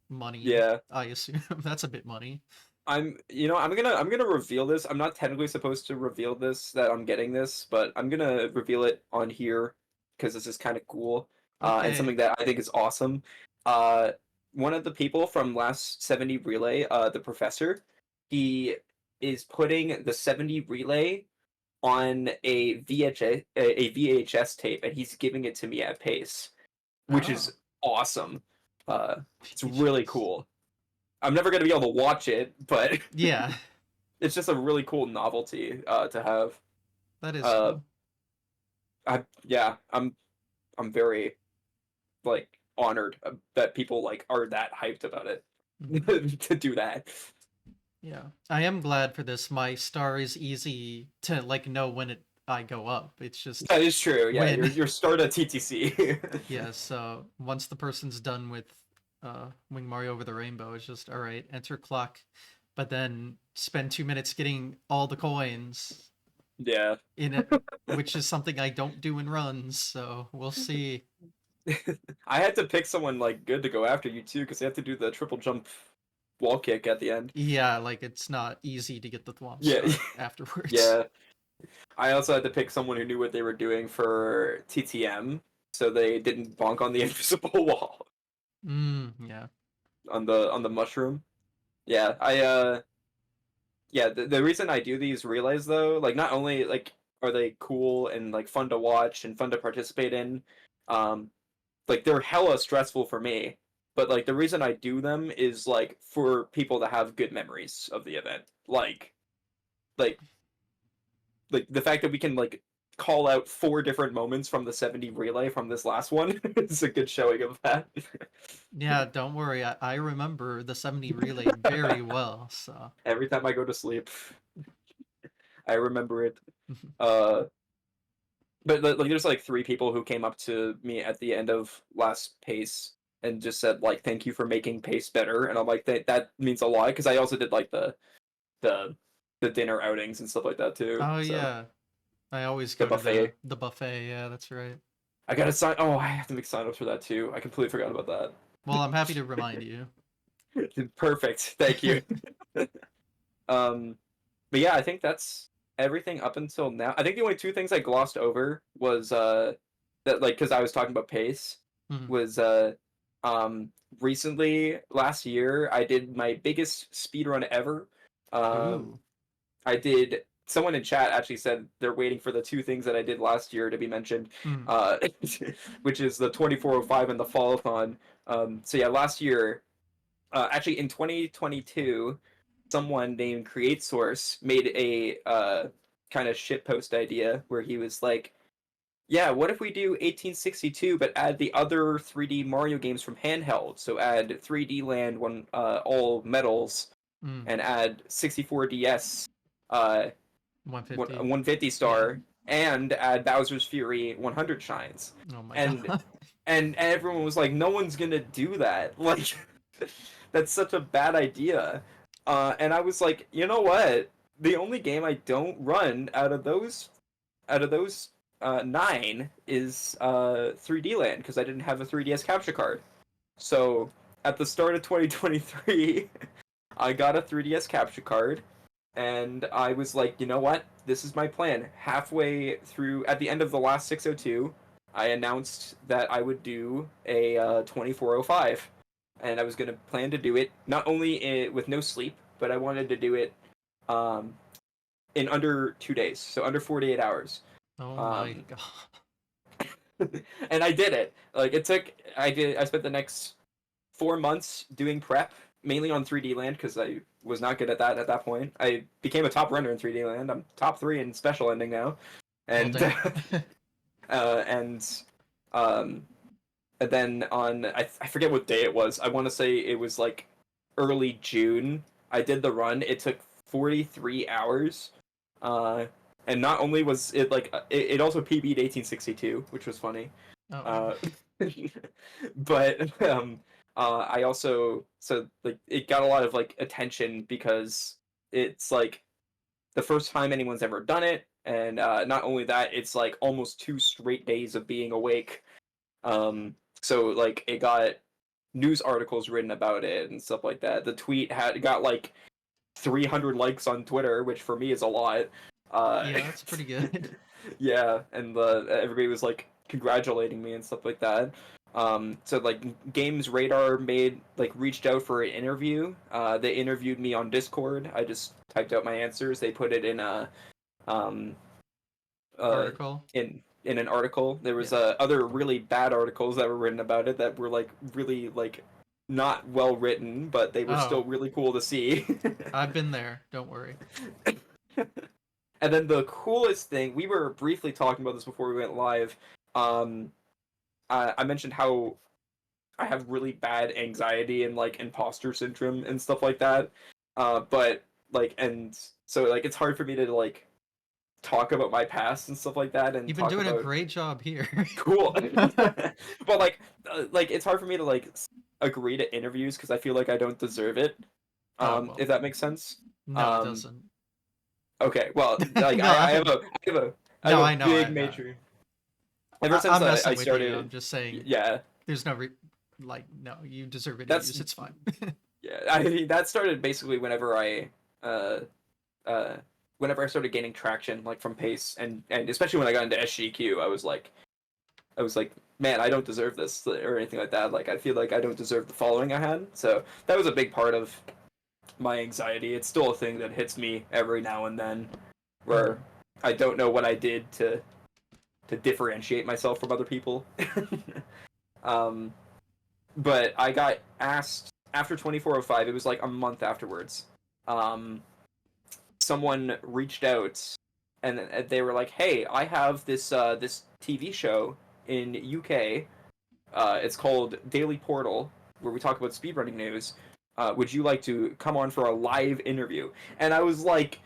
money, Yeah. I assume. That's a bit money. I'm gonna reveal this. I'm not technically supposed to reveal this that I'm getting this, but I'm gonna reveal it on here because this is kind of cool and something Okay. that I think is awesome. Uh, one of the people from last 70 relay, the professor, he is putting the 70 relay on a VHS tape, and he's giving it to me at pace, which Oh. is awesome. It's really VHS. cool. I'm never gonna be able to watch it, but Yeah, it's just a really cool novelty to have. that is Uh, cool. yeah, I'm very like honored that people like are that hyped about it Hmm. to do that. Yeah. I am glad for this. My star is easy to like know when it I go up. It's just That is true. Yeah, when your start at TTC. yeah, so once the person's done with Wing Mario Over the Rainbow, it's just all right, enter clock, but then spend 2 minutes getting all the coins Yeah. in it, which is something I don't do in runs. So we'll see. I had to pick someone like good to go after you too, because they have to do the triple jump wall kick at the end. Yeah, like it's not easy to get the thwomp Yeah, start afterwards. yeah. I also had to pick someone who knew what they were doing for TTM, so they didn't bonk on the invisible wall Yeah. on the mushroom. Yeah, the reason I do these relays though, like not only like are they cool and like fun to watch and fun to participate in, um, like they're hella stressful for me. But like the reason I do them is like for people to have good memories of the event. Like like the fact that we can like call out 4 different moments from the 70 relay from this last one is a good showing of that. Yeah, don't worry. I remember the 70 relay very well, so Every time I go to sleep, I remember it. Uh, but like, there's like 3 people who came up to me at the end of last pace and just said like, "Thank you for making pace better," and I'm like, that means a lot because I also did like the the dinner outings and stuff like that too. oh So yeah. I always the go to the buffet, the buffet. Yeah, that's right. I gotta sign. Oh, I have to make sign ups for that too. I completely forgot about Well, I'm happy to remind you. that. Perfect. Thank you. Um, but yeah, I think that's everything up until now. I think the only 2 things I glossed over was that like because I was talking about pace Mhm. was recently last year I did my biggest speed run ever. Ooh. I did. Someone in chat actually said they're waiting for the 2 things that I did last year to be mentioned, Mhm. uh, which is the 2405 and the fallathon. So yeah, last year, actually in 2022, someone named Create Source made a kind of shitpost idea where he was like, "Yeah, what if we do 1862 but add the other 3D Mario games from handheld? So add 3D Land, one all medals, Mm. and add 64 DS, uh, 150. 150 Yeah. star, and add Bowser's Fury 100 shines." Oh my And god. and everyone was like, "No one's gonna do that. Like, that's such a bad idea." And I was like, you know what? The only game I don't run out of those 9 is 3D Land because I didn't have a 3DS capture card. So at the start of 2023, I got a 3DS capture card, and I was like, you know what? This is my plan. Halfway through, at the end of the last 602, I announced that I would do a 2405, and I was going to plan to do it not only with no sleep, but I wanted to do it um, in under 2 days, so under 48 hours. Oh my Um, god. and I did it. Like it took, I spent the next 4 months doing prep mainly on 3D Land because I was not good at that point. I became a top runner in 3D Land. I'm top 3 in special ending now, Well, and damn. uh, and um, and then on I forget what day it was. I want to say it was like early June. I did the run. It took 43 hours. Uh, and not only was it like it also PB'd 1862, which was funny. Oh. Uh, but I also so like it got a lot of like attention because it's like the first time anyone's ever done it, and not only that, it's like almost 2 straight days of being awake. So like it got news articles written about it and stuff like that. The tweet had got like 300 likes on Twitter, which for me is a lot. Uh, Yeah, that's pretty good. yeah, and everybody was like congratulating me and stuff like that. So like Games Radar reached out for an interview. They interviewed me on Discord. I just typed out my answers. They put it in a um uh Article. in an article. There was Yeah. other really bad articles that were written about it that were like really like not well written, but they were Oh, still really cool to see. I've been there. Don't worry. And then the coolest thing, we were briefly talking about this before we went live. Um, I mentioned how I have really bad anxiety and like imposter syndrome and stuff like that. But like, and so like, it's hard for me to like talk about my past and stuff like that, and You've been talk doing a about great job here. cool. But like it's hard for me to like agree to interviews because I feel like I don't deserve it. Oh well, If that makes sense. no, it Um, doesn't. okay, well, like No, I have no, a I know, big major. Ever since I'm I messing with you. I'm started, just saying, yeah, there's no like, no, you deserve interviews. that's It's fine. yeah. I mean, that started basically uh uh whenever I started gaining traction, like from pace, and especially when I got into SGQ, I was like, man, I don't deserve this or anything like that. Like, I feel like I don't deserve the following I had. So that was a big part of my anxiety. It's still a thing that hits me every now and then, where Mhm. I don't know what I did to differentiate myself from other people. um, but I got asked after 2405. It was like a month afterwards. Um, someone reached out and they were like, "Hey, I have this TV show in UK. It's called Daily Portal, where we talk about speedrunning news. Would you like to come on for a live interview?" And I was like,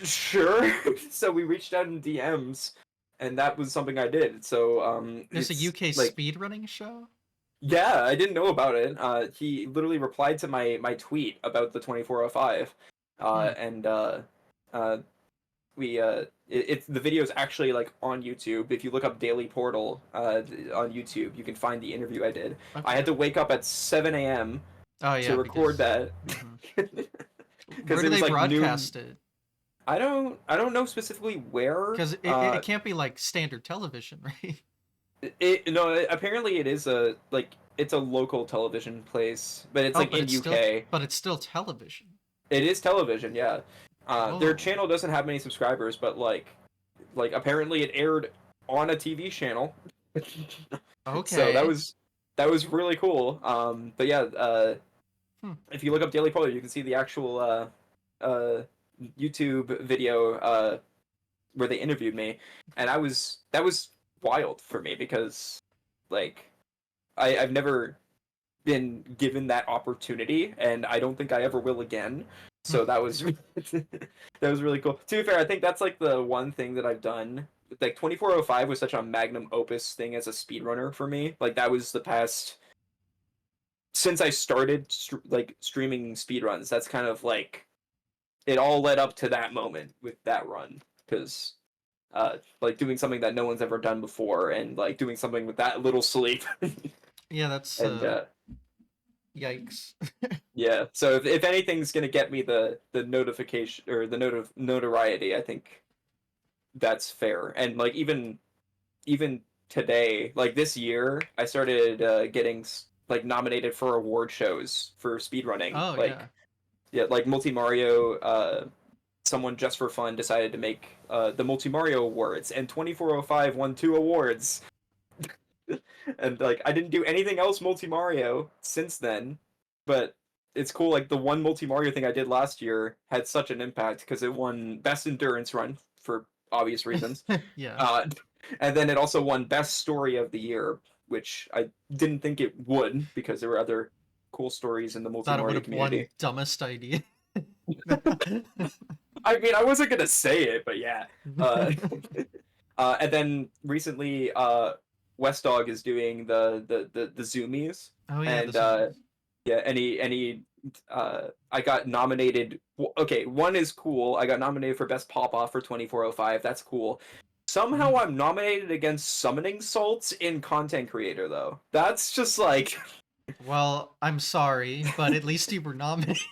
"Sure." So we reached out in DMs, and that was something I did. So There's a it's UK like, speedrunning show. yeah, I didn't know about it. He literally replied to my tweet about the 2405, Hmm. and uh, we it's the video is actually like on YouTube. If you look up Daily Portal on YouTube, you can find the interview I did. I Okay. had to wake up at 7 a.m. Oh to yeah, record because that mhm. Where because do it was they like noon. broadcast it? I don't know specifically where. Because it can't be like standard television, right? It no apparently it is a like it's a local television place, but it's Oh, like in UK. but it's still television. It is television, yeah. Their Whoa. channel doesn't have many subscribers, but like apparently it aired on a TV channel. So Okay. that was really cool. But yeah, Hmm. if you look up Daily Polar, you can see the actual uh, YouTube video where they interviewed me, and that was wild for me because like I've never been given that opportunity, and I don't think I ever will again. So that was that was really cool. To be fair, I think that's like the one thing that I've done. Like 2405 was such a magnum opus thing as a speedrunner for me. Like that was the past since I started like streaming speedruns. That's kind of like it all led up to that moment with that run because like doing something that no one's ever done before and like doing something with that little sleep Yeah, that's and yikes. yeah, so if anything's gonna get me the notification or the notoriety, I think that's fair. And like even today, like this year, I started getting like nominated for award shows for speedrunning. Oh yeah. Like yeah, like Multi Mario. Someone just for fun decided to make the Multi Mario Awards, and 2405 won 2 awards. And like I didn't do anything else multi Mario since then, but it's cool. Like the one multi Mario thing I did last year had such an impact because it won best endurance run for obvious reasons, Yeah. uh, and then it also won best story of the year, which I didn't think it would because there were other cool stories in the multi Thought it would Mario have won community. dumbest idea. I mean, I wasn't gonna say it, but yeah. Uh, and then recently, West Dog is doing the Zoomies, Oh yeah, the and zoomies. yeah, any I got nominated. Okay, one is cool. I got nominated for best pop off for 2405. That's cool. Somehow Mm. I'm nominated against summoning salts in content creator though. That's just like Well, I'm sorry, but at least you were nominated.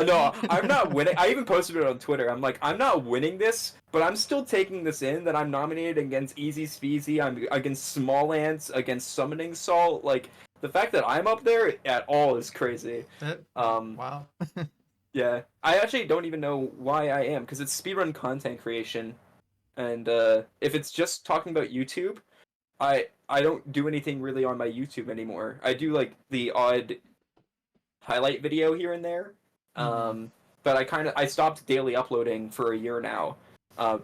no, I'm not winning. I even posted it on Twitter. I'm like, I'm not winning this, but I'm still taking this in that I'm nominated against Easy Speezy, I'm against Small Ants, against Summoning Salt. Like the fact that I'm up there at all is crazy. That Um, wow. yeah, I actually don't even know why I am because it's speedrun content creation, and if it's just talking about YouTube, I don't do anything really on my YouTube anymore. I do like the odd highlight video here and there. Hmm. But I stopped daily uploading for a year now,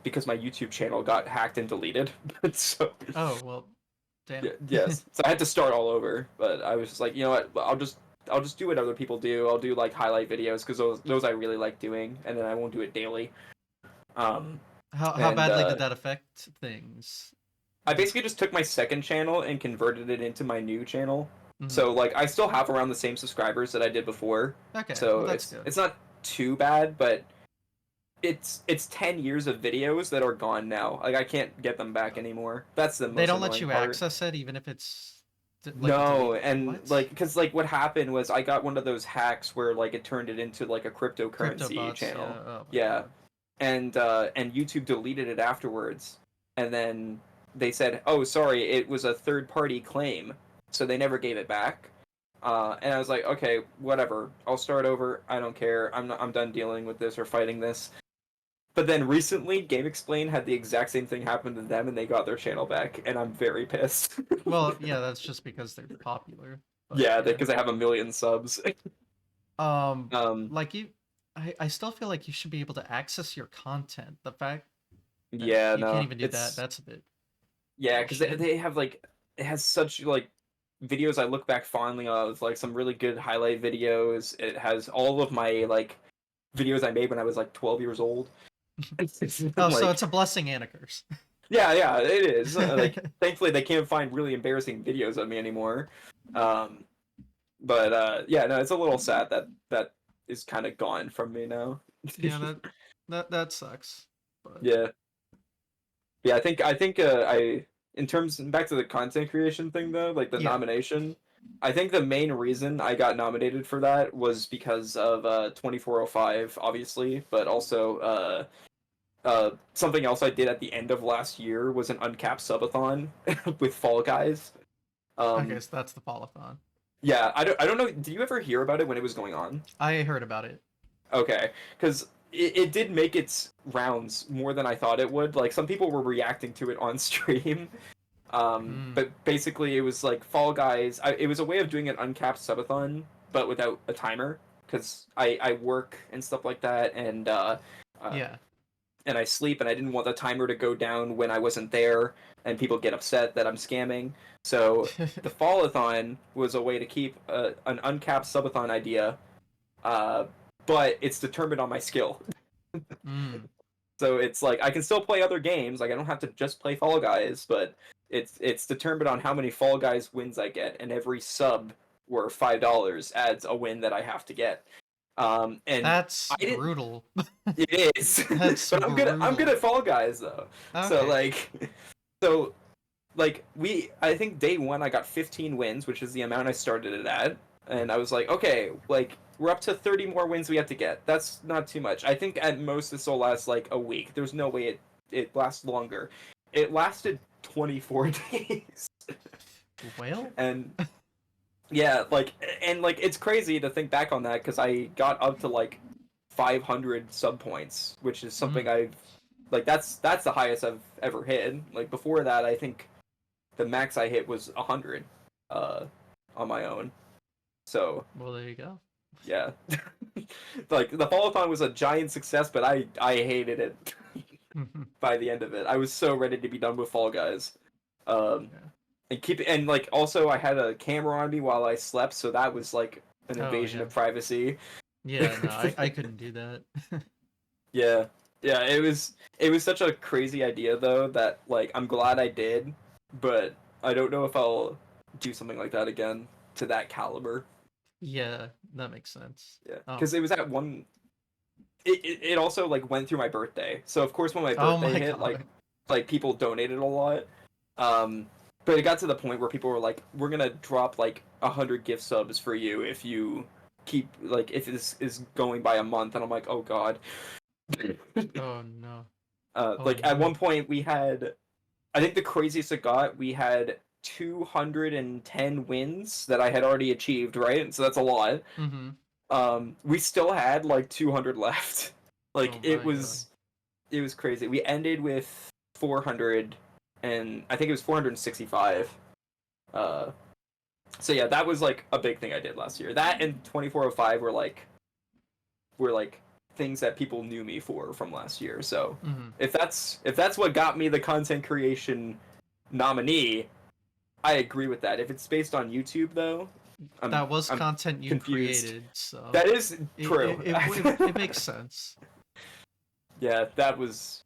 because my YouTube channel got hacked and deleted. So Oh well, damn. yes, so I had to start all over. But I was just like, you know what, I'll just do what other people do. I'll do like highlight videos because those I really like doing, and then I won't do it daily. Um, How and badly did that affect things? I basically just took my second channel and converted it into my new channel. Hmm. So like I still have around the same subscribers that I did before. Okay, So well that's good. it's not too bad, but it's 10 years of videos that are gone now. Like I can't get them back anymore. That's the They most don't let annoying you part. access it even if it's like a No, deleted. and What? like cuz like what happened was I got one of those hacks where like it turned it into like a Crypto cryptocurrency bots, channel. yeah. Oh my Yeah. god. And YouTube deleted it afterwards. And then they said, "Oh, sorry, it was a third-party claim." So they never gave it back. And I was like, "Okay, whatever. I'll start over. I don't care. I'm done dealing with this or fighting this." But then recently, Game Explain had the exact same thing happen to them, and they got their channel back, and I'm very pissed. Well, yeah, that's just because they're popular. But Yeah, yeah. because I have a million subs. Um, um, like I still feel like you should be able to access your content. The fact that yeah, you can't no, even do that, it's that's a bit yeah, because bullshit. they have like it has such like videos I look back fondly on. It's like some really good highlight videos. It has all of my like videos I made when I was like 12 years old. It's Oh, so like it's a blessing and a curse. yeah, it is. Like thankfully they can't find really embarrassing videos of me anymore. Um, but yeah, no, it's a little sad that that is kind of gone from me now. Yeah, that sucks. But Yeah. Yeah, I think I in terms back to the content creation thing though, like the yeah. nomination, I think the main reason I got nominated for that was because of 2405 obviously, but also something else I did at the end of last year was an uncapped subathon with Fall Guys. Okay, Um so that's the Polython. yeah, I don't know, did you ever hear about it when it was going on? I heard about it. Okay, because it did make its rounds more than I thought it would. Like some people were reacting to it on stream. Hmm. But basically, it was like Fall Guys. It was a way of doing an uncapped subathon, but without a timer. Because I work and stuff like that, uh, Yeah. and I sleep, and I didn't want the timer to go down when I wasn't there, and people get upset that I'm scamming. So the Fallathon was a way to keep an uncapped subathon idea, uh, but it's determined on my skill. Mm. So it's like I can still play other games. Like I don't have to just play Fall Guys, but it's determined on how many Fall Guys wins I get, and every sub worth $5 adds a win that I have to get. And That's I didn't. brutal. It is, That's but I'm good brutal. at Fall Guys though. So Okay. like, so like I think day one I got 15 wins, which is the amount I started it at, and I was like, okay, like we're up to 30 more wins we have to get. That's not too much. I think at most this will last like a week. There's no way it lasts longer. It lasted 24 days, Well, and yeah, like and like it's crazy to think back on that because I got up to like 500 sub points, which is something mm. I've like that's the highest I've ever hit. Like before that, I think the max I hit was 100 uh on my own. So, Well, there you go. yeah. Like the Fallathon was a giant success, but I hated it by the end of it. I was so ready to be done with Fall Guys. Um Yeah. and like also I had a camera on me while I slept, so that was like an Oh invasion yeah. of privacy. Yeah, no, I couldn't do that. Yeah. Yeah, it was such a crazy idea though that like I'm glad I did, but I don't know if I'll do something like that again to that caliber. Yeah, that makes sense. Yeah, Oh. because it was at one. It also like went through my birthday, so of course when my Oh birthday my hit, god. like people donated a lot. Um, but it got to the point where people were like, "We're gonna drop like 100 gift subs for you if you keep like if this is going by a month," and I'm like, "Oh God." Oh no. Oh Like at one no. point we had, I think the craziest it got, we had 210 wins that I had already achieved, right? So that's a lot. Mm-hmm. We still had like 200 left. Like Oh my god. it was crazy. We ended with 400 and I think it was 465. Uh so yeah, that was like a big thing I did last year. That and 2405 were like things that people knew me for from last year. So Mm-hmm. if that's what got me the content creation nominee, I agree with that. If it's based on YouTube though, That was I'm content you confused. created, so That is it true. it, it, it makes sense. Yeah, that was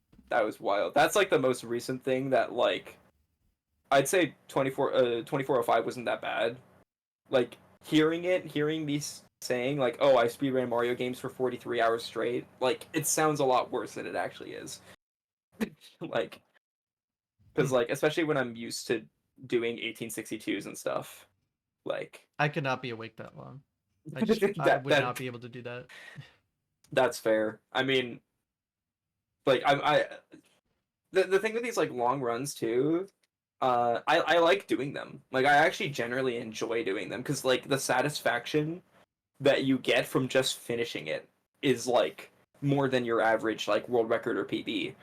wild. That's like the most recent thing that like I'd say 2405 wasn't that bad. Like hearing me saying like, "Oh, I speedran Mario games for 43 hours straight." Like it sounds a lot worse than it actually is. Like cuz Hmm. like especially when I'm used to doing 1862s and stuff. Like I could not be awake that long. I that would that not be able to do that. that's fair. I mean, like I the thing with these like long runs too, I like doing them. Like I actually generally enjoy doing them because like the satisfaction that you get from just finishing it is like more than your average like world record or PB.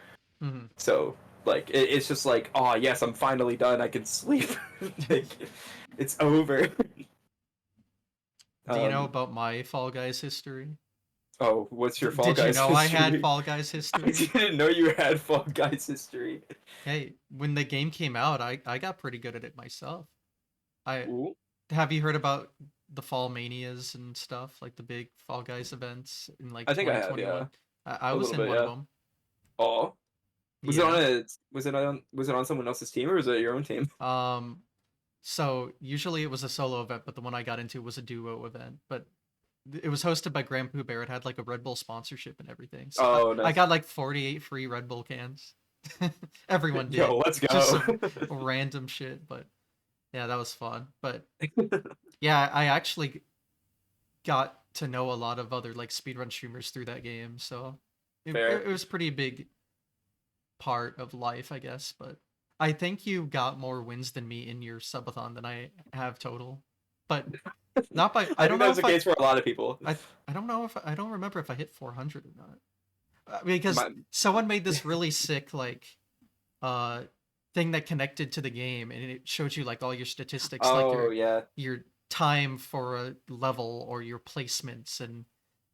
Hmm. So like it's just like, oh yes, I'm finally done. I can sleep. Like, it's over. Do you know Um. about my Fall Guys history? Oh, what's your Fall Did you Guys know I had history? Fall Guys I history? didn't know you had Fall Guys history. Hey, when the game came out, I got pretty good at it myself. I Ooh, Have you heard about the Fall Manias and stuff, like the big Fall Guys events in like I think I have, yeah, 2021? I a was little in bit, one of yeah. them. Oh, Yeah. was it on someone else's team or was it your own team? Um, so usually it was a solo event, but the one I got into was a duo event. But it was hosted by Grand Pooh Bear. It had like a Red Bull sponsorship and everything. So Oh, I nice. got like 48 free Red Bull cans. Everyone Yo, did. let's Just go. some random shit, but yeah, that was fun. But yeah, I actually got to know a lot of other like speedrun streamers through that game, so Fair. it was pretty big part of life, I guess. But I think you got more wins than me in your subathon than I have total, but not by. I I don't think that know was if the case for a lot of people. I I don't know if I don't remember if I hit 400 or not. Because My, someone made this really sick like uh thing that connected to the game, and it showed you like all your statistics, like oh yeah, your time for a level or your placements, and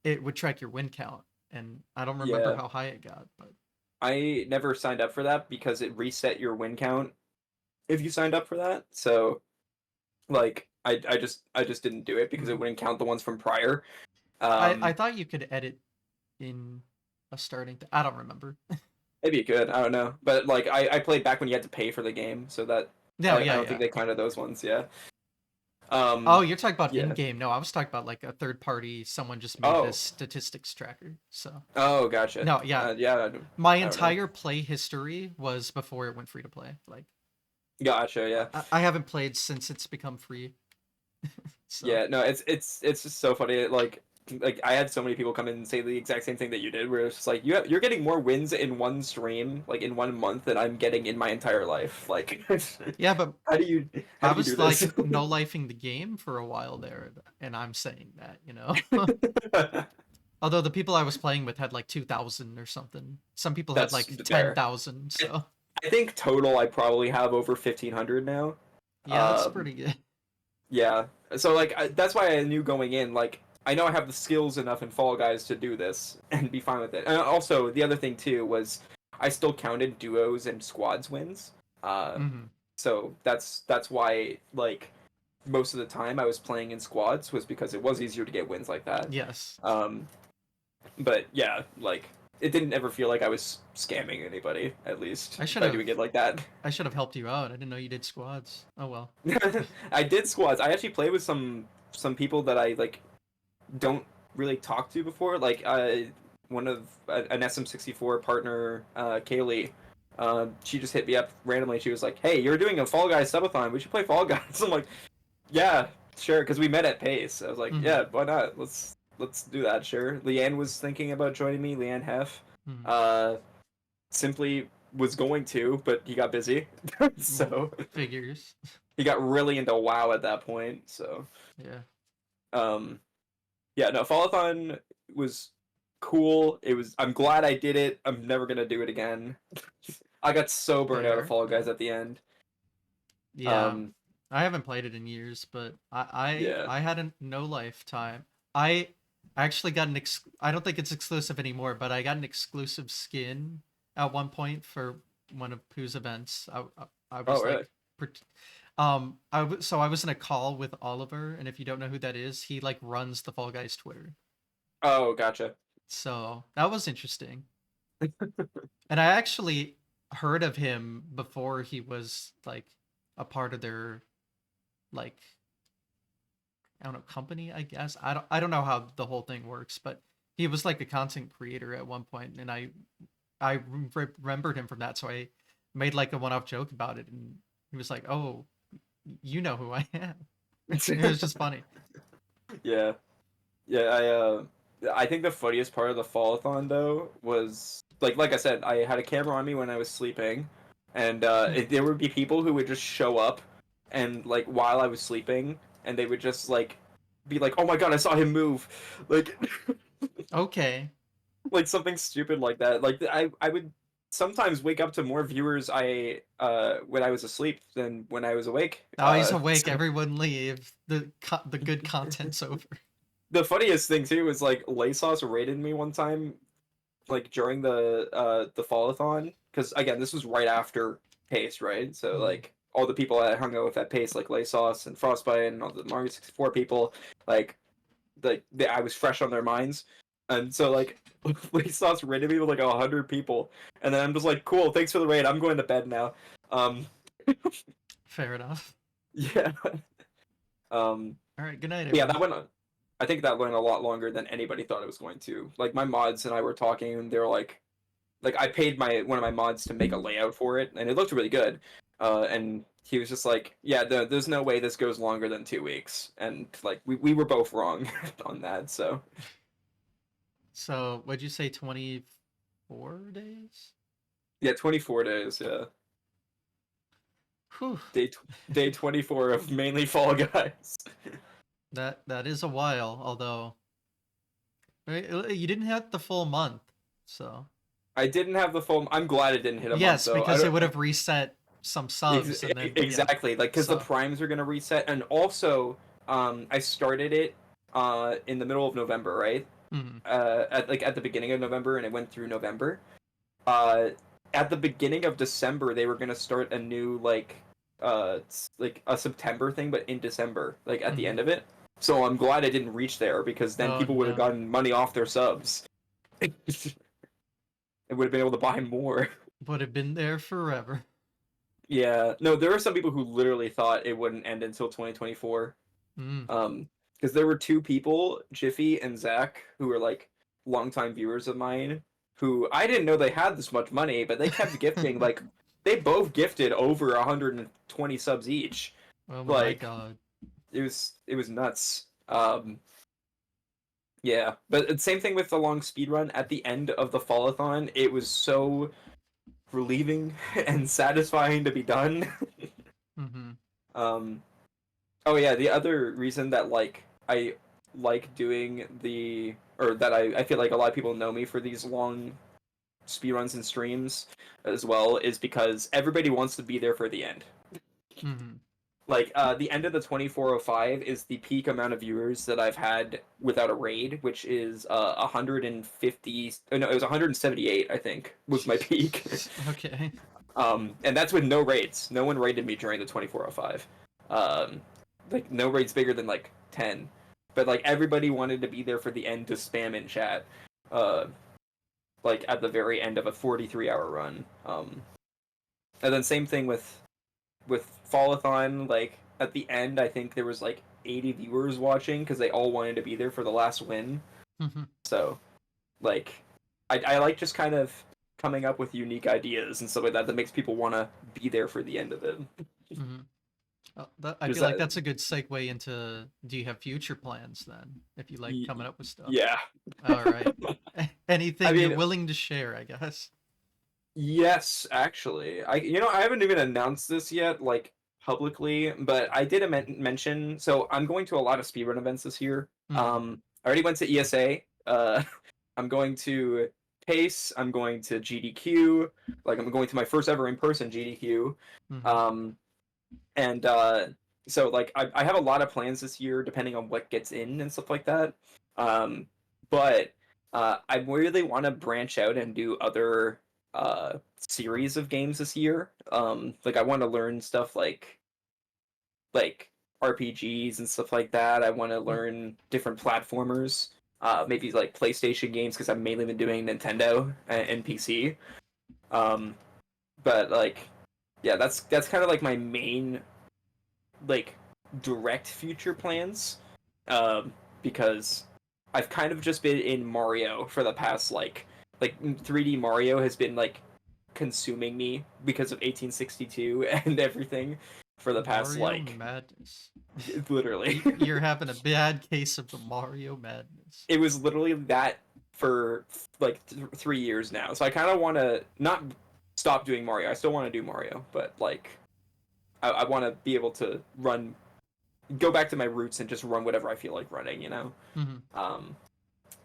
it would track your win count. And I don't remember yeah. how high it got, but I never signed up for that because it reset your win count if you signed up for that. So like I just didn't do it because it mhm. wouldn't count the ones from prior. I Um, thought you could edit in a starting. I don't remember. maybe it could. I don't know. But like I played back when you had to pay for the game, so that No, I yeah, don't think yeah. they counted those ones. Yeah. Oh, you're talking about in Yeah. game. No, I was talking about like a third party. Someone just made this Oh. statistics tracker. So Oh, gotcha. no, yeah. Yeah. My I don't know. entire play history was before it went free to play. Like Gotcha. Yeah. I haven't played since it's become free. So Yeah. No. It's just so funny. Like I had so many people come in and say the exact same thing that you did, where it's just like you're getting more wins in one stream, like in 1 month, than I'm getting in my entire life. Like, yeah, but how do you how I do you do was this? like no lifing the game for a while there, and I'm saying that. Although the people I was playing with had like 2,000 or something. Some people had That's like fair. 10,000. I, So I think total I probably have over 1,500 now. yeah, that's Um, pretty good. yeah. So like that's why I knew going in, like I know I have the skills enough in Fall Guys to do this and be fine with it. And also the other thing too was I still counted duos and squads wins. Uh, Hmm. so that's why like most of the time I was playing in squads was because it was easier to get wins like that. Yes, Um, but yeah, like it didn't ever feel like I was scamming anybody, at least I should by have doing it like that. I should have helped you out. I didn't know you did squads. Oh well. I did squads. I actually played with some people that I like don't really talk to before. Like one of an SM64 partner, Kaylee. She just hit me up randomly. She was like, "Hey, you're doing a Fall Guys subathon. We should play Fall Guys." I'm like, "Yeah, sure," because we met at Pace. I was like, Hmm. "Yeah, why not? Let's do that." Sure. Leanne was thinking about joining me. Leanne Heff. Hmm. Uh, simply was going to, but he got busy, Well, so figures. he got really into WoW at that point. So, Yeah. um, yeah, no, Fallathon was cool. It was. I'm glad I did it. I'm never gonna do it again. I got so burned out of Fair. Fall Guys Yeah. at the end. Yeah. Um, I haven't played it in years, but yeah. I had a no lifetime. I actually got I don't think it's exclusive anymore, but I got an exclusive skin at one point for one of Pooh's events. I Oh, was really? like so I was in a call with Oliver, and if you don't know who that is, he like runs the Fall Guys Twitter. Oh, gotcha. So that was interesting. And I actually heard of him before he was like a part of their like I don't know company. I guess I don't know how the whole thing works, but he was like a content creator at one point, and I remembered him from that, so I made like a one-off joke about it, and he was like, "Oh, you know who I am." It was just funny. Yeah. Yeah, I think the funniest part of the fallathon though was like I said, I had a camera on me when I was sleeping, and there would be people who would just show up and like while I was sleeping, and they would just like be like, "Oh my god, I saw him move," like Okay. like something stupid like that. Like I would sometimes wake up to more viewers I when I was asleep than when I was awake. Now he's awake. Everyone leave. The good content's over. The funniest thing too was like Laysos raided me one time like during the fallathon because again this was right after Pace, right? So Mm. like all the people I hung out with at Pace, like Laysos and Frostbite and all the Mario 64 people, I was fresh on their minds, and so like Laysos raided me with like 100 people, and then I'm just like, cool, thanks for the raid. I'm going to bed now. Um, Fair enough. yeah. Um, All right. Good night, yeah, everyone. that went. I think that went a lot longer than anybody thought it was going to. Like my mods and I were talking, and they were like I paid my one of my mods to make a layout for it, and it looked really good. And he was just like, "Yeah, there's no way this goes longer than 2 weeks," and like we were both wrong on that. So So, what'd you say? 24 days? yeah, 24 days. Yeah, Whew. day day 24 of mainly Fall Guys. That is a while. Although you didn't have the full month, so I didn't have the full. I'm glad it didn't hit a month yes, though. I because it don't would have reset some subs, and then yeah. exactly like because the So primes are gonna reset, and also I started it in the middle of November, right? mhm. At the beginning of November, and it went through November. Uh, at the beginning of December, they were gonna start a new like a September thing, but in December, like at the Mhm. end of it. So I'm glad I didn't reach there because then Oh people would have no, gotten money off their subs. and would have been able to buy more. would have been there forever. Yeah, no, there were some people who literally thought it wouldn't end until 2024. Mm. Because there were two people, Jiffy and Zach, who were like longtime viewers of mine, who I didn't know they had this much money, but they kept gifting. Like they both gifted over 120 subs each. Oh my Like god. it was nuts. Yeah, but same thing with the long speed run. At the end of the fallathon, it was so relieving and satisfying to be done. Mhm. um, Oh yeah, the other reason that like I like doing the or that I feel like a lot of people know me for these long speedruns and streams as well is because everybody wants to be there for the end. Mhm. Like the end of the 2405 is the peak amount of viewers that I've had without a raid, which is 150 oh, no, it was 178 I think was my peak. Jesus. Okay. And that's with no raids. No one raided me during the 2405. Um, like no raids bigger than like 10. But like everybody wanted to be there for the end to spam in chat. Uh, like at the very end of a 43-hour run. And then same thing with Fallathon. Like at the end, I think there was like 80 viewers watching because they all wanted to be there for the last win. Mhm. So like, I like just kind of coming up with unique ideas and stuff like that that makes people want to be there for the end of it. Mhm. I Does feel like that? that's a good segue into do you have future plans then? If you like coming up with stuff. Yeah. All right. I Anything you're mean, willing to share, I guess. yes, actually. I haven't even announced this yet, like publicly, but I did mention. So I'm going to a lot of speedrun events this year. Mhm. I already went to ESA. I'm going to Pace. I'm going to GDQ. Like I'm going to my first ever in person GDQ. Mhm. Um, and so like I have a lot of plans this year, depending on what gets in and stuff like that. Um, but I really want to branch out and do other series of games this year. Like I want to learn stuff like RPGs and stuff like that. I want to Mm. learn different platformers. maybe like PlayStation games because I've mainly been doing Nintendo and PC. Um, but like, yeah, that's kind of like my main like direct future plans. Um, because I've kind of just been in Mario for the past like 3D Mario has been like consuming me because of 1862 and everything for the past Mario like Madness. literally. You're having a bad case of the Mario Madness. It was literally that for like 3 years now. So I kind of want to not stop doing Mario. I still want to do Mario, but like I want to be able to go back to my roots and just run whatever I feel like running, you know. Mm-hmm. Um,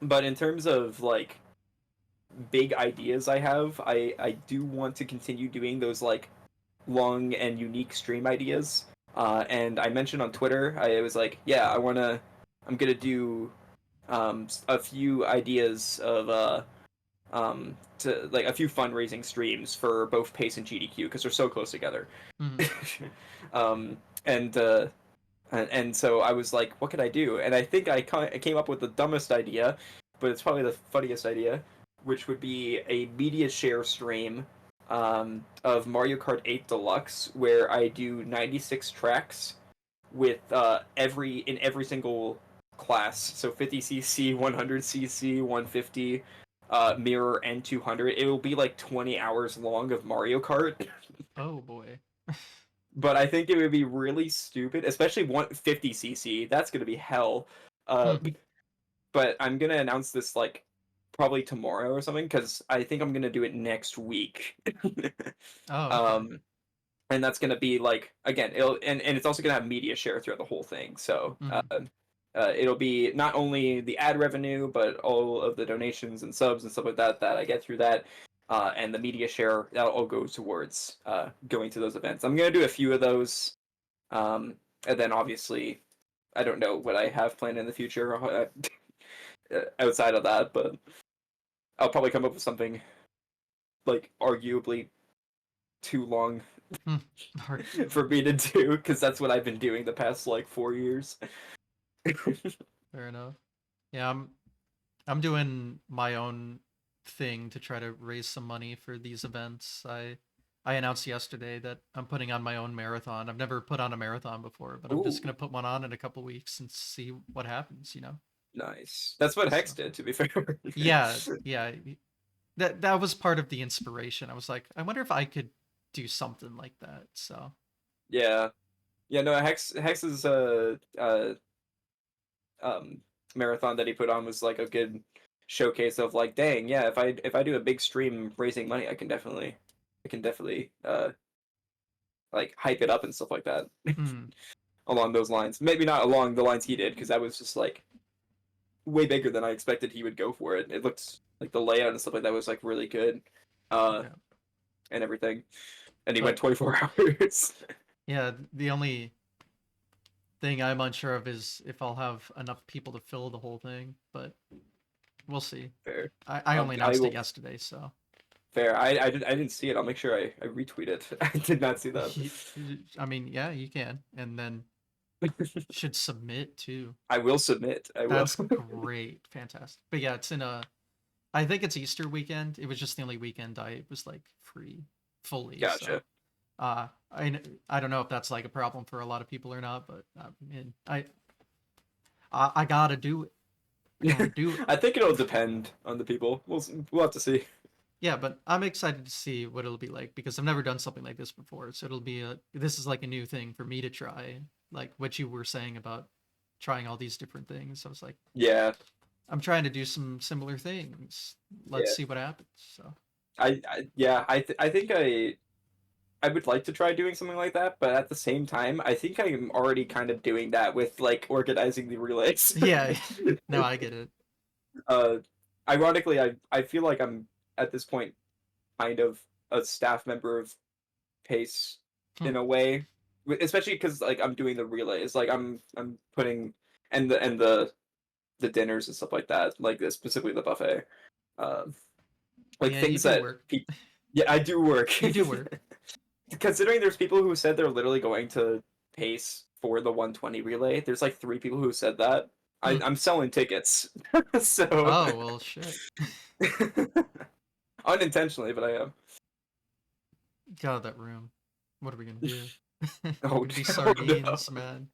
but in terms of like big ideas I have, I do want to continue doing those like long and unique stream ideas. And I mentioned on Twitter, I was like, yeah, I'm gonna do a few ideas of to like a few fundraising streams for both Pace and GDQ because they're so close together. Mm-hmm. um, and so I was like, what could I do? And I think I came up with the dumbest idea, but it's probably the funniest idea, which would be a media share stream of Mario Kart 8 Deluxe, where I do 96 tracks with every single class, so 50cc, 100cc, 150, mirror, and 200. It will be like 20 hours long of Mario Kart. Oh boy. But I think it would be really stupid, especially 150cc. That's gonna be hell. Uh, Hmm. but I'm gonna announce this like probably tomorrow or something because I think I'm gonna do it next week. Oh, okay. um, and that's gonna be like again, and it's also gonna have media share throughout the whole thing. So Mm-hmm. it'll be not only the ad revenue, but all of the donations and subs and stuff like that that I get through that. And the media share that'll all go towards going to those events. I'm gonna do a few of those, and then obviously I don't know what I have planned in the future outside of that, but I'll probably come up with something like arguably too long for me to do because that's what I've been doing the past like 4 years. Fair enough. Yeah, I'm doing my own thing to try to raise some money for these events. I announced yesterday that I'm putting on my own marathon. I've never put on a marathon before, but I'm just Ooh, gonna put one on in a couple weeks and see what happens. nice. That's what Hex So did, to be fair. yeah, yeah. That was part of the inspiration. I was like, I wonder if I could do something like that. So Yeah, yeah. No, Hex's um marathon that he put on was like a good showcase of like, dang, yeah. If I do a big stream raising money, I can definitely like hype it up and stuff like that mm, along those lines. Maybe not along the lines he did because that was just like way bigger than I expected he would go for it. It looked like the layout and stuff like that was like really good, uh, yeah. and everything. And he went But 24 hours. yeah, the only thing I'm unsure of is if I'll have enough people to fill the whole thing, but we'll see. Fair. I only I announced it will. yesterday, so Fair. I didn't see it. I'll make sure I retweet it. I did not see that. I mean, yeah, you can, and then should submit too. I will submit. I will. That's great, fantastic. But yeah, it's in a. I think it's Easter weekend. It was just the only weekend I was like free fully. So, Gotcha. uh, I don't know if that's like a problem for a lot of people or not, but I mean, I gotta do it. I gotta do it. I think it'll depend on the people. We'll have to see. Yeah, but I'm excited to see what it'll be like because I've never done something like this before. So it'll be this is like a new thing for me to try. Like what you were saying about trying all these different things. I was like, Yeah. I'm trying to do some similar things. Let's Yeah. see what happens. So Yeah. I think I would like to try doing something like that, but at the same time, I think I'm already kind of doing that with like organizing the relays. yeah, no, I get it. uh, ironically, I feel like I'm at this point kind of a staff member of Pace Hmm. in a way, especially because like I'm doing the relays, like I'm putting and the dinners and stuff like that, like specifically the buffet, um, like Yeah, you things do that work. yeah, I do work. You do work. Considering there's people who said they're literally going to Pace for the 120 relay, there's like 3 people who said that. Hmm. I'm selling tickets, so Oh well, shit. unintentionally, but I am. Get out of that room. What are we gonna do? Oh, Gonna be oh no. sardines, man.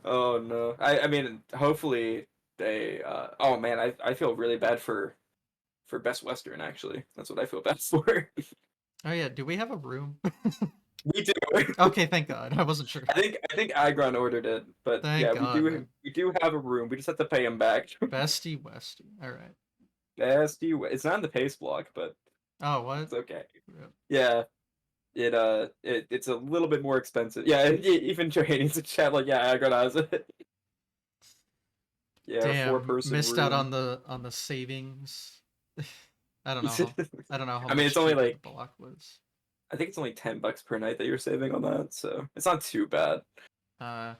Oh no. I mean, hopefully they. Oh man, I feel really bad for Best Western actually. That's what I feel bad for. Oh yeah, do we have a room? We do. Okay, thank God. I wasn't sure. I think Agron ordered it, but Thank yeah, God, man. we do have a room. We just have to pay him back. Bestie Westie. All right. It's not in the pace block, but Oh, what? it's okay. Yep. Yeah, it's a little bit more expensive. Yeah, even Johannes in chat like yeah, Agron has it. Yeah, Damn, 4-person missed out room. on the savings. I don't know how I mean, much it's only cheaper the like block was. I think it's only $10 per night that you're saving on that, so it's not too bad. Yeah,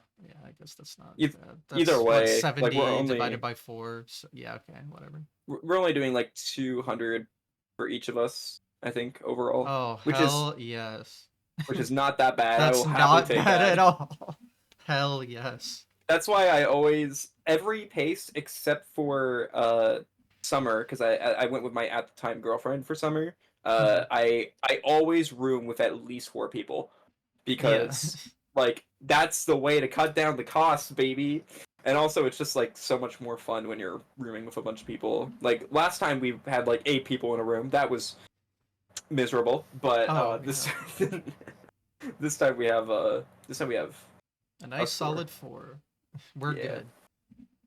I guess that's not Eith- bad. Either That's what, way, like 70 divided by 4. So, yeah, okay, whatever. we're only doing like 200 for each of us, I think overall, Oh, which is hell yes. not that bad. I That's will happily not take bad at that. all. Hell yes. That's why I always every pace except for summer because I went with my at the time girlfriend for summer. Mhm. I always room with at least 4 people Yeah. because like that's the way to cut down the costs, baby. And also it's just like so much more fun when you're rooming with a bunch of people. Like last time we had like 8 people in a room. That was miserable, but Oh, this yeah. this time we have A nice us four. solid 4. We're Yeah. good.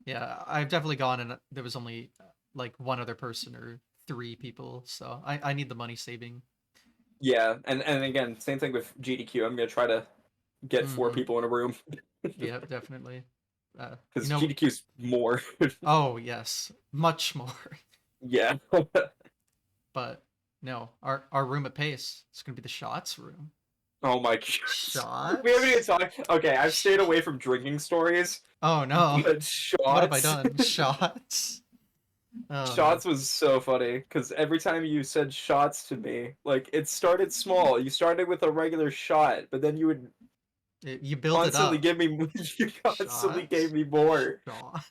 Yeah, I've definitely gone and there was only like one other person or 3 people, so I need the money saving. Yeah, and again, same thing with GDQ. I'm gonna try to get four Mm-hmm. people in a room Yeah, definitely. You because know, GDQ's more. oh yes, much more. Yeah. But no, our room at Pace. It's gonna be the shots room. Oh my gosh. We haven't even Shots? talked. Okay, I've stayed away from drinking stories, Oh no. but What have I shots. done? Shots? Oh no. Shots was so funny because every time you said shots to me, like it started small. You started with a regular shot, but then you would You build it constantly up. give me. You constantly gave Shots? me more. Shot.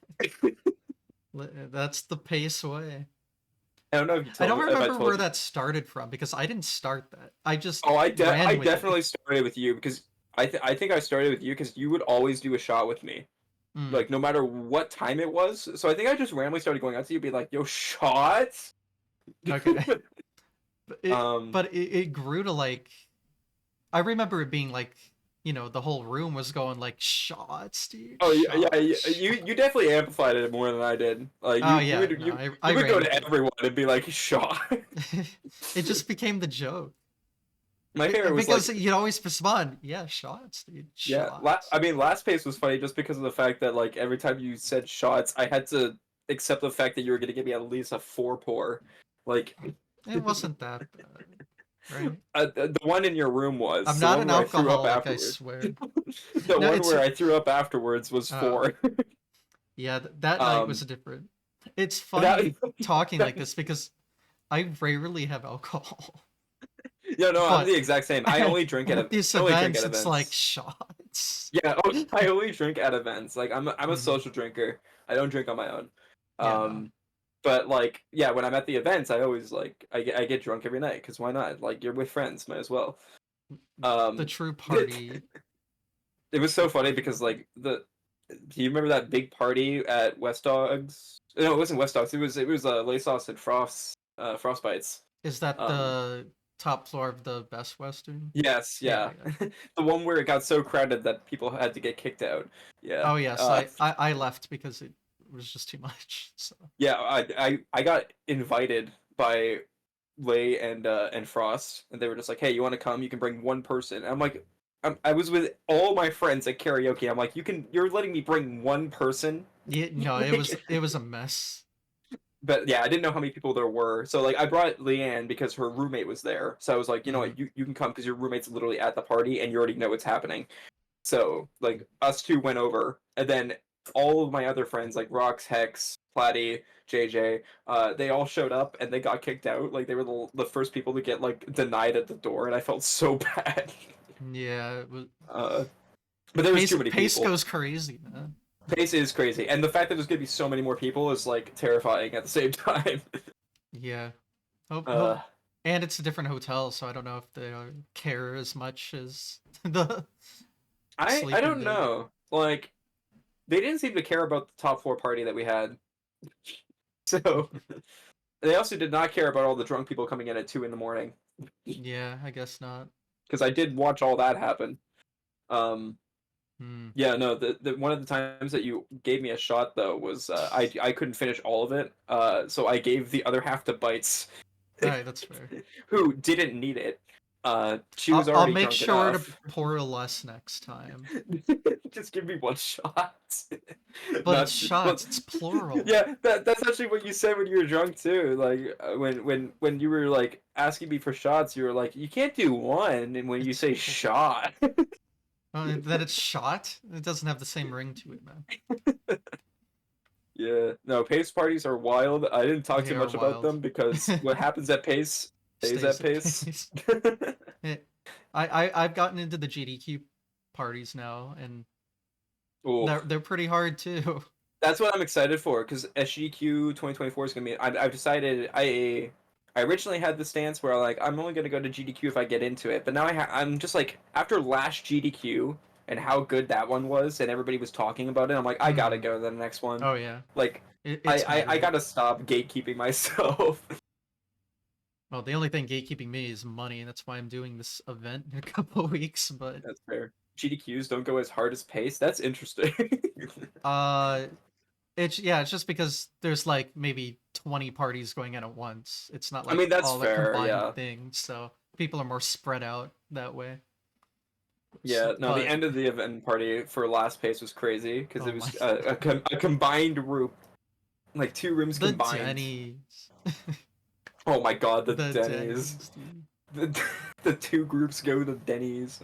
That's the Pace way. I don't know if you I told don't if I remember told where you. that started from because I didn't start that. I just Oh, I ran with it. definitely started with you because I think I started with you because you would always do a shot with me, Mm, like no matter what time it was. So I think I just randomly started going out to you, be like, "Yo, shots." okay. But it um. but it grew to like I remember it being like, the whole room was going like shots, dude. Oh yeah, yeah. Shots, You shots. definitely amplified it more than I did. Like Oh yeah, no, I you would go ran with to it. everyone and be like, "Shot." It just became the joke. My favorite was Because like, you'd always respond, yeah, shots, dude. yeah. Shots. I mean, last pace was funny just because of the fact that like every time you said shots, I had to accept the fact that you were gonna give me at least a 4 pour. Like It wasn't that bad, right? the one in your room was I'm the not one an where I threw up alcoholic, I afterward. swear. The No, one it's where I threw up afterwards was oh, 4. yeah, that night was um, different. It's that, funny talking like that this because I rarely have alcohol. yeah, no, I'm But the exact same. I only drink with these I only drink events, at it's like events. shots. Yeah, oh, I only drink at events. Like I'm a Hmm. social drinker. I don't drink on my own. Yeah, no. Um, but like yeah, when I'm at the events, I always like I get drunk every night because why not? Like you're with friends, might as well. The Um, true it, party. it was so True funny party because event. like the do you remember that big party at West Dogs? No, it wasn't West Dogs. It was Lay Sauce and Frostbites. Is that Um, the top floor of the Best Western? yes, Yeah, yeah, yeah. the one where it got so crowded that people had to get kicked out. Yeah. Oh yes, I left because it was just too much. So Yeah, I got invited by Lay and Frost, and they were just like, "Hey, you want to come? You can bring one person." And I'm like, I was with all my friends at karaoke. I'm like, you're letting me bring one person?" yeah, no, it was Like, it was a mess. but yeah, I didn't know how many people there were. So like, I brought Leanne because her roommate was there. So I was like, you know Hmm. what, you can come because your roommate's literally at the party and you already know what's happening. So like us two went over, and then all of my other friends like Rox, Hex, Platy, JJ, they all showed up and they got kicked out. Like they were the first people to get like denied at the door, and I felt so bad. Yeah, it was. Uh, but there was too many Pace people. goes crazy, man. Pace is crazy, and the fact that there's gonna be so many more people is like terrifying at the same time. Yeah. Hope, Uh, hope. And it's a different hotel, so I don't know if they care as much as the I sleeping don't bag. know. Like, they didn't seem to care about the top floor party that we had. So they also did not care about all the drunk people coming in at 2 in the morning. Yeah, I guess not. Because I did watch all that happen. Um, Hmm. yeah, no, the one of the times that you gave me a shot though was I couldn't finish all of it. So I gave the other half to Bites, All right, that's fair. who didn't need it. She was I'll already make drunk sure to enough. pour less next time. Just give me one shot. But it's Not well, shots. It's plural. yeah, that's actually what you said when you were drunk too. Like when you were like asking me for shots, you were like, you can't do one, and when you It's say shot, that it's shot. It doesn't have the same ring to it, man. yeah, no, pace parties are wild. I didn't talk They too are much about wild. them because what happens at pace stays Stays at at pace. pace. I've gotten into the GDQ parties now, and Oh, they're pretty hard too. that's what I'm excited for because SGQ 2024 is gonna be. I've decided I originally had the stance where like I'm only gonna go to GDQ if I get into it, but now I'm just like after last GDQ and how good that one was and everybody was talking about it, I'm like I gotta Hmm. go to the next one. Oh yeah, Like it's gonna be I great. gotta stop gatekeeping myself. Well, the only thing gatekeeping me is money, and that's why I'm doing this event in a couple of weeks. But That's fair. GDQs don't go as hard as pace. That's interesting. uh, it's just because there's like maybe 20 parties going in at once. It's not I like mean that's all a fair, combined yeah. thing, so people are more spread out that way. Yeah, no, the But end of the event party for last pace was crazy because oh it my, was a combined group, like 2 rooms the combined. Denny's, Oh my god, the the Denny's. Denny's, dude. The, the 2 groups go to Denny's,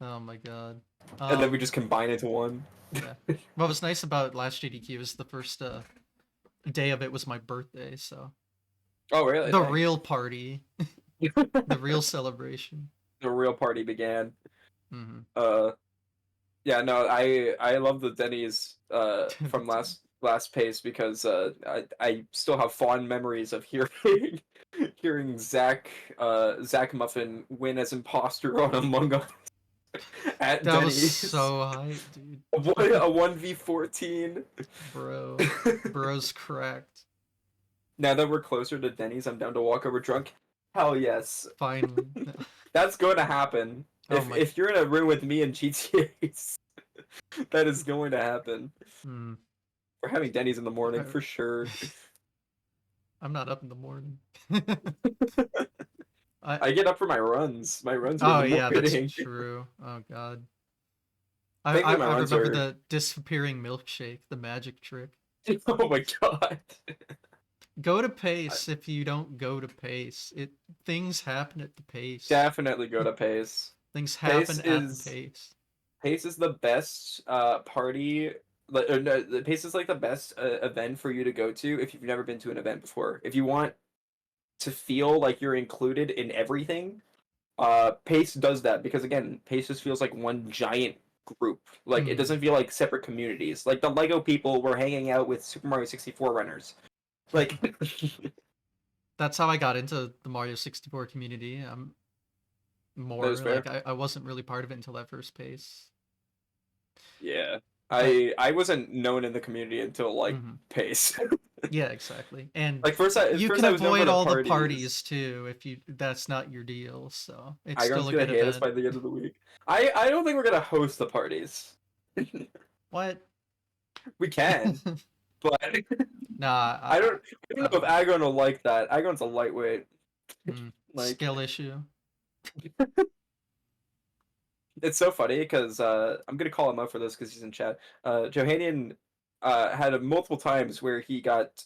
Oh my god. and then we just combine into one. Yeah. What was nice about last GDQ is the first day of it was my birthday, so Oh, really? the Nice. real party, the real celebration. The real party began. Mm-hmm. Uh, yeah, no, I love the Denny's from last pace because I still have fond memories of hearing hearing Zach Muffin win as imposter on Among Us at That was Denny's. so hype, dude. A 1v14. Bro, bro's cracked. Now that we're closer to Denny's, I'm down to walk over drunk. Hell yes. Finally. That's going to happen. Oh If my. if you're in a room with me and GTA, that is going to happen. Mm. We're having Denny's in the morning for sure. I'm not up in the morning. I. I get up for my runs. My runs are in Oh the yeah, that's morning. true. Oh god. Thankfully, my I runs remember are. the disappearing milkshake, the magic trick. Oh my god. Go to I pace if you don't go to pace. Things happen at the pace. definitely go to Pace. Things Pace happen at the is pace. Pace is the best party. Like, or no, the Pace is like the best event for you to go to if you've never been to an event before. If you want to feel like you're included in everything, Pace does that because again, Pace just feels like one giant group. Like it Hmm. doesn't feel like separate communities. Like the Lego people were hanging out with Super Mario 64 runners. Like That's how I got into the Mario 64 community. I'm that is more like fair. I wasn't really part of it until that first pace. Yeah. But I wasn't known in the community until like mhm. Pace. Yeah, exactly. And Like you first can I was known for avoid the all the parties. parties too if you that's not your deal. So it's still Igon's a gonna good hate us event. by the end of the week. I don't think we're gonna host the parties. What? We can, but Nah, I don't know if Agon will like that. Agon's a lightweight. Like skill issue. it's so funny because I'm gonna call him out for this because he's in chat. Johanian had multiple times where he got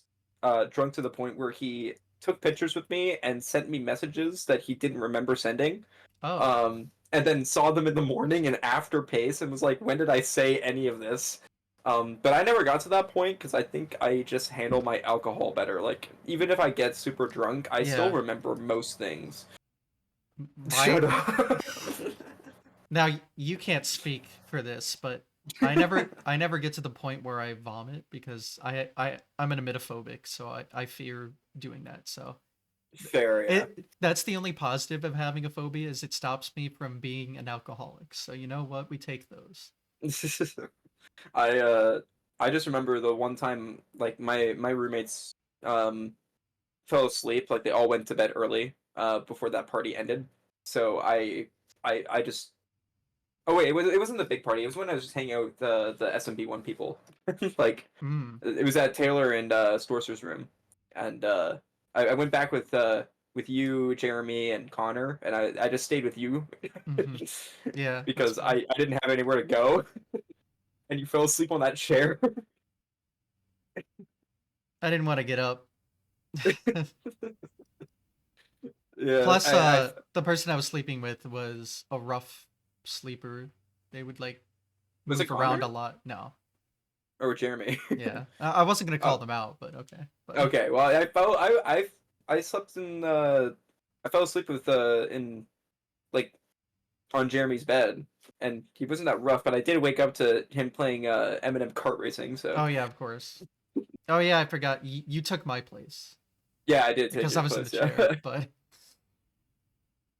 drunk to the point where he took pictures with me and sent me messages that he didn't remember sending. Oh, And then saw them in the morning and after pace and was like, when did I say any of this? But I never got to that point because I think I just handle my alcohol better. Like, even if I get super drunk, I still yeah. remember most things. My Shut up. now you can't speak for this, but I never get to the point where I vomit because I'm an emetophobic, so I fear doing that. So Fair, yeah. that's the only positive of having a phobia is it stops me from being an alcoholic. So you know what? We take those. I uh I just remember the one time like my roommates um fell asleep, like they all went to bed early before that party ended. So I just oh wait, it wasn't the big party. It was when I was just hanging out with the SMB1 people. Like Hmm. it was at Taylor and Storcer's room. And I went back with you, Jeremy, and Connor, and I just stayed with you Hmm. Yeah, that's because fine. I didn't have anywhere to go, and you fell asleep on that chair. I didn't want to get up. Yeah, Plus, I the person I was sleeping with was a rough sleeper. They would like was it move around Connor a lot. No, or Jeremy? yeah, I wasn't gonna call Oh, them out, but okay. But okay. Well, I slept in I fell asleep with in like on Jeremy's bed, and he wasn't that rough, but I did wake up to him playing Eminem kart racing. So oh yeah, of course. Oh yeah, I forgot. You took my place yeah, I did take because I your was in the place. Yeah. chair. But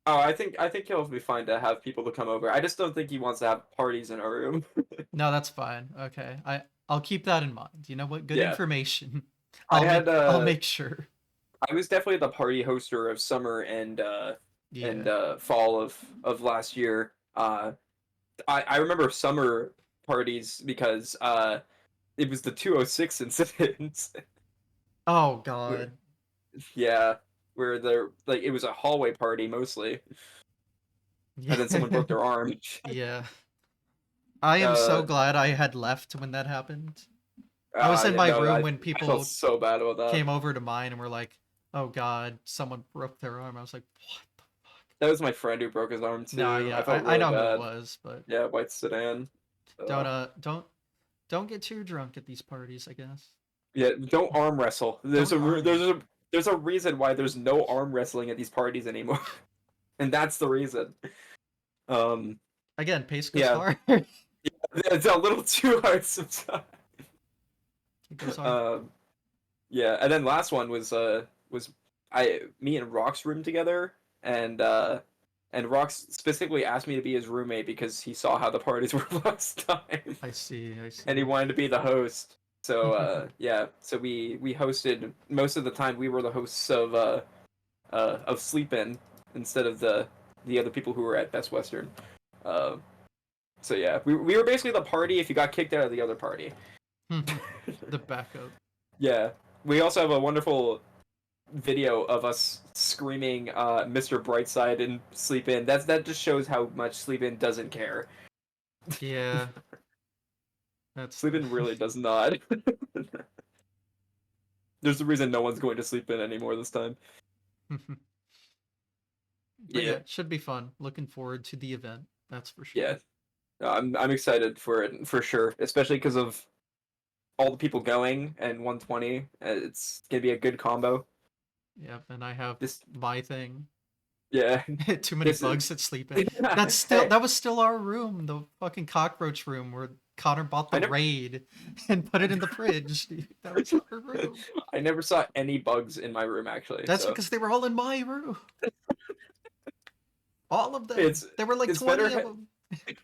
Oh, I think he'll be fine to have people to come over. I just don't think he wants to have parties in our room. no, that's fine. Okay, I'll keep that in mind. You know what? Good Yeah. information. I had I'll make sure. I was definitely the party hoster of summer and Yeah. fall of last year. I remember summer parties because it was the 206 incident. Oh where God. yeah, where there like it was a hallway party mostly, Yeah. and then someone broke their arm. Yeah. I am so uh glad I had left when that happened. I was in yeah, my no, room I when I felt people so bad about that. came over to mine and were like, "Oh God, someone broke their arm." I was like, "What the fuck?" That was my friend who broke his arm No, too. yeah, I felt I really know who it bad. was, but Yeah, white sedan. don't don't get too drunk at these parties, I guess. Yeah, don't arm wrestle. Don't arm. There's a reason why there's no arm wrestling at these parties anymore, and that's the reason. Um, Again, pace goes yeah, hard. It it's a little too hard sometimes. goes hard. Um, yeah, and then last one was I me and Rock's room together, and Rox specifically asked me to be his roommate because he saw how the parties were last time, I see, I and he see. wanted to be the host. So yeah, so we hosted most of the time. We were the hosts of Sleep In instead of the other people who were at Best Western. Uh, so yeah, we were basically the party if you got kicked out of the other party. The backup. Yeah, we also have a wonderful video of us screaming Mr. Brightside and Sleep In. That just shows how much Sleep In doesn't care. Yeah, that's Sleep In really does not. There's a reason no one's going to Sleep In anymore this time. But yeah, Yeah, it should be fun. Looking forward to the event. That's for yeah. sure. I'm excited for it for sure, especially because of all the people going and 120. It's gonna be a good combo. Yep, and I have This, my thing. yeah, Too many this is. bugs that sleep in. That's still Hey, that was still our room, the fucking cockroach room where Connor bought I the never, raid and put it in the fridge. That was our room. I never saw any bugs in my room actually. That's So because they were all in my room. All of them. it's There were like it's 20 better of them.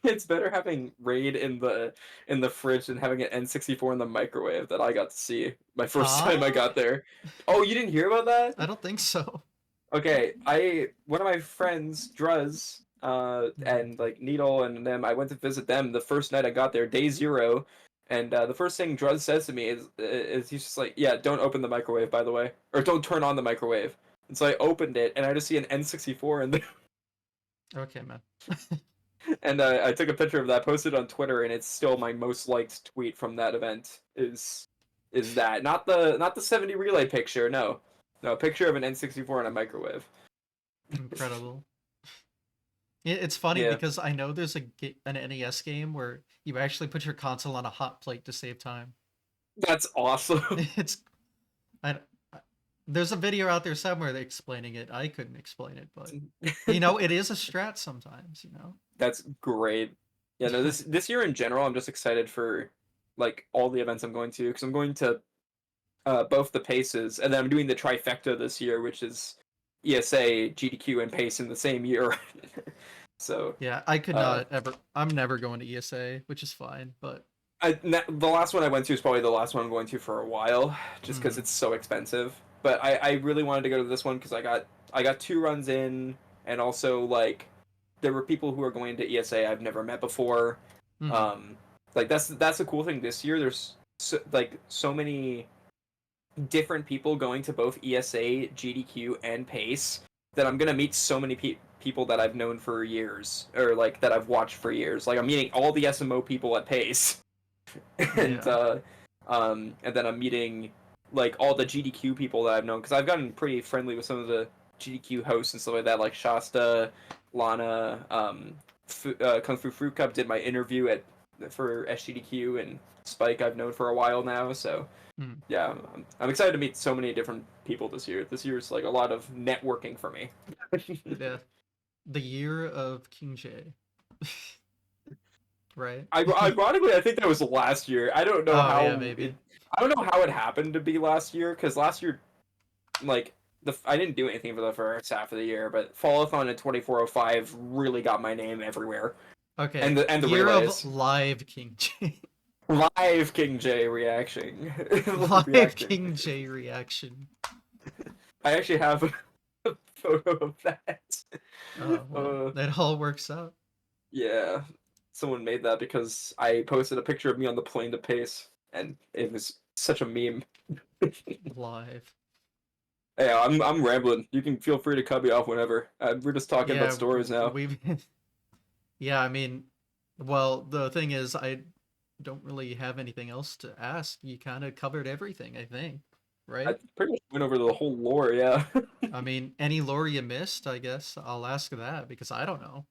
it's better having raid in the fridge than having an N64 in the microwave that I got to see my first time I Huh? got there. Oh, you didn't hear about that? I don't think so. Okay, I one of my friends, Druz, Mhm. and like Needle and them, I went to visit them the first night I got there, day zero, and the first thing Druz says to me is he's just like, "Yeah, don't open the microwave, by the way, or don't turn on the microwave." And so I opened it, and I just see an N64 in there, Okay, man. and I took a picture of that, posted on Twitter, and it's still my most liked tweet from that event. Is that not the 70 relay picture? No, no, a picture of an N64 in a microwave. Incredible. It's funny Yeah, because I know there's an NES game where you actually put your console on a hot plate to save time. that's awesome. It's I, there's a video out there somewhere that explaining it. I couldn't explain it, but it is a strat sometimes. That's great. Yeah, no, this year in general, I'm just excited for like all the events I'm going to, because I'm going to both the paces, and then I'm doing the trifecta this year, which is ESA, GDQ, and pace in the same year. So, Yeah, I could uh, not ever. I'm never going to ESA, which is fine. But the last one I went to is probably the last one I'm going to for a while, just because mhm. it's so expensive. But I really wanted to go to this one because I got 2 runs in, and also like there were people who are going to ESA I've never met before. Mhm. Um, like that's the cool thing this year. There's so many different people going to both ESA, GDQ, and Pace that I'm gonna meet so many people that I've known for years, or like that I've watched for years. Like I'm meeting all the SMO people at Pace, and Yeah. and then I'm meeting like all the GDQ people that I've known, because I've gotten pretty friendly with some of the GDQ hosts and stuff like that, like Shasta, Lana, Kung Fu Fruit Cup did my interview for SGDQ, and Spike I've known for a while now, so Mhm. yeah, I'm excited to meet so many different people this year. This year's like a lot of networking for me. Yeah. The year of Kingj, right? Ironically, I think that was last year. I don't know Oh yeah, how maybe. I don't know how it happened to be last year, because last year, like I didn't do anything for the first half of the year, but Fallathon and 2405 really got my name everywhere, Okay, and the year of relays. live Kingj. Live King J reaction, Live reacting. Kingj reaction. I actually have a photo of that. Oh well, Uh, that all works out. Yeah, someone made that because I posted a picture of me on the plane to Pace, and it was such a meme. Live. Yeah, I'm rambling. You can feel free to cut me off whenever. We're just talking about Yeah, stories now. we've. Yeah, I mean, well, the thing is, I don't really have anything else to ask. You kind of covered everything, I think, I right? pretty much went over the whole lore. Yeah, I mean, any lore you missed, I guess I'll ask that because I don't know.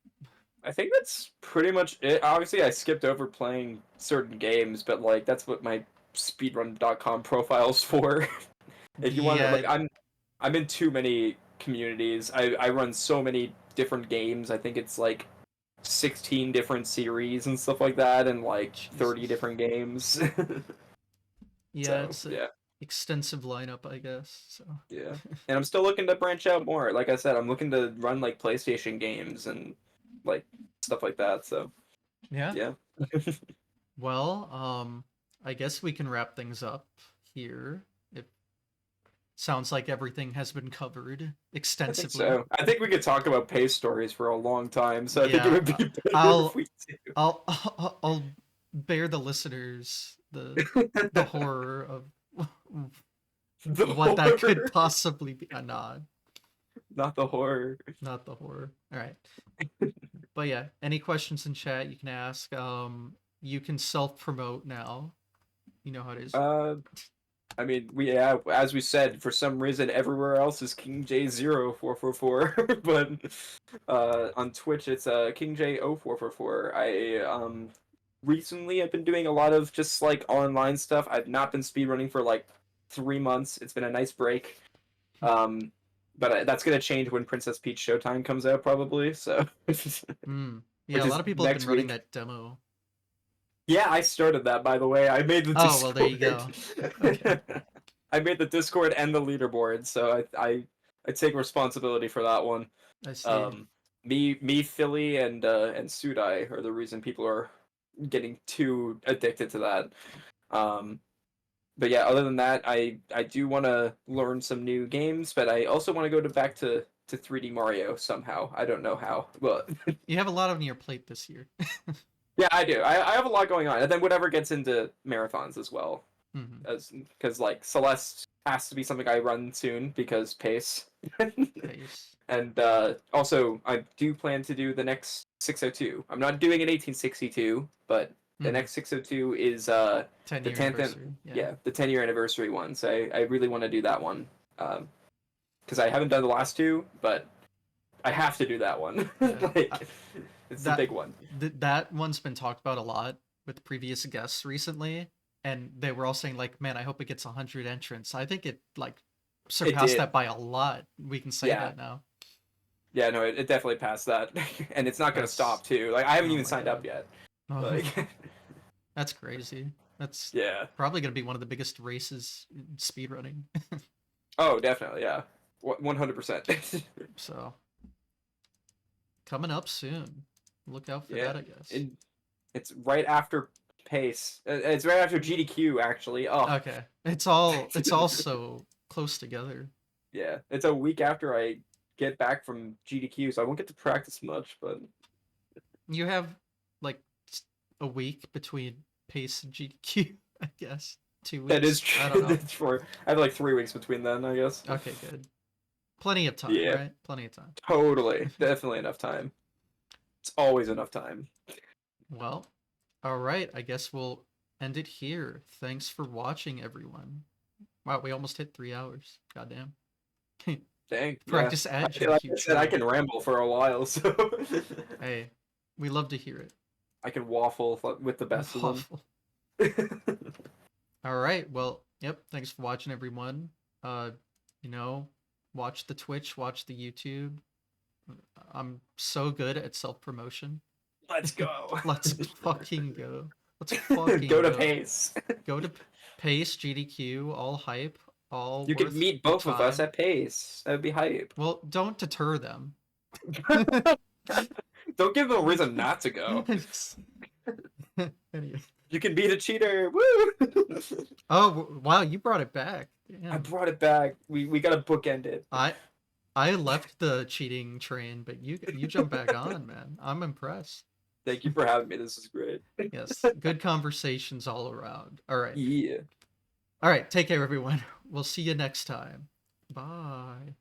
I think that's pretty much it. Obviously, I skipped over playing certain games, but like that's what my speedrun.com profile's for. If you want to, Yeah, like, I'm in too many communities. I run so many different games. I think it's like 16 different series and stuff like that, and like 30 Jesus. different games. Yeah, So it's a yeah, extensive lineup, I guess. So, yeah. And I'm still looking to branch out more. Like I said, I'm looking to run like PlayStation games and like stuff like that. So yeah. yeah, Well, I guess we can wrap things up here. It sounds like everything has been covered I think extensively. so. I think we could talk about pace stories for a long time. So I think it Yeah, would be better if I'll we I'll bear the listeners the do. horror of The what that could horror, possibly be. not the horror. Not the horror. All right, but yeah, any questions in chat you can ask. You can self promote now. You know how it is. Uh, I mean, as we said, for some reason, everywhere else is KINGJ0444, but on Twitch it's KINGJ0444. I recently I've been doing a lot of just like online stuff. I've not been speedrunning for like 3 months. It's been a nice break. Um, but that's gonna change when Princess Peach Showtime comes out, probably. So, Hmm. Yeah, which a lot is of people have been next running week. that demo. Yeah, I started that, by the way. I made the Oh well, there you Discord. go. Okay, I made the Discord and the leaderboard, so I take responsibility for that one. I see. Um, Philly, and Sudai are the reason people are getting too addicted to that. Um, but yeah, other than that, I do want to learn some new games, but I also want to go back to 3D Mario somehow. I don't know how, but You have a lot on your plate this year. yeah, I do. I have a lot going on, and then whatever gets into marathons as well, Hmm. as because like Celeste has to be something I run soon because pace. Pace. And also, I do plan to do the next 602. I'm not doing an 1862, but the Hmm. next 602 is 10 the year 10th, anniversary. Yeah. yeah, the 10-year anniversary one. So I really want to do that one, because I haven't done the last two, but I have to do that one. Yeah. Like, it's the That big one. that one's been talked about a lot with previous guests recently, and they were all saying like, "Man, I hope it gets 100 entrants." I think it like It surpassed did, that by a lot. We can say yeah, that now. yeah. No, it definitely passed that, and it's not gonna That's stop too. Like I haven't oh even my signed up god. yet. Oh, Like, that's crazy. That's yeah. probably gonna be one of the biggest races in speedrunning. Oh, definitely, yeah. 100%. So coming up soon. Look out for Yeah. that, I guess. It's right after Pace. It's right after GDQ, actually. Oh. Okay. It's all so close together. Yeah. It's a week after I get back from GDQ, so I won't get to practice much, but You have like a week between Pace and GDQ, I guess. Two that is weeks. I don't true. know. That's true. I have like 3 weeks between then, I guess. Okay, good. Plenty of time, Yeah. right? Plenty of time. Totally. Definitely enough time. It's always enough time. Well, all right. I guess we'll end it here. Thanks for watching, everyone. Wow, we almost hit 3 hours. Goddamn. Dang, yeah. Practice at Like GDQ I said, I Try. can ramble for a while, so Hey, we love to hear it. I can waffle with the best of them. Waffle. All right. Well, yep. Thanks for watching, everyone. Uh, you know, watch the Twitch, watch the YouTube. I'm so good at self promotion. Let's go. Let's fucking go. Let's fucking Go to go. Pace. Go to Pace, GDQ, all hype, all You could worth meet the both of us time. at Pace. That would be hype. Well, don't deter them. Don't give them a reason not to go. Anyway. You can beat a cheater. Woo! Oh wow, you brought it back. I Damn. brought it back. We got to bookend it. I left the cheating train, but you jump back on, man. I'm impressed. Thank you for having me. This is great. Yes, good conversations all around. All right. Yeah. All right, take care everyone. We'll see you next time. Bye.